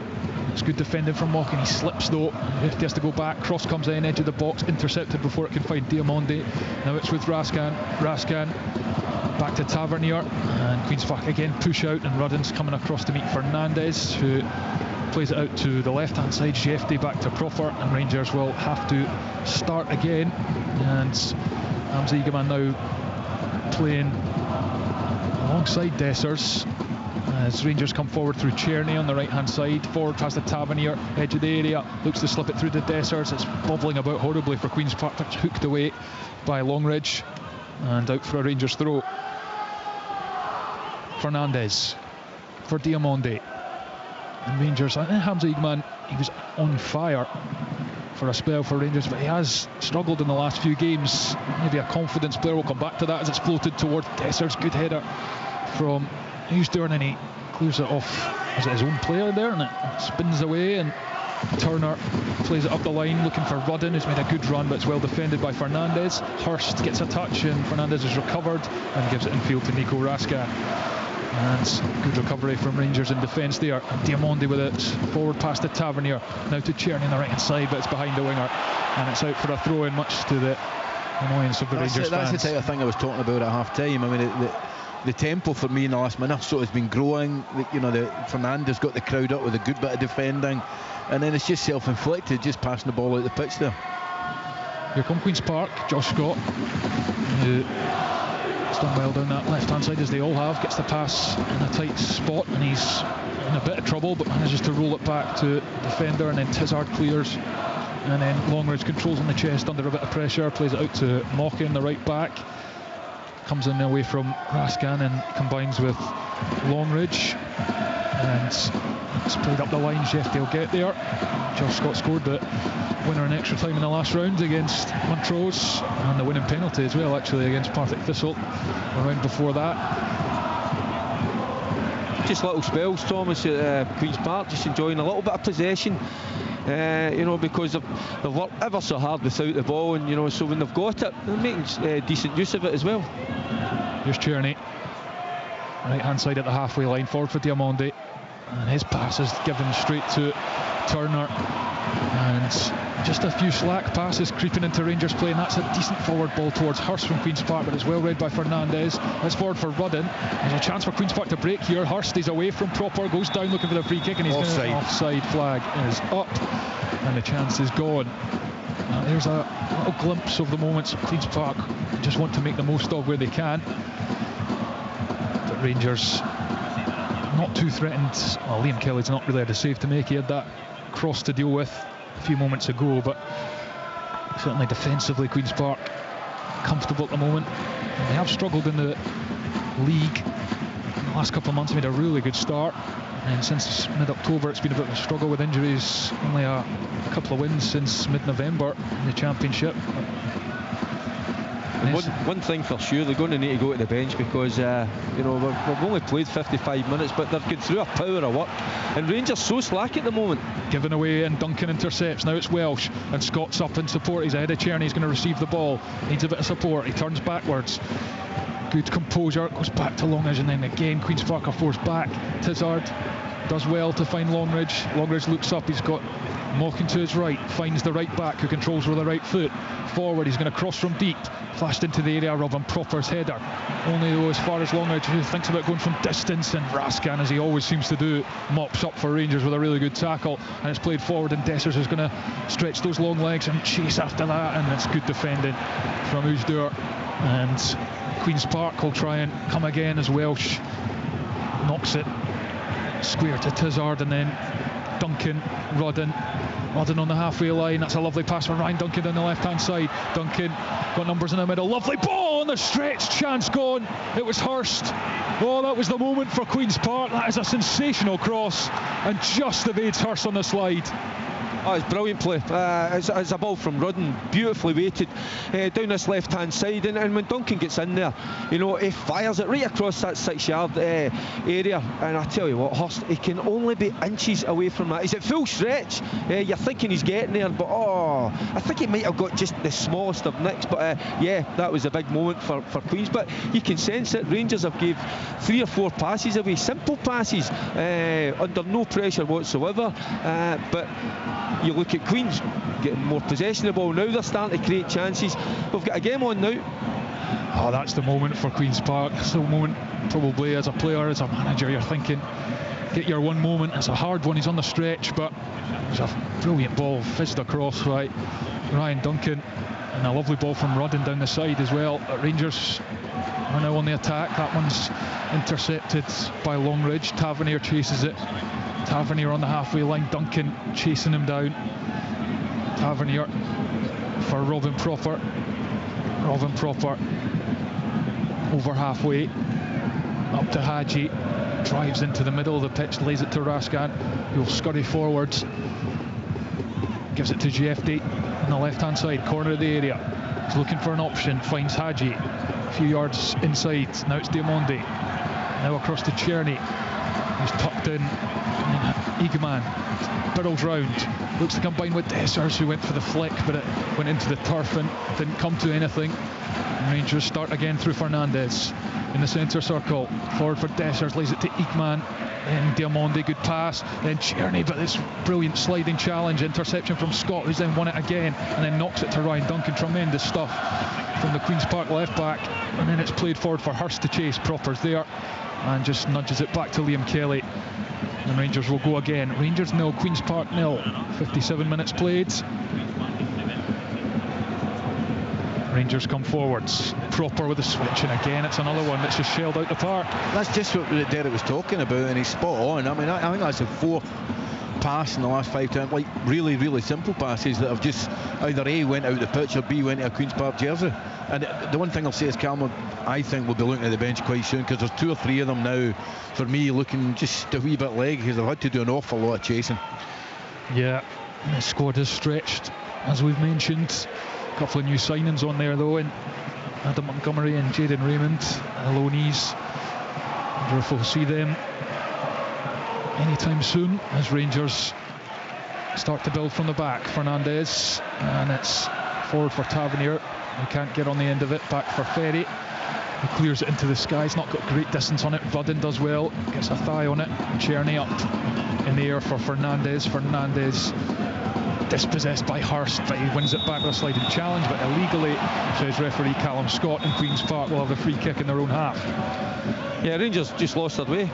It's good defending from Mockin. He slips though. Shefty has to go back. Cross comes in, edge of the box, intercepted before it can find Diamonde. Now it's with Rascan. Rascan back to Tavernier, and Queen's Park again push out, and Rudden's coming across to meet Fernandez, who plays it out to the left hand side. Shefty back to Proper, and Rangers will have to start again. And Hamza Egeman now playing alongside Dessers as Rangers come forward through Cherney on the right hand side, forward past the Tavernier, edge of the area, looks to slip it through to Dessers. It's bobbling about horribly for Queen's Park, it's hooked away by Longridge and out for a Rangers throw. Fernandez for Diamonde, and Rangers, I think Hamza Egeman, he was on fire for a spell for Rangers, but he has struggled in the last few games. Maybe a confidence player. We'll come back to that as it's floated towards Dessers. Good header from Hughes Durn, and he clears it off. Is it his own player there? And it spins away, and Turner plays it up the line looking for Rudden, who's made a good run, but it's well defended by Fernandez. Hurst gets a touch, and Fernandez is recovered and gives it infield to Nico Rascan. And good recovery from Rangers in defence there. And Diamonde with it forward past the Tavernier. Now to Cherney on the right hand side, but it's behind the winger, and it's out for a throw in, much to the annoyance of the Rangers fans. That's the type of thing I was talking about at half time. I mean, the tempo for me in the last minute or so has been growing. You know, Fernandez got the crowd up with a good bit of defending, and then it's just self-inflicted, just passing the ball out the pitch there. Here come Queen's Park. Josh Scott, who has done well down that left hand side, as they all have, gets the pass in a tight spot, and he's in a bit of trouble but manages to roll it back to defender, and then Tizard clears, and then Longridge controls on the chest under a bit of pressure, plays it out to Mockin, the right back, comes in away from Rascan and combines with Longridge, and it's played up the line. Shefty will get there. Josh Scott scored the winner in extra time in the last round against Montrose, and the winning penalty as well, actually, against Partick Thistle a round before that. Just little spells, Thomas, at Queen's Park, just enjoying a little bit of possession. You know, because they've worked ever so hard without the ball, and you know, so when they've got it, they're making decent use of it as well. Here's Cherney, right hand side at the halfway line, forward for Diamonde, and his pass is given straight to Turner, and just a few slack passes creeping into Rangers play, and that's a decent forward ball towards Hurst from Queen's Park, but it's well read by Fernandez. That's forward for Rudden. There's a chance for Queen's Park to break here. Hurst is away from Proper, goes down looking for the free kick, and he's offside. Offside flag is up, and the chance is gone. There's a little glimpse of the moments Queen's Park just want to make the most of where they can, but Rangers not too threatened. Well, Liam Kelly's not really had a save to make. He had that cross to deal with a few moments ago, but certainly defensively Queen's Park comfortable at the moment. They have struggled in the league in the last couple of months. Made a really good start, and since mid-October it's been a bit of a struggle with injuries. Only a couple of wins since mid-November in the Championship. One thing for sure, they're going to need to go to the bench, because you know, we've only played 55 minutes, but they're going through a power of work, and Rangers so slack at the moment. Given away, and Duncan intercepts. Now it's Welsh, and Scott's up in support. He's ahead of Cherney. He's going to receive the ball, needs a bit of support. He turns backwards, good composure, goes back to Longridge, and then again Queen's Park are forced back. Tizard does well to find Longridge. Longridge looks up, he's got Walking to his right, finds the right back who controls with the right foot. Forward, he's going to cross from deep. Flashed into the area, Robin Proper's header. Only though as far as Longridge, who thinks about going from distance, and Raskan, as he always seems to do, mops up for Rangers with a really good tackle. And it's played forward, and Dessers is going to stretch those long legs and chase after that. And it's good defending from Ousdour. And Queen's Park will try and come again as Welsh knocks it square to Tizard, and then Duncan, Rudden on the halfway line. That's a lovely pass from Ryan Duncan down the left hand side. Duncan got numbers in the middle, lovely ball on the stretch, chance gone. It was Hurst. Oh, that was the moment for Queen's Park. That is a sensational cross and just evades Hurst on the slide. Oh, it's brilliant play. It's a ball from Rudden, beautifully weighted down this left-hand side, and when Duncan gets in there, you know, he fires it right across that 6-yard area. And I tell you what, Hurst, he can only be inches away from that. He's at full stretch. You're thinking he's getting there, but I think he might have got just the smallest of nicks. But yeah, that was a big moment for Queens. But you can sense it. Rangers have gave 3 or 4 passes away, simple passes, under no pressure whatsoever. But you look at Queens getting more possession of the ball now. They're starting to create chances. We've got a game on now. Oh, that's the moment for Queen's Park. It's the moment, probably as a player, as a manager, you're thinking, get your one moment. It's a hard one. He's on the stretch, but it's a brilliant ball fizzed across by Ryan Duncan, and a lovely ball from Rudden down the side as well. Rangers are now on the attack. That one's intercepted by Longridge. Tavernier chases it. Tavernier on the halfway line, Duncan chasing him down. Tavernier for Robin Proper. Robin Proper over halfway, up to Hadji, drives into the middle of the pitch, lays it to Raskan, who'll scurry forwards, gives it to Jeffrey on the left hand side, corner of the area. He's looking for an option, finds Hadji a few yards inside. Now it's Diamondi, now across to Czerny, he's tucked in. Egeman barrels round, looks to combine with Dessers, who went for the flick, but it went into the turf and didn't come to anything. And Rangers start again through Fernandez in the centre circle. Forward for Dessers, lays it to Egeman, then Diamondi, good pass, then Czerny, but this brilliant sliding challenge, interception from Scott, who's then won it again and then knocks it to Ryan Duncan. Tremendous stuff from the Queen's Park left back, and then it's played forward for Hurst to chase. Proper's there and just nudges it back to Liam Kelly. And Rangers will go again. Rangers 0, Queen's Park 0. 57 minutes played. Rangers come forwards. Proper with a switch, and again it's another one that's just shelled out the park. That's just what Derek was talking about, and he's spot on. I mean, I think that's a 4th pass in the last 5 times, like really simple passes that have just either A, went out the pitch, or B, went to a Queen's Park jersey. And the one thing I'll say is Calma, I think, will be looking at the bench quite soon, because there's 2 or 3 of them now, for me, looking just a wee bit leg, because they've had to do an awful lot of chasing. Yeah, the squad is stretched, as we've mentioned. A couple of new signings on there though, and Adam Montgomery and Jaden Raymond, loanees. I wonder if we'll see them anytime soon as Rangers start to build from the back. Fernandez, and it's forward for Tavernier, who can't get on the end of it. Back for Ferry, who clears it into the sky. He's not got great distance on it. Rudden does well, gets a thigh on it. Czerny up in the air for Fernandez. Fernandez dispossessed by Hurst, but he wins it back with a sliding challenge, but illegally, says referee Callum Scott. And Queen's Park will have the free kick in their own half. Yeah, Rangers just lost their way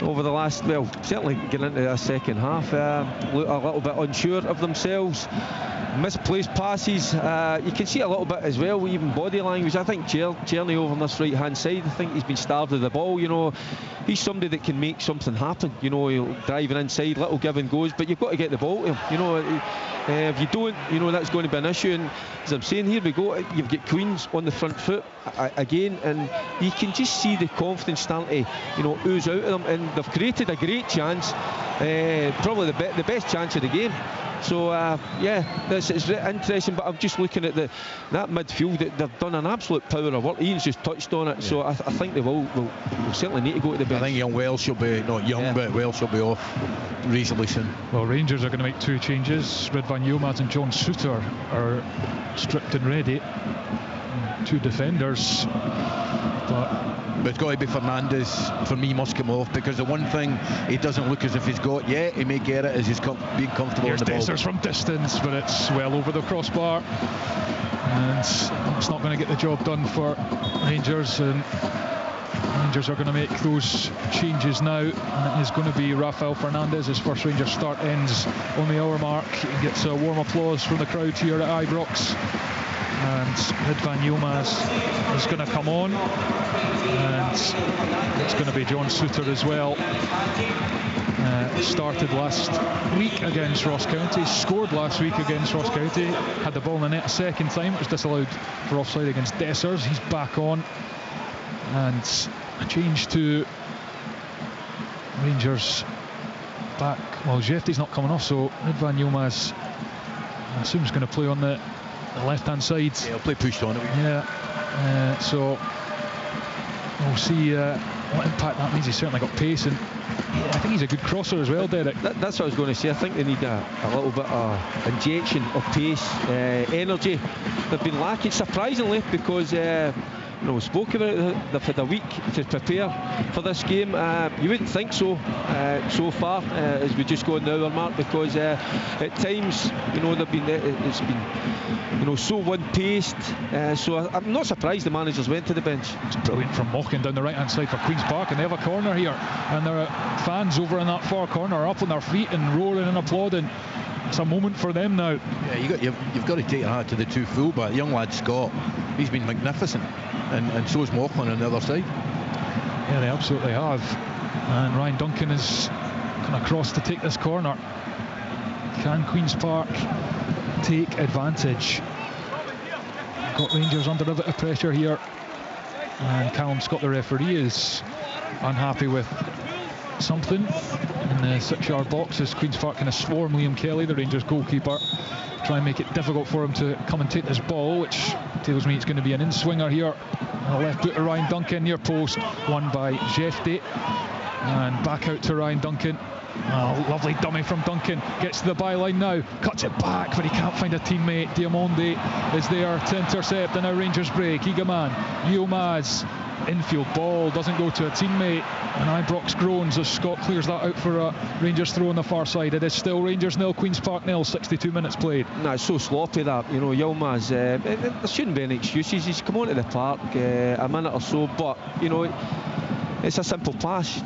over the last, well, certainly getting into the second half. Look a little bit unsure of themselves. Misplaced passes. You can see a little bit as well, even body language. I think Czerny over on this right hand side, I think he's been starved of the ball. You know, he's somebody that can make something happen. You know, he'll driving inside, little give and goes, but you've got to get the ball to him. You know, if you don't, you know, that's going to be an issue. And as I'm saying, here we go, you've got Queens on the front foot again, and you can just see the confidence starting to, you know, ooze out of them, and they've created a great chance, probably the best chance of the game. So yeah, it's interesting, but I'm just looking at that midfield. They've done an absolute power of work. Ian's just touched on it, yeah. So I think they will certainly need to go to the bench. I think young Welsh will be, not young, yeah, but Welsh will be off reasonably soon. Well, Rangers are going to make 2 changes. Ridvan Yilmaz and John Souttar are stripped and ready. 2 defenders, but But it's got to be Fernandez, for me, must come off, because the one thing he doesn't look as if he's got yet, he may get it, is he's being comfortable Here's on the ball. Dessers from distance, but it's well over the crossbar, and it's not going to get the job done for Rangers, and Rangers are going to make those changes now, and it is going to be Rafael Fernandez. His first Rangers start ends on the hour mark. He gets a warm applause from the crowd here at Ibrox, and Ridvan Yilmaz is going to come on, and it's going to be John Souttar as well. Started last week against Ross County, scored last week against Ross County, had the ball in the net a second time. It was disallowed for offside against Dessers. He's back on, and a change to Rangers back. Well, Jefty's not coming off, so Ridvan Yilmaz, I assume, is going to play on the left-hand side. Yeah, he'll play pushed on it. Yeah, so we'll see what impact that means. He's certainly got pace, and I think he's a good crosser as well, Derek. That's what I was going to say. I think they need a little bit of injection of pace, energy. They've been lacking, surprisingly, because we spoke about it. They've had a week to prepare for this game. You wouldn't think so far, as we just go on the hour mark, because at times, they've been it's been so one-paced. So I'm not surprised the managers went to the bench. It's brilliant from Mochan down the right-hand side for Queen's Park, and they have a corner here, and there are fans over in that far corner up on their feet and roaring and applauding. It's a moment for them now. Yeah, you've got to take your hat to the two fullback. The young lad Scott, he's been magnificent, and so's Mochan on the other side. Yeah, they absolutely have. And Ryan Duncan is going across to take this corner. Can Queen's Park take advantage? Got Rangers under a bit of pressure here, and Callum Scott, the referee, is unhappy with something in the 6-yard box as Queen's Park kind of swarm Liam Kelly, the Rangers goalkeeper, try and make it difficult for him to come and take this ball, which tells me it's going to be an in-swinger here. The left boot to Ryan Duncan, near post, won by Jefty, and back out to Ryan Duncan. Oh, lovely dummy from Duncan, gets to the byline now, cuts it back, but he can't find a teammate. Diamonde is there to intercept, and now Rangers break. Egaman, Yilmaz, infield ball, doesn't go to a teammate, and Ibrox groans as Scott clears that out for a Rangers throw on the far side. It is still Rangers 0, Queen's Park 0, 62 minutes played. No, it's so sloppy that, Yilmaz, there shouldn't be any excuses. He's come onto the park a minute or so, but, it's a simple pass,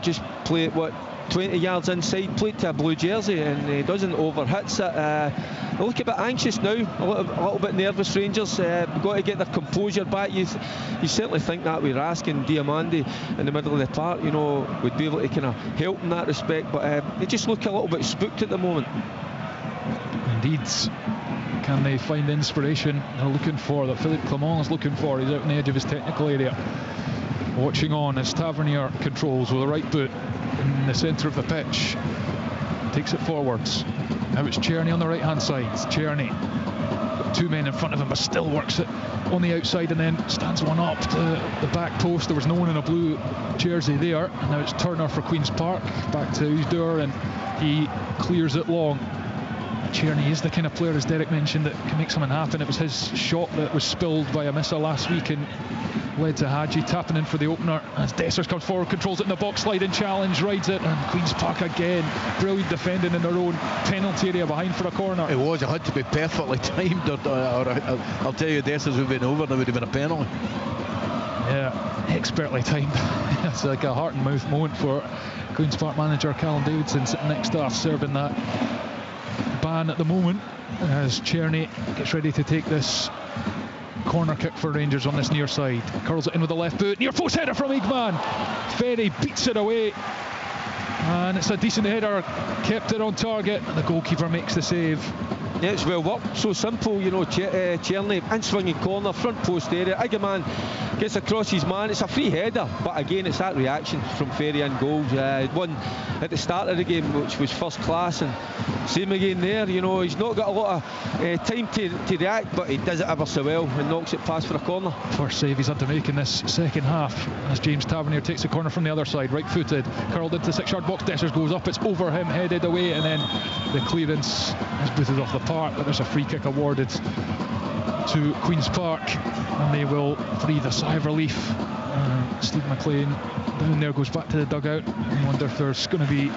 just play it, 20 yards inside, play it to a blue jersey, and he doesn't overhits it. They look a bit anxious now, a little bit nervous, Rangers. Got to get their composure back. You certainly think that with Rask and Diamande in the middle of the park, would be able to kind of help in that respect, but they just look a little bit spooked at the moment. Indeed. Can they find the inspiration they're looking for, that Philippe Clement is looking for? He's out on the edge of his technical area. Watching on as Tavernier controls with the right boot in the centre of the pitch. Takes it forwards. Now it's Czerny on the right hand side. Czerny, got two men in front of him, but still works it on the outside and then stands one up to the back post. There was no one in a blue jersey there, and now it's Turner for Queen's Park, back to Usdur, and he clears it long. Czerny is the kind of player, as Derek mentioned, that can make something happen. It was his shot that was spilled by Amissa last week and led to Hadji tapping in for the opener as Dessers comes forward, controls it in the box, sliding challenge, rides it, and Queen's Park again, brilliant defending in their own penalty area behind for a corner. It had to be perfectly timed, or I'll tell you, Dessers would have been over, there would have been a penalty. Yeah, expertly timed. It's like a heart and mouth moment for Queen's Park manager Callum Davidson, sitting next to us, serving that ban at the moment as Czerny gets ready to take this corner kick for Rangers on this near side. Curls it in with the left boot, near post header from Eagman. Ferry beats it away, and it's a decent header, kept it on target, and the goalkeeper makes the save. Yeah, it's well worked, so simple, Czerny in swinging corner, front post area, Eagman gets across his man, it's a free header, but again it's that reaction from Ferry in goal. One at the start of the game which was first class, and same again there. He's not got a lot of time to react, but he does it ever so well and knocks it past for a corner. First save he's had to make in this second half as James Tavernier takes the corner from the other side, right footed, curled into the 6-yard box. Dessers goes up, it's over him, headed away, and then the clearance is booted off the park, but there's a free kick awarded to Queen's Park, and they will breathe a sigh of relief. Steve McLean down there goes back to the dugout. I wonder if there's going to be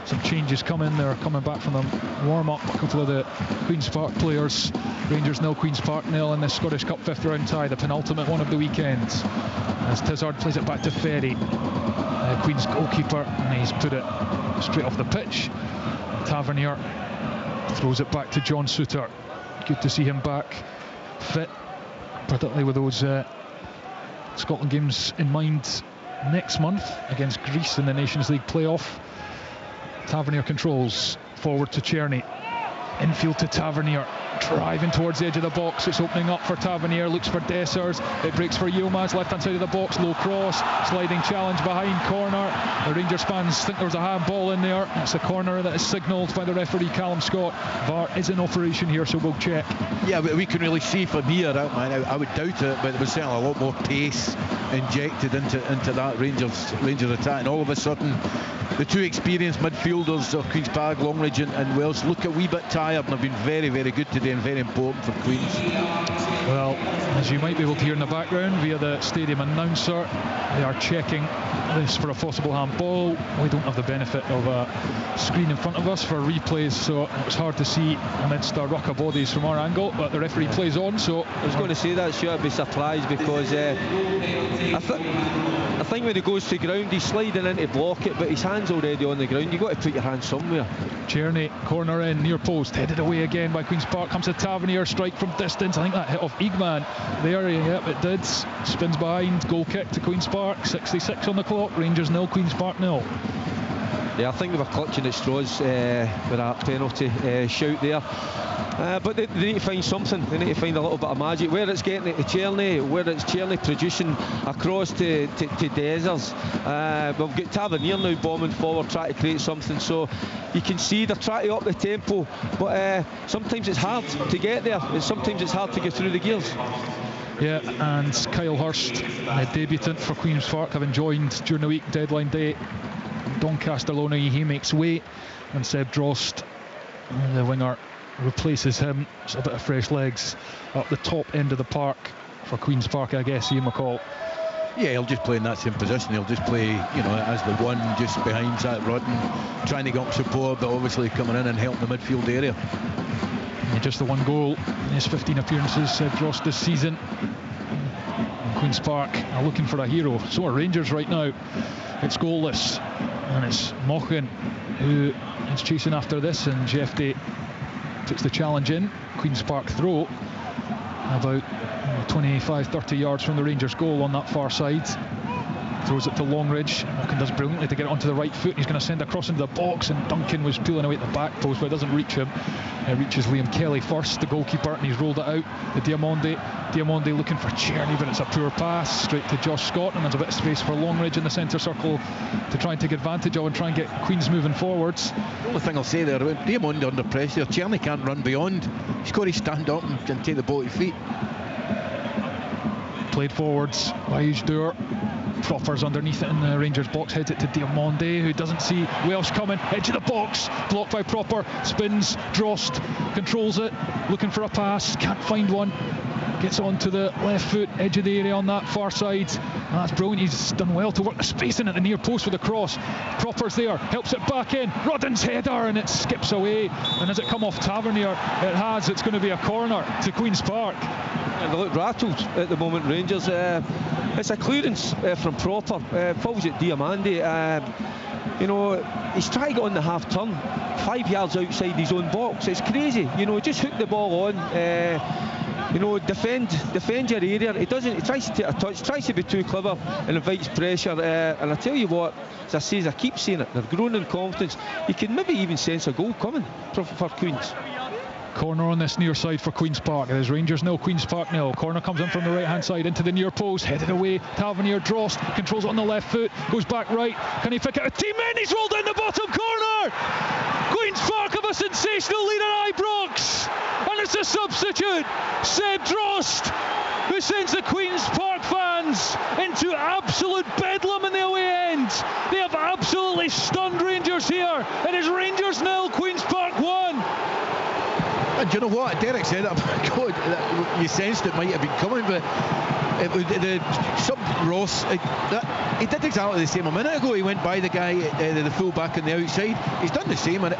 some changes coming. They're coming back from the warm-up. A couple of the Queen's Park players. Rangers 0, Queen's Park 0 in the Scottish Cup 5th round tie, the penultimate one of the weekend. As Tizard plays it back to Ferry, Queen's goalkeeper, and he's put it straight off the pitch. Tavernier throws it back to John Souttar. Good to see him back fit, particularly with those Scotland games in mind next month against Greece in the Nations League playoff. Tavernier controls, forward to Czerny, infield to Tavernier, driving towards the edge of the box. It's opening up for Tavernier, looks for Dessers, it breaks for Yilmaz, left hand side of the box, low cross, sliding challenge behind, corner. The Rangers fans think there's a handball in there. It's a corner that is signalled by the referee Callum Scott. VAR is in operation here, so we'll check. Yeah, we can really see from here, I would doubt it, but there was certainly a lot more pace injected into that Rangers attack, and all of a sudden the two experienced midfielders of Queen's Park, Longridge and Welsh, look a wee bit tired and have been very, very good today and very important for Queens. Well, as you might be able to hear in the background via the stadium announcer, they are checking this for a possible handball. We don't have the benefit of a screen in front of us for replays, so it's hard to see amidst the ruck of bodies from our angle, but the referee plays on. So I was going to say that, sure, I'd be surprised, because I think when he goes to ground he's sliding in to block it, but his hand's already on the ground. You've got to put your hand somewhere. Czerny, corner in, near post, headed away again by Queen's Park, comes to Tavernier, strike from distance. I think that hit off Igman there. Yep, it did. Spins behind, goal kick to Queen's Park. 66 on the clock. Rangers 0, Queen's Park 0. Yeah, I think they were clutching at straws with that penalty shout there. But they need to find something. They need to find a little bit of magic. Where it's getting it to Czerny, where it's Czerny producing across to Dessers. We've got Tavernier now bombing forward, trying to create something. So you can see they're trying to up the tempo, but sometimes it's hard to get there, and sometimes it's hard to get through the gears. Yeah, and Kyle Hurst, a debutant for Queen's Park, having joined during the week, deadline day, Doncaster loanee, he makes way, and Seb Drost, the winger, replaces him. It's a bit of fresh legs up the top end of the park for Queen's Park, I guess, Ian McCall. Yeah, he'll just play in that same position. He'll just play, as the one just behind Zach Rutten, trying to get up support, but obviously coming in and helping the midfield area. Yeah, just the one goal in his 15 appearances, Seb Drost, this season. Queen's Park are looking for a hero. So are Rangers right now. It's goalless, and it's Mochan who is chasing after this, and Jeff Day puts the challenge in. Queen's Park throw about 25-30 yards from the Rangers goal on that far side. Throws it to Longridge. Mochan does brilliantly to get it onto the right foot. He's going to send across into the box, and Duncan was peeling away at the back post, but it doesn't reach him. It reaches Liam Kelly first, the goalkeeper, and he's rolled it out to Diamonde. Diamonde looking for Czerny, but it's a poor pass straight to Josh Scott, and there's a bit of space for Longridge in the centre circle to try and take advantage of and try and get Queens moving forwards. The only thing I'll say there, Diamonde under pressure, Czerny can't run beyond. He's got to stand up and take the ball to feet. Played forwards by Ujdur. Propper's underneath it in the Rangers box, heads it to Diamonde, who doesn't see Welsh coming, edge of the box, blocked by Propper, spins, Drost controls it, looking for a pass, can't find one, gets onto the left foot, edge of the area on that far side, and that's brilliant. He's done well to work the space in at the near post with a cross. Propper's there, helps it back in, Rudden's header, and it skips away, and has it come off Tavernier? It has. It's going to be a corner to Queen's Park. They look rattled at the moment, Rangers. It's a clearance from Propper, falls at Diamonde. He's trying to get on the half turn, 5 yards outside his own box. It's crazy, just hook the ball on. Defend your area. He tries to take a touch, tries to be too clever, and invites pressure. And I tell you what, as I keep saying it, they've grown in confidence. You can maybe even sense a goal coming for Queens. Corner on this near side for Queen's Park. It is Rangers 0, Queen's Park 0. Corner comes in from the right hand side into the near post, headed away. Tavernier, Drost controls it on the left foot, goes back right. Can he pick it? A teammate, he's rolled in the bottom corner. Queen's Park have a sensational lead at Ibrox, and it's a substitute, Seb Drost, who sends the Queen's Park fans into absolute bedlam in the away end. They have absolutely stunned Rangers here. It is Rangers 0, Queen's Park 1. And And you know what? Derek said it. God, you sensed it might have been coming, but it was Ross. He did exactly the same a minute ago. He went by the guy, the full back on the outside. He's done the same. And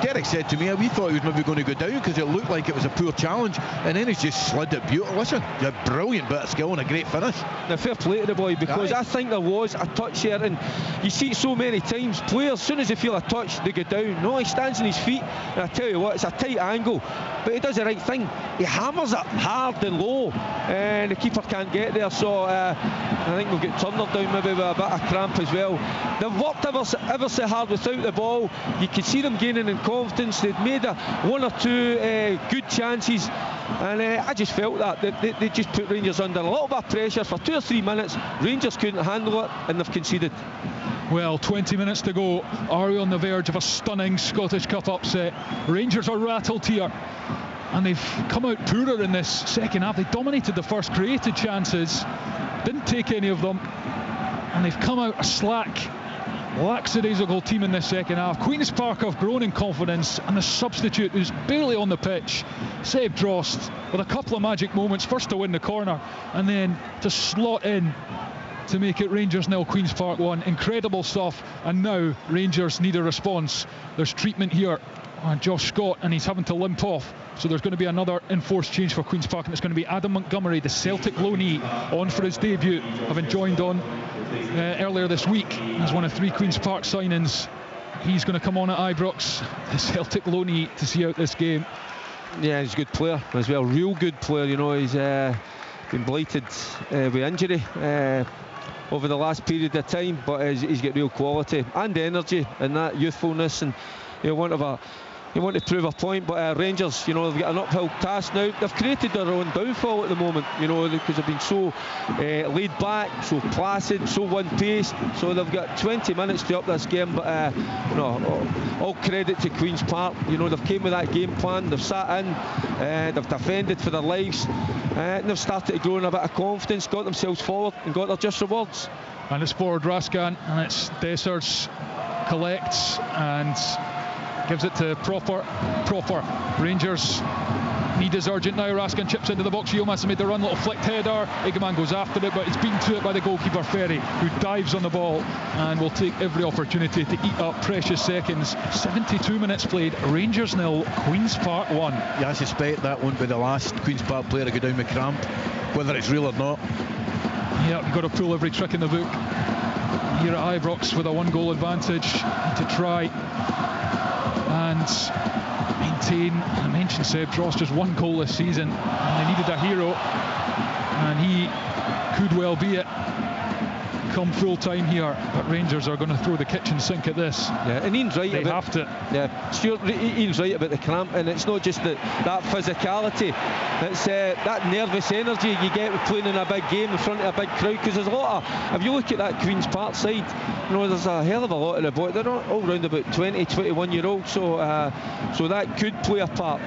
Derek said to me, we thought he was maybe going to go down because it looked like it was a poor challenge, and then he's just slid it beautiful. Listen, a brilliant bit of skill and a great finish. Now, fair play to the boy, because I think there was a touch there, and you see it so many times. Players, as soon as they feel a touch, they go down. No, he stands on his feet, and I tell you what, it's a tight angle, but he does the right thing. He hammers it hard and low, and the keeper can't get there. So I think we'll get Turner down maybe with a bit of cramp as well. They've worked ever so hard without the ball. You can see them gaining in confidence. They'd made one or two good chances, and I just felt that they just put Rangers under a little bit of pressure for 2 or 3 minutes. Rangers couldn't handle it, and they've conceded. Well, 20 minutes to go. Are we on the verge of a stunning Scottish Cup upset? Rangers are rattled here, and they've come out poorer in this second half. They dominated the first, created chances, didn't take any of them, and they've come out a slack, lackadaisical team in this second half. Queen's Park have grown in confidence, and the substitute who's barely on the pitch, Seb Drost, with a couple of magic moments, first to win the corner and then to slot in to make it Rangers 0, Queen's Park 1. Incredible stuff, and now Rangers need a response. There's treatment here on Josh Scott, and he's having to limp off, so there's going to be another enforced change for Queen's Park, and it's going to be Adam Montgomery, the Celtic loanee, on for his debut, having joined on earlier this week as one of 3 Queen's Park signings. He's going to come on at Ibrox, the Celtic loanee, to see out this game. Yeah, he's a good player as well, real good player. You know, he's been blighted with injury over the last period of time, but he's got real quality and energy and that youthfulness, and you want to prove a point. But Rangers, you know, they've got an uphill task now. They've created their own downfall at the moment, you know, because they've been so laid back, so placid, so one-paced. So they've got 20 minutes to up this game, but all credit to Queen's Park. You know, they've came with that game plan, they've sat in, they've defended for their lives, and they've started to grow in a bit of confidence, got themselves forward and got their just rewards. And it's forward Raskan, and it's Dessers collects and gives it to Proper. Rangers need is urgent now. Raskin chips into the box. Yilmaz has made the run, little flicked header. Egeman goes after it, but it's beaten to it by the goalkeeper Ferry, who dives on the ball and will take every opportunity to eat up precious seconds. 72 minutes played. Rangers 0, Queen's Park 1. Yeah, I suspect that won't be the last Queen's Park player to go down with cramp, whether it's real or not. Yeah, you've got to pull every trick in the book here at Ibrox with a 1-goal advantage to try and maintain. I mentioned Seb Drost, just 1 goal this season, and they needed a hero, and he could well be it come full time here. But Rangers are going to throw the kitchen sink at this. Yeah, and Ian's right. They have to. Yeah, Stuart, Ian's right about the cramp, and it's not just that physicality. It's that nervous energy you get with playing in a big game in front of a big crowd. Because there's a lot of, if you look at that Queen's Park side, you know, there's a hell of a lot of the boys. They're all around about 20, 21-year-olds. So that could play a part.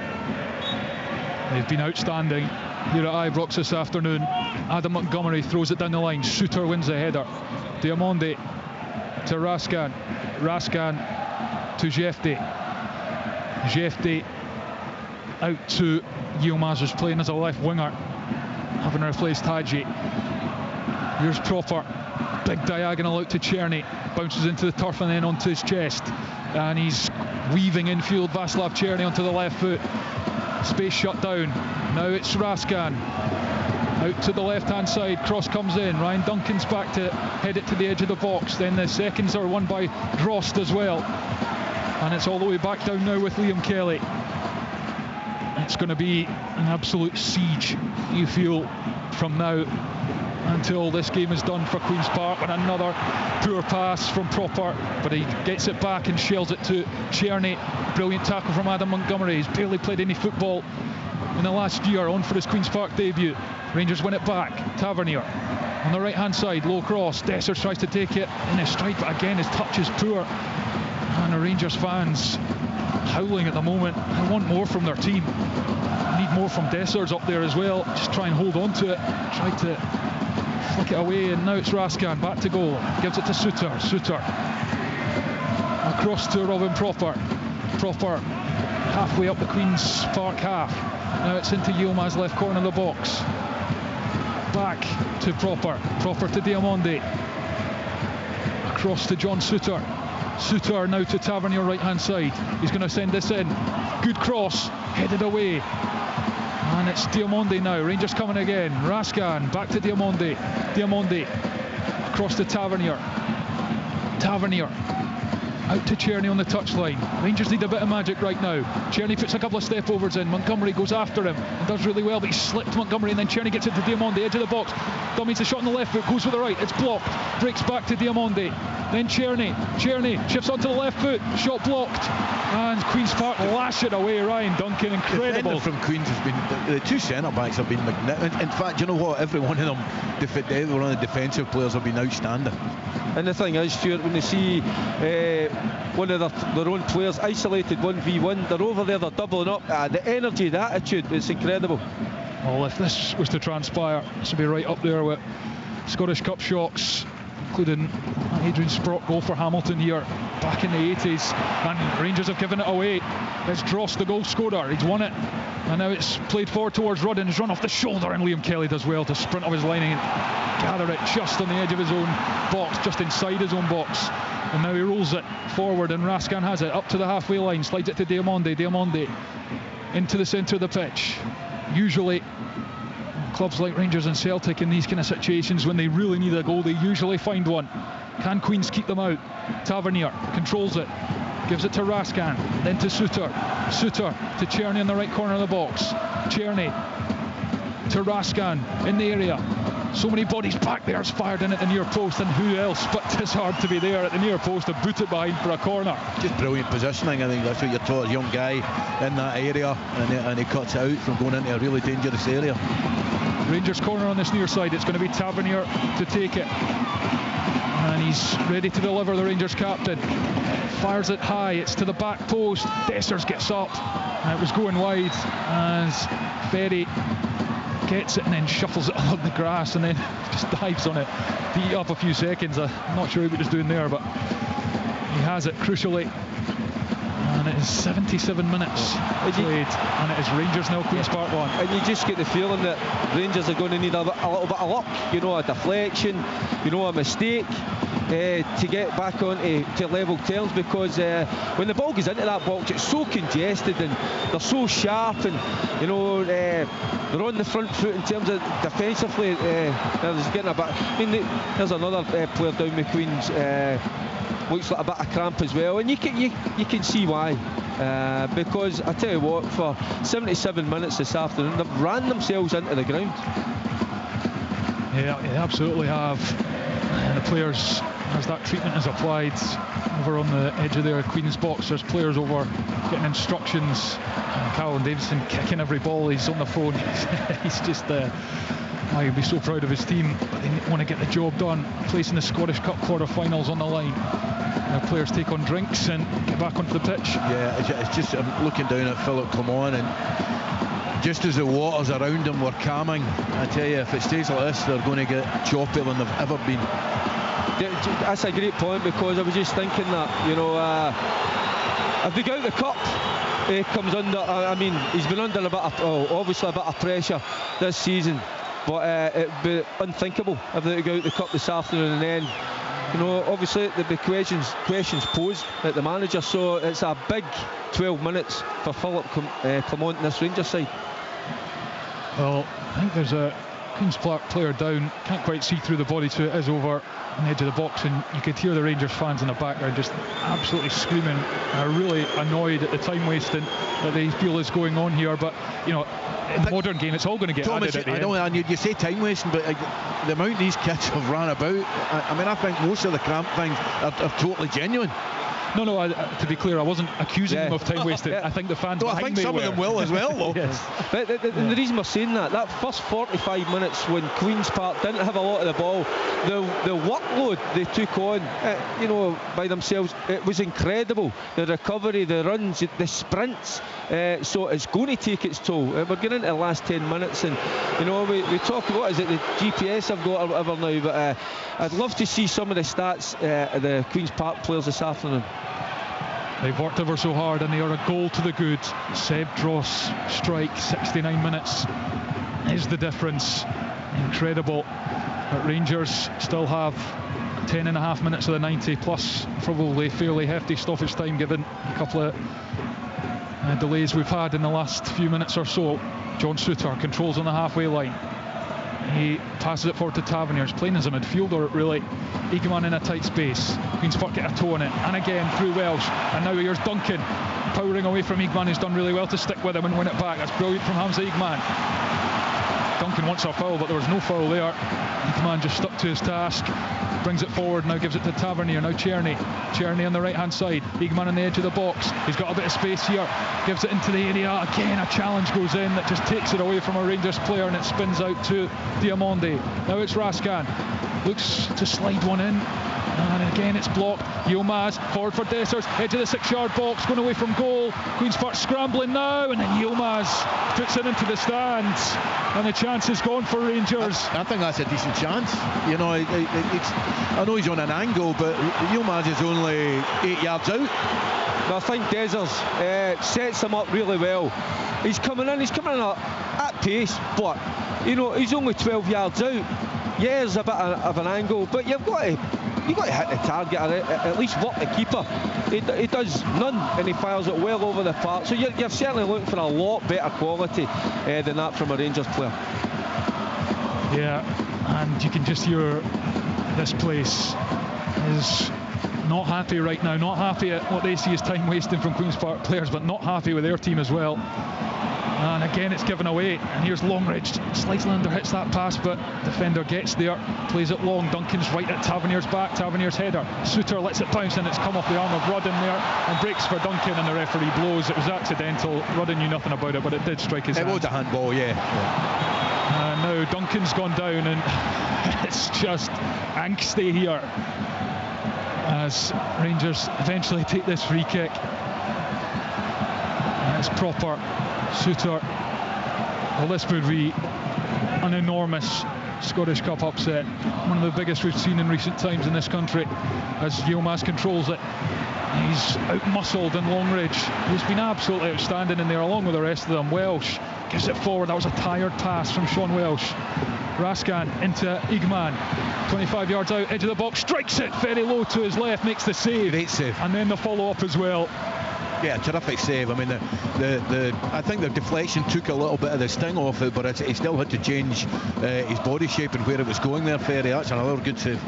They've been outstanding here at Ibrox this afternoon. Adam Montgomery throws it down the line. Suter wins the header. Diamonde to Raskan. Raskan to Jefte. Jefte out to Yilmaz, who's playing as a left winger, having replaced Hadji. Here's Proper. Big diagonal out to Czerny. Bounces into the turf and then onto his chest. And he's weaving infield. Václav Czerny onto the left foot. Space shut down. Now it's Raskan out to the left hand side. Cross comes in. Ryan Duncan's back to head it to the edge of the box. Then the seconds are won by Drost as well, and it's all the way back down now with Liam Kelly. It's going to be an absolute siege, you feel, from now until this game is done for Queen's Park. And another poor pass from Proper, but he gets it back and shells it to Czerny. Brilliant tackle from Adam Montgomery. He's barely played any football in the last year, on for his Queen's Park debut. Rangers win it back. Tavernier on the right hand side, low cross. Dessers tries to take it in his stride, but again his touch is poor, and the Rangers fans howling at the moment. They want more from their team. They need more from Dessers up there as well. Just try and hold on to it. Try to flick it away, and now it's Raskan back to goal. Gives it to Suter. Across to Robin Proper. halfway up the Queen's Park half. Now it's into Yilmaz, left corner of the box. Back to Proper to Diamonde. Across to John Souttar. Souttar now to Tavernier, right hand side. He's going to send this in. Good cross, headed away. And it's Diamonde now. Rangers coming again. Raskin back to Diamonde. Diamonde across to Tavernier. Tavernier out to Czerny on the touchline. Rangers need a bit of magic right now. Czerny puts a couple of step overs in. Montgomery goes after him and does really well, but he slipped Montgomery, and then Czerny gets it to Diamonde, edge of the box. Dummies a shot on the left foot, goes with the right, it's blocked, breaks back to Diamonde. Then Czerny shifts onto the left foot, shot blocked, and Queen's Park lash it away. Ryan Duncan, incredible. The from Queen's has been, the two centre backs have been magnificent. In fact, you know what, every one of them, every one of the defensive players have been outstanding. And the thing is, Stuart, when they see one of their own players isolated 1v1, they're over there, they're doubling up. The energy, the attitude, it's incredible. Well, if this was to transpire, this would be right up there with Scottish Cup shocks, including Adrian Sprott goal for Hamilton here back in the 80s, and Rangers have given it away. It's Dross, the goal scorer, he's won it, and now it's played forward towards Rudd, and he's run off the shoulder, and Liam Kelly does well to sprint up his line and gather it just on the edge of his own box, just inside his own box. And now he rolls it forward, and Raskin has it up to the halfway line, slides it to Diamonde. Diamonde into the centre of the pitch. Usually clubs like Rangers and Celtic, in these kind of situations when they really need a goal, they usually find one. Can Queens keep them out? Tavernier controls it, gives it to Raskin, then to Souttar. Souttar to Czerny in the right corner of the box. Czerny to Raskin in the area. So many bodies back there, it's fired in at the near post, and who else but Tishard to be there at the near post to boot it behind for a corner. Just brilliant positioning. I think that's what you're taught, a young guy in that area, and he cuts it out from going into a really dangerous area. Rangers corner on this near side, it's going to be Tavernier to take it, and he's ready to deliver, the Rangers captain. Fires it high, it's to the back post. Dessers gets up, and it was going wide as Berry gets it and then shuffles it along the grass and then just dives on it to eat up a few seconds. I'm not sure what he's doing there, but he has it crucially. And it is 77 minutes played, and it is Rangers nil, Queen's Park 1. And you just get the feeling that Rangers are going to need a little bit of luck, you know, a deflection, you know, a mistake to get back on to level terms, because when the ball goes into that box, it's so congested and they're so sharp, and you know, they're on the front foot in terms of defensively. There's getting a bit. I mean, there's another player down with Queens. Looks like a bit of cramp as well, and you can see why, because I tell you what, for 77 minutes this afternoon they've ran themselves into the ground. Yeah, they absolutely have. And the players, as that treatment is applied over on the edge of their Queen's box, there's players over getting instructions. Callum Davidson kicking every ball, he's on the phone. He's just he'll be so proud of his team, but they want to get the job done, placing the Scottish Cup quarter-finals on the line. Players take on drinks and get back onto the pitch. Yeah, it's just, I'm looking down at Philip Clement, and just as the waters around him were calming, I tell you, if it stays like this, they're going to get choppier than they've ever been. That's a great point, because I was just thinking that, you know, if they go out the cup, he comes under, I mean, he's been under a bit of, obviously a bit of pressure this season, but it'd be unthinkable if they go out the cup this afternoon, and then, you know, obviously there'd be questions posed at the manager, so it's a big 12 minutes for Philip Clement in this Rangers side. Well, I think there's a Queen's Park player down, can't quite see through the body, so it is over on the edge of the box, and you could hear the Rangers fans in the background just absolutely screaming, really annoyed at the time wasting that they feel is going on here. But you know, in the modern game, it's all going to get Thomas, added at the end. I know, you say time wasting, but the amount these kids have ran about, I mean, I think most of the cramp things are totally genuine. No, to be clear, I wasn't accusing them of time wasting. I think the fans behind me I think some of them will as well, though. Yes. But the reason we're saying that first 45 minutes when Queen's Park didn't have a lot of the ball, the workload they took on, you know, by themselves, it was incredible. The recovery, the runs, the sprints. So it's going to take its toll. We're getting into the last 10 minutes, and you know, we talk, what is it, the GPS I've got or whatever now, but I'd love to see some of the stats of the Queen's Park players this afternoon. They've worked ever so hard and they are a goal to the good. Seb Dross strike, 69 minutes is the difference. Incredible. But Rangers still have 10.5 minutes of the 90 plus probably fairly hefty stoppage time given a couple of delays we've had in the last few minutes or so. John Souttar controls on the halfway line. He passes it forward to Tavernier, playing as a midfielder really. Egeman in a tight space. Queen's Park get a toe on it, and again through Welsh. And now here's Duncan powering away from Egeman, who's done really well to stick with him and win it back. That's brilliant from Hamza Egeman. Duncan wants a foul, but there was no foul there. Egeman just stuck to his task. Brings it forward, now gives it to Tavernier. Now Czerny on the right hand side. Egeman on the edge of the box. He's got a bit of space here. Gives it into the area. Again, a challenge goes in that just takes it away from a Rangers player, and it spins out to Diamonde. Now it's Raskan. Looks to slide one in. And again it's blocked. Yilmaz forward for Dessers, edge of the 6-yard box, going away from goal. Queen's Park scrambling now, and then Yilmaz puts it into the stands, and the chance is gone for Rangers. I think that's a decent chance. You know, I know he's on an angle, but Yilmaz is only 8 yards out. I think Dessers sets him up really well. He's coming in at pace, but you know, he's only 12 yards out. Yeah, there's a bit of an angle, but you've got to hit the target, or at least work the keeper. He does none, and he fires it well over the park. So you're certainly looking for a lot better quality than that from a Rangers player. Yeah, and you can just hear this place is not happy right now, not happy at what they see as time wasting from Queen's Park players, but not happy with their team as well. And again it's given away, and here's Longridge. Sliceslander hits that pass, but defender gets there, plays it long. Duncan's right at Tavernier's back. Tavernier's header. Souttar lets it bounce, and it's come off the arm of Rudden there, and breaks for Duncan, and the referee blows. It was accidental. Rudden knew nothing about it, but it did strike his hand. It was a handball, yeah. Now Duncan's gone down, and it's just angsty here as Rangers eventually take this free kick. And it's proper. Souttar. Well, this would be an enormous Scottish Cup upset, one of the biggest we've seen in recent times in this country, as Yilmaz controls it. He's out-muscled in Longridge, who's been absolutely outstanding in there along with the rest of them. Welsh gives it forward. That was a tired pass from Sean Welsh. Raskan into Egeman, 25 yards out, edge of the box, strikes it very low to his left, makes the save. Great save. And then the follow-up as well. Yeah, terrific save. I mean, I think the deflection took a little bit of the sting off it, but he still had to change his body shape and where it was going there, Ferry. That's another good save.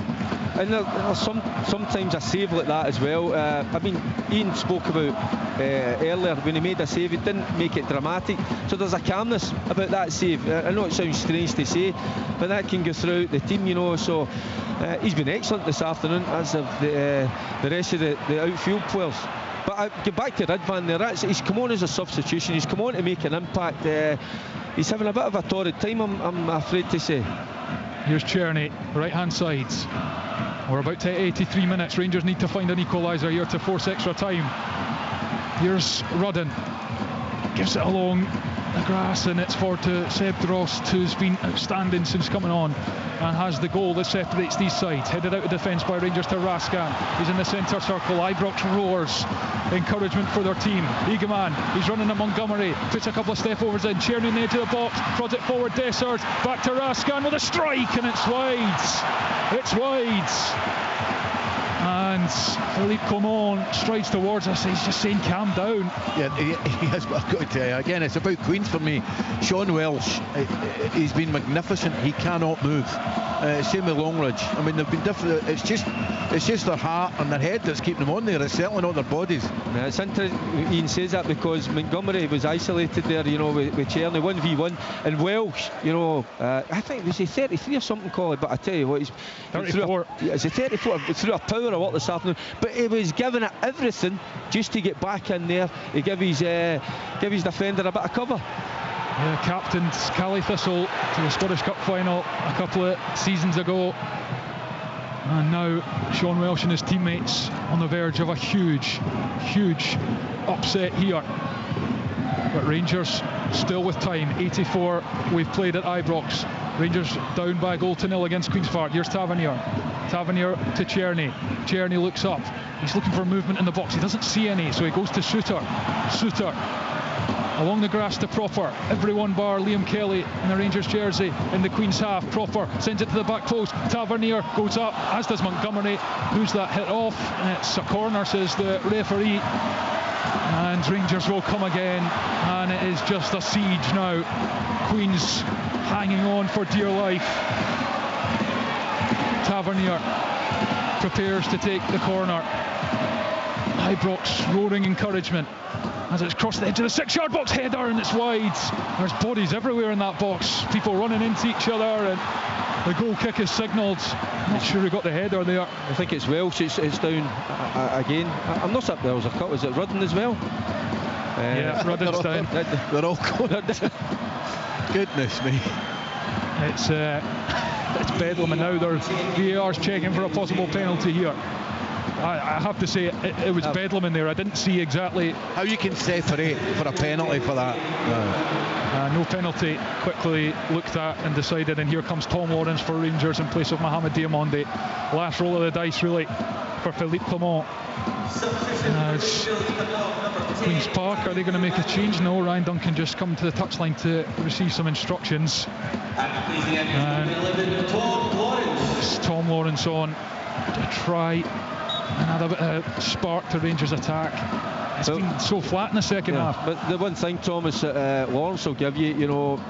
And there's sometimes a save like that as well. I mean, Ian spoke about earlier when he made a save, he didn't make it dramatic. So there's a calmness about that save. I know it sounds strange to say, but that can go throughout the team, you know. So he's been excellent this afternoon, as have the rest of the outfield players. But I get back to Ridvan there. He's come on as a substitution. He's come on to make an impact. He's having a bit of a torrid time, I'm afraid to say. Here's Czerny, right hand side. We're about to 83 minutes. Rangers need to find an equaliser here to force extra time. Here's Rudden, gives it along the grass, and it's forward to Seb Drost, who's been outstanding since coming on and has the goal that separates these sides. Headed out of defence by Rangers to Raskan. He's in the centre circle. Ibrox roars encouragement for their team. Egeman, he's running at Montgomery, puts a couple of step overs in. Czerny in the edge of the box, prods it forward. Dessers back to Raskan with a strike, and it's wide. It's wide. And Philippe Coman strides towards us. He's just saying, calm down. Yeah, he has, but I've got to tell you, again, it's about Queens for me. Sean Welsh, he's been magnificent. He cannot move. Same with Longridge. I mean, they've been different. It's just their heart and their head that's keeping them on there. It's certainly not their bodies. Yeah, it's interesting Ian says that, because Montgomery was isolated there, you know, with Czerny 1v1, and Welsh, you know, I think was he 33 or something, Colin, but I tell you what, he's 34. Is he 34? Through a power of what this afternoon, but he was giving it everything just to get back in there. He give his defender a bit of cover. Yeah, captained Cally Thistle to the Scottish Cup final a couple of seasons ago, and now Sean Welsh and his teammates on the verge of a huge upset here. But Rangers still with time. 84 we've played at Ibrox. Rangers down by a goal to nil against Queen's Park. Here's Tavernier. Tavernier to Czerny. Czerny looks up. He's looking for movement in the box. He doesn't see any, so he goes to Suter. Suter along the grass to Proper. Everyone bar Liam Kelly in the Rangers jersey in the Queen's half. Proper sends it to the back post. Tavernier goes up, as does Montgomery. Who's that hit off? And it's a corner, says the referee. And Rangers will come again, and it is just a siege now. Queens hanging on for dear life. Tavernier prepares to take the corner. Ibrox roaring encouragement as it's crossed the edge of the 6-yard box. Header, and it's wide. There's bodies everywhere in that box, people running into each other, and the goal kick is signalled. I'm not sure who got the header there. I think it's Welsh. It's down again. I'm not up there. Was a cut. Was it Rudden as well? Yeah, Rudden's down. They're all going. Goodness me. It's bedlam, and now there's VAR's checking for a possible penalty here. I have to say it was bedlam in there. I didn't see exactly how you can separate for a penalty for that. No penalty. Quickly looked at and decided, and here comes Tom Lawrence for Rangers in place of Mohamed Diamonde. Last roll of the dice really for Philippe Clement. Queen's Park, are they going to make a change? No, Ryan Duncan just come to the touchline to receive some instructions. And it's Tom Lawrence on to try another bit of spark to Rangers' attack. It's been so flat in the second half. But the one thing, Thomas, that Lawrence will give you,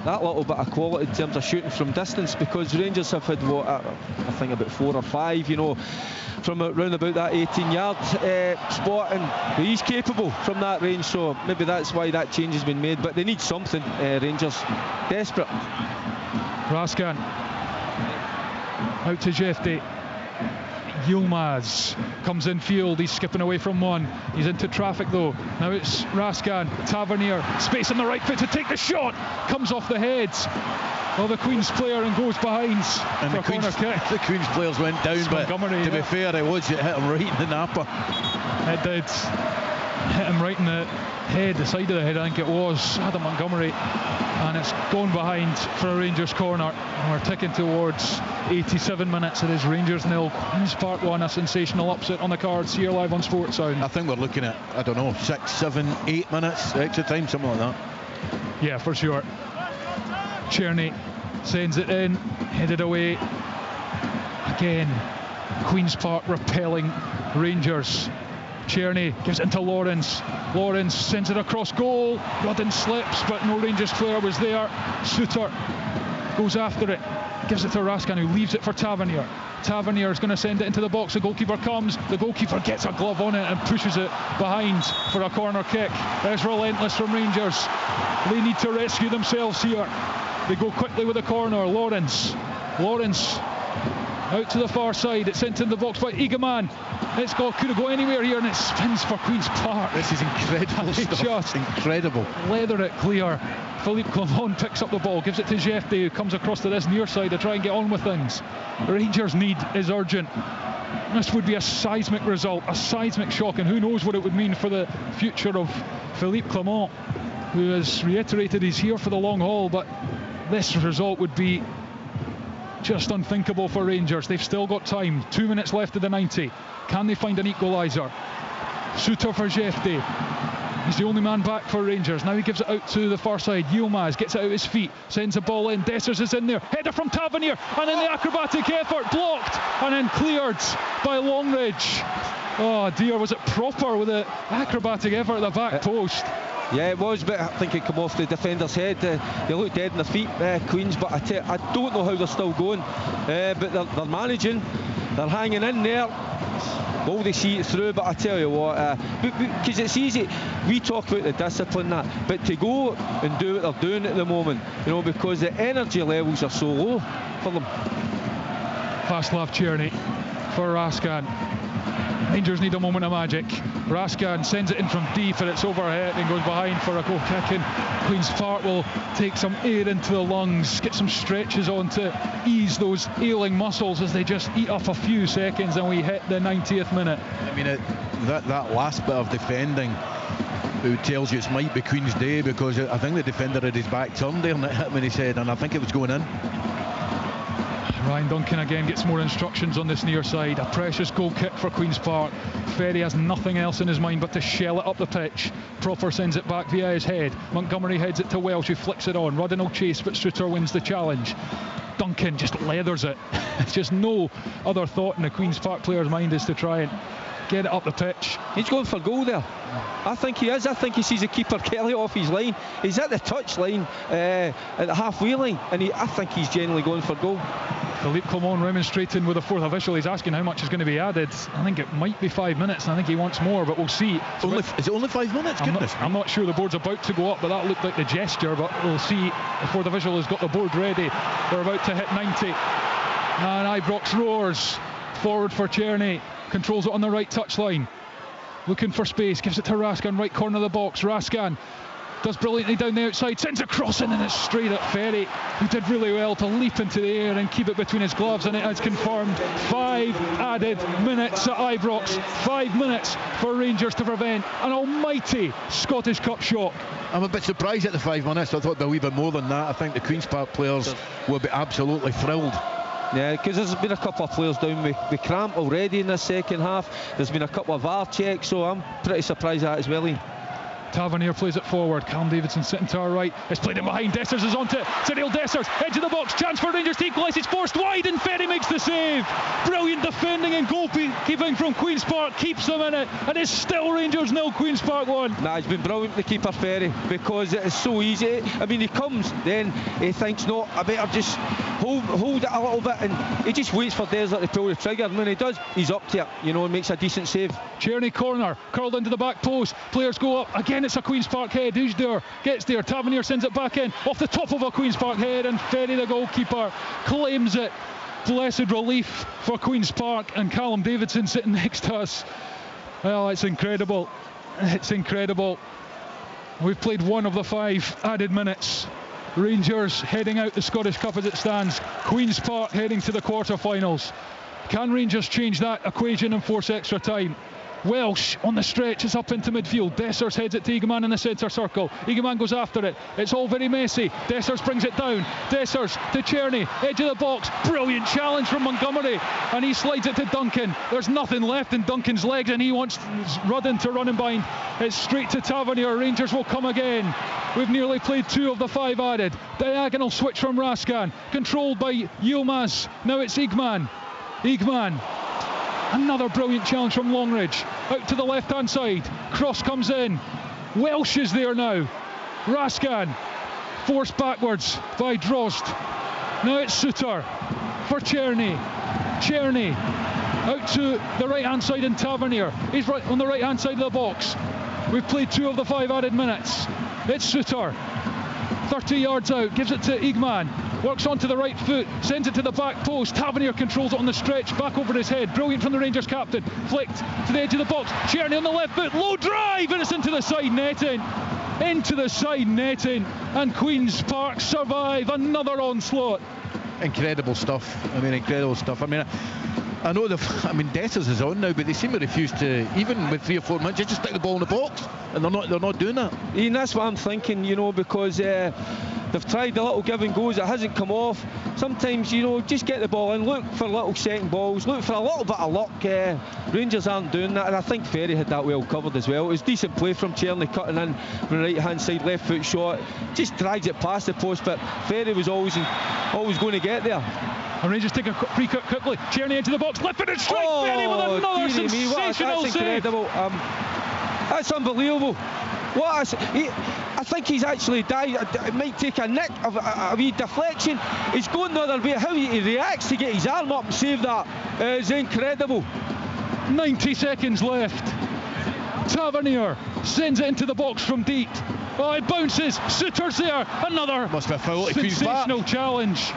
that little bit of quality in terms of shooting from distance, because Rangers have had I think about 4 or 5, from around about that 18-yard spot, and he's capable from that range, so maybe that's why that change has been made. But they need something, Rangers, desperate. Raskan out to Jefte. Yilmaz comes in field, he's skipping away from one, he's into traffic though. Now it's Raskan. Tavernier, space on the right foot to take the shot, comes off the head of the Queen's player and goes behind and for a corner kick. The Queen's players went down, it's but Montgomery, to be fair, it hit him right in the napper. It did hit him right in the head, the side of the head I think it was, Adam Montgomery, and it's gone behind for a Rangers corner, and we're ticking towards 87 minutes. It is Rangers 0, Queen's Park 1. A sensational upset on the cards here live on Sports Sound. I think we're looking at, 6, 7, 8 minutes extra time, something like that. Yeah, for sure. Czerny sends it in, headed away again. Queen's Park repelling Rangers. Czerny gives it into Lawrence. Lawrence sends it across goal. Rudden slips, but no Rangers player was there. Suter goes after it, gives it to Raskan, who leaves it for Tavernier. Tavernier is going to send it into the box. The goalkeeper comes. The goalkeeper gets a glove on it and pushes it behind for a corner kick. It's relentless from Rangers. They need to rescue themselves here. They go quickly with the corner. Lawrence out to the far side. It's sent in the box by Egeman. It's could have gone anywhere here, and it spins for Queen's Park. This is incredible stuff. Just incredible. Leather it clear. Philippe Clement picks up the ball, gives it to Jefte, who comes across to this near side to try and get on with things. The Rangers' need is urgent. This would be a seismic result, a seismic shock, and who knows what it would mean for the future of Philippe Clement, who has reiterated he's here for the long haul, but this result would be just unthinkable for Rangers. They've still got time. 2 minutes left of the 90. Can they find an equaliser? Suter for Jefte. He's the only man back for Rangers. Now he gives it out to the far side. Yilmaz gets it out his feet, sends the ball in. Dessers is in there. Header from Tavernier, and then the acrobatic effort blocked and then cleared by Longridge. Oh dear, was it Proper with the acrobatic effort at the back post? Yeah, it was, but I think it came off the defender's head. They look dead in their feet, Queens, but I don't know how they're still going. But they're managing, they're hanging in there. Will they see it through? But I tell you what, because it's easy, we talk about the discipline, but to go and do what they're doing at the moment, because the energy levels are so low for them. Václav Czerny for Raskan. Rangers need a moment of magic. Raskan sends it in from deep, and it's overhead and goes behind for a goal kick. And Queen's Park will take some air into the lungs, get some stretches on to ease those ailing muscles as they just eat up a few seconds, and we hit the 90th minute. I mean, that last bit of defending, who tells you it might be Queen's day, because I think the defender had his back turned there and it hit him in his head, and I think it was going in. Ryan Duncan again gets more instructions on this near side. A precious goal kick for Queen's Park. Ferry has nothing else in his mind but to shell it up the pitch. Proper sends it back via his head. Montgomery heads it to Welsh, who flicks it on. Rudden will chase, but Suter wins the challenge. Duncan just leathers it. It's just no other thought in the Queen's Park player's mind is to try and get it up the pitch. He's going for goal there. I think he is. I think he sees the keeper Kelly off his line. He's at the touch line at the halfway line, and I think he's generally going for goal. Philippe Clement remonstrating with the fourth official. He's asking how much is going to be added. I think it might be 5 minutes. I think he wants more, but we'll see. Is it only 5 minutes? I'm not sure. The board's about to go up, but that looked like the gesture. But we'll see. The fourth official has got the board ready. They're about to hit 90. And Ibrox roars forward for Czerny. Controls it on the right touchline. Looking for space. Gives it to Raskan, right corner of the box. Raskan does brilliantly down the outside, sends a cross in, and it's straight at Ferry, who did really well to leap into the air and keep it between his gloves, and it has confirmed 5 added minutes at Ibrox. 5 minutes for Rangers to prevent an almighty Scottish Cup shock. I'm a bit surprised at the 5 minutes. I thought there'd be a wee bit more than that. I think the Queen's Park players will be absolutely thrilled. Yeah, because there's been a couple of players down with cramp already in the second half. There's been a couple of VAR checks, so I'm pretty surprised at that as well, Ian. Tavernier plays it forward. Callum Davidson sitting to our right. It's played in behind. Dessers is onto it. Cyril Dessers, edge of the box. Chance for Rangers to equalise. It's forced wide, and Ferry makes the save. Brilliant defending and goalkeeping from Queen's Park keeps them in it, and it's still Rangers 0, Queen's Park 1. Nah, it's been brilliant, the keeper Ferry, because it is so easy. I mean, he comes, then he thinks, no, I better just hold it a little bit, and he just waits for Desert to pull the trigger, and when he does, he's up to it, and makes a decent save. Czerny corner, curled into the back post. Players go up again. It's a Queen's Park head. Ujdor gets there. Tavernier sends it back in off the top of a Queen's Park head, and Ferry, the goalkeeper, claims it. Blessed relief for Queen's Park, and Callum Davidson sitting next to us. Well, it's incredible. It's incredible. We've played 1 of the 5 added minutes. Rangers heading out the Scottish Cup as it stands. Queen's Park heading to the quarter-finals. Can Rangers change that equation and force extra time? Welsh on the stretch is up into midfield. Dessers heads it to Egeman in the centre circle. Egeman goes after it. It's all very messy. Dessers brings it down. Dessers to Czerny, edge of the box. Brilliant challenge from Montgomery, and he slides it to Duncan. There's nothing left in Duncan's legs, and he wants Rudden to run in behind. It's straight to Tavernier. Rangers will come again. We've nearly played 2 of the 5 added. Diagonal switch from Raskan, controlled by Yilmaz. Now it's Egeman. Another brilliant challenge from Longridge. Out to the left-hand side. Cross comes in. Welsh is there now. Raskan forced backwards by Drozd. Now it's Suter for Czerny. Czerny out to the right-hand side in Tavernier. He's right on the right-hand side of the box. We've played 2 of the 5 added minutes. It's Suter. 30 yards out, gives it to Egeman, works onto the right foot, sends it to the back post. Tavernier controls it on the stretch, back over his head. Brilliant from the Rangers captain. Flicked to the edge of the box. Czerny on the left foot, low drive, and it's into the side netting. And Queen's Park survive another onslaught. Incredible stuff. Incredible stuff. I know Dessers is on now, but they seem to refuse to, even with 3 or 4 minutes, just stick the ball in the box, and they're not doing that. Ian, that's what I'm thinking, because they've tried the little give and goes, it hasn't come off. Sometimes, just get the ball in, look for little second balls, look for a little bit of luck. Rangers aren't doing that, and I think Ferry had that well covered as well. It was decent play from Czerny, cutting in from the right hand side, left foot shot, just drags it past the post, but Ferry was always going to get there. And Rangers take a free cut quickly. Czerny into the box, left-footed strike. Ferry with another sensational save. Incredible. That's unbelievable. I think he's actually died. It might take a nick of a wee deflection. He's going the other way. How he reacts to get his arm up and save that is incredible. 90 seconds left. Tavernier sends it into the box from deep. Oh, it bounces. Suter's there. Another must be a foul. Sensational challenge.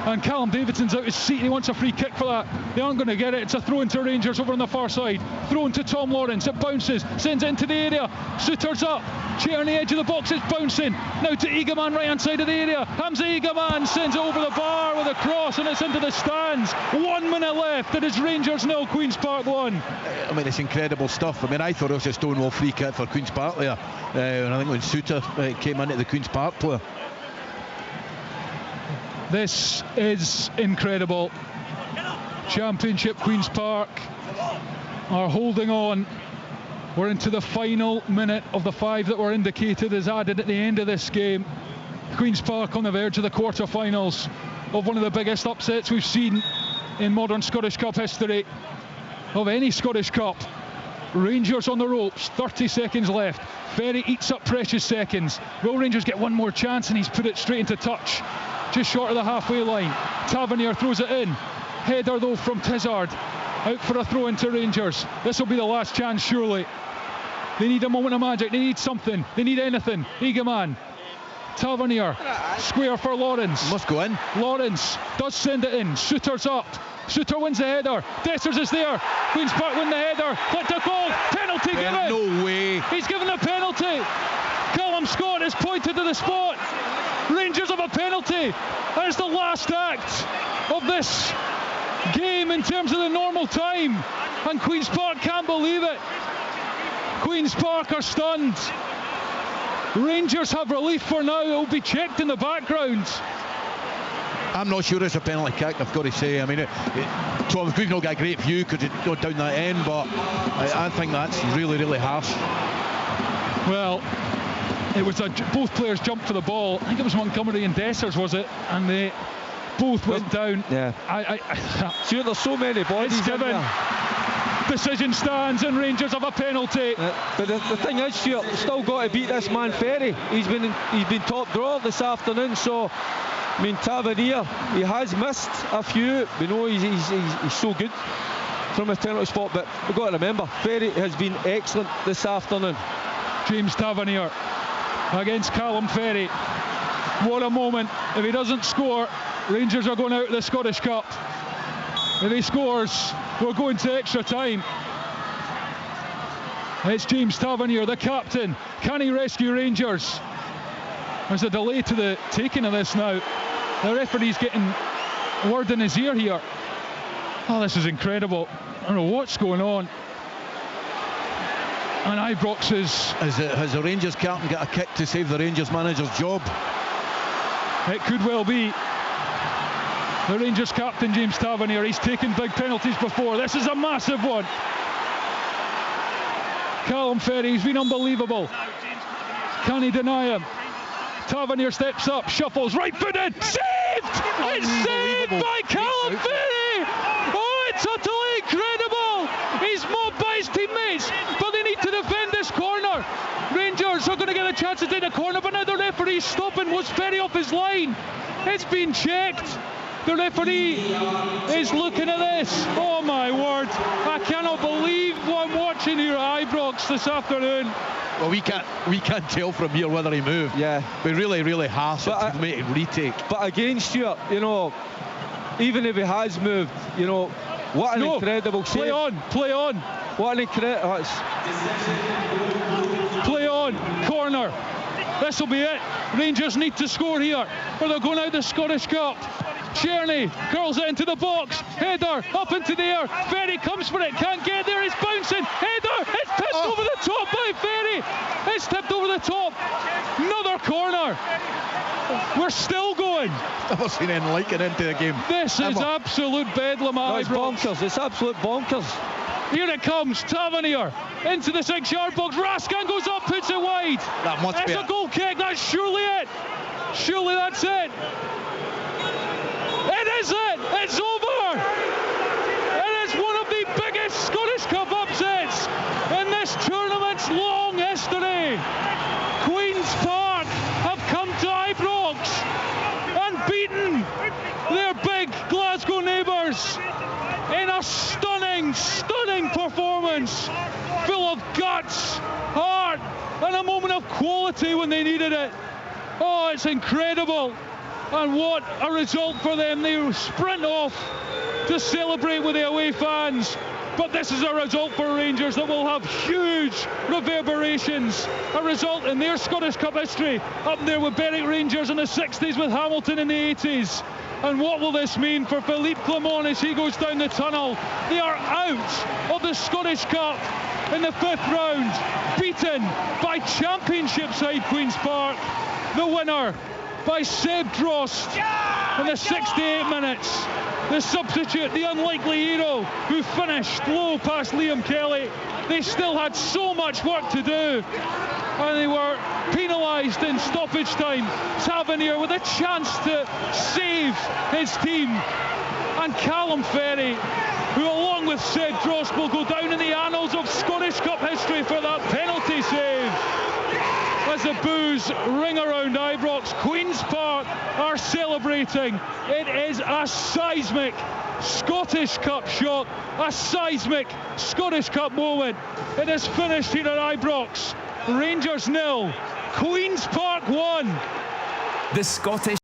And Callum Davidson's out his seat. He wants a free kick for that. They aren't going to get it. It's a throw into Rangers over on the far side. Throw into Tom Lawrence. It bounces. Sends it into the area. Suter's up. Czerny edge of the box. It's bouncing. Now to Egeman, right hand side of the area. Hamza Egeman sends it over the bar with a cross, and it's into the stands. 1 minute left. It is Rangers 0, Queen's Park 1. It's incredible stuff. I thought it was a stonewall free kick for Queen's Park there. And I think when Suter came into the Queen's Park player. This is incredible. Championship Queen's Park are holding on. We're into the final minute of the 5 that were indicated as added at the end of this game. Queen's Park on the verge of the quarter-finals of one of the biggest upsets we've seen in modern Scottish Cup history, of any Scottish Cup. Rangers on the ropes, 30 seconds left. Ferry eats up precious seconds. Will Rangers get one more chance? And he's put it straight into touch, just short of the halfway line. Tavernier throws it in. Header though from Tizard, out for a throw into Rangers. This will be the last chance, surely. They need a moment of magic, they need something, they need anything. Egeman, Tavernier, square for Lawrence. Must go in. Lawrence does send it in. Shooter's up. Shooter wins the header. Dessers is there. Queen's Park win the header. Flicked a goal. Penalty given. No way. He's given the penalty. Callum Scott is pointed to the spot. Rangers have a penalty. That is the last act of this game in terms of the normal time. And Queen's Park can't believe it. Queen's Park are stunned. Rangers have relief for now. It will be checked in the background. I'm not sure it's a penalty kick, I've got to say. I mean, Thomas, we've not got a great view because it got down that end, but I think that's really, really harsh. Well, it was both players jumped for the ball. I think it was Montgomery and Dessers, was it? And they both went down. Yeah. See, there's so many bodies it's given. Decision stands and Rangers have a penalty. But the thing is, Stuart, still got to beat this man Ferry. He's been top drawer this afternoon, so I mean, Tavernier, he has missed a few. We know he's so good from a penalty spot, but we've got to remember, Ferry has been excellent this afternoon. James Tavernier against Callum Ferry. What a moment. If he doesn't score, Rangers are going out of the Scottish Cup. If he scores, we're going to extra time. It's James Tavernier, the captain. Can he rescue Rangers? There's a delay to the taking of this now. The referee's getting word in his ear here. Oh, this is incredible. I don't know what's going on. And Ibrox is... Has the Rangers captain got a kick to save the Rangers manager's job? It could well be. The Rangers captain, James Tavernier, he's taken big penalties before. This is a massive one. Callum Ferry, he's been unbelievable. Can he deny him? Tavernier steps up, shuffles, right-footed, saved! It's saved by Callum Ferry! Oh, it's utterly incredible! He's mobbed by his teammates, but they need to defend this corner. Rangers are going to get a chance to take the corner, but now the referee's stopping. Was Ferry off his line? It's been checked. The referee is looking at this. Oh my word! I cannot believe what I'm watching here at Ibrox this afternoon. Well, we can't tell from here whether he moved. Yeah, but really, really harsh to make it retake. But again, Stuart, you know, even if he has moved, you know, what an incredible save. Play on. What an incredible. Play on. Corner. This will be it. Rangers need to score here, or they're going out the Scottish Cup. Cherney curls it into the box. Header up into the air. Ferry comes for it. Can't get there. It's bouncing. Header. It's tipped over the top by Ferry. It's tipped over the top. Another corner. We're still going. I've never seen anything like it into the game. This is absolute bedlam. It's bonkers. It's absolute bonkers. Here it comes. Tavernier into the 6-yard box. Raskin goes up, puts it wide. That must be a goal kick. That's surely it. Surely that's it. It is it! It's over! It is one of the biggest Scottish Cup upsets in this tournament's long history. Queen's Park have come to Ibrox and beaten their big Glasgow neighbours in a stunning performance, full of guts, heart, and a moment of quality when they needed it. Oh, it's incredible. And what a result for them. They sprint off to celebrate with the away fans. But this is a result for Rangers that will have huge reverberations. A result in their Scottish Cup history, up there with Berwick Rangers in the 60s, with Hamilton in the 80s. And what will this mean for Philippe Clement as he goes down the tunnel? They are out of the Scottish Cup in the 5th round, beaten by Championship side Queen's Park. The winner by Seb Drost. in the 68 minutes. The substitute, the unlikely hero, who finished low past Liam Kelly. They still had so much work to do, and they were penalised in stoppage time. Tavernier with a chance to save his team, and Callum Ferry, who along with Sed Drost will go down in the annals of Scottish Cup history for that penalty save. As the boos ring around Ibrox, Queen's Park are celebrating. It is a seismic Scottish Cup shot, a seismic Scottish Cup moment. It is finished here at Ibrox. Rangers 0, Queen's Park 1. The Scottish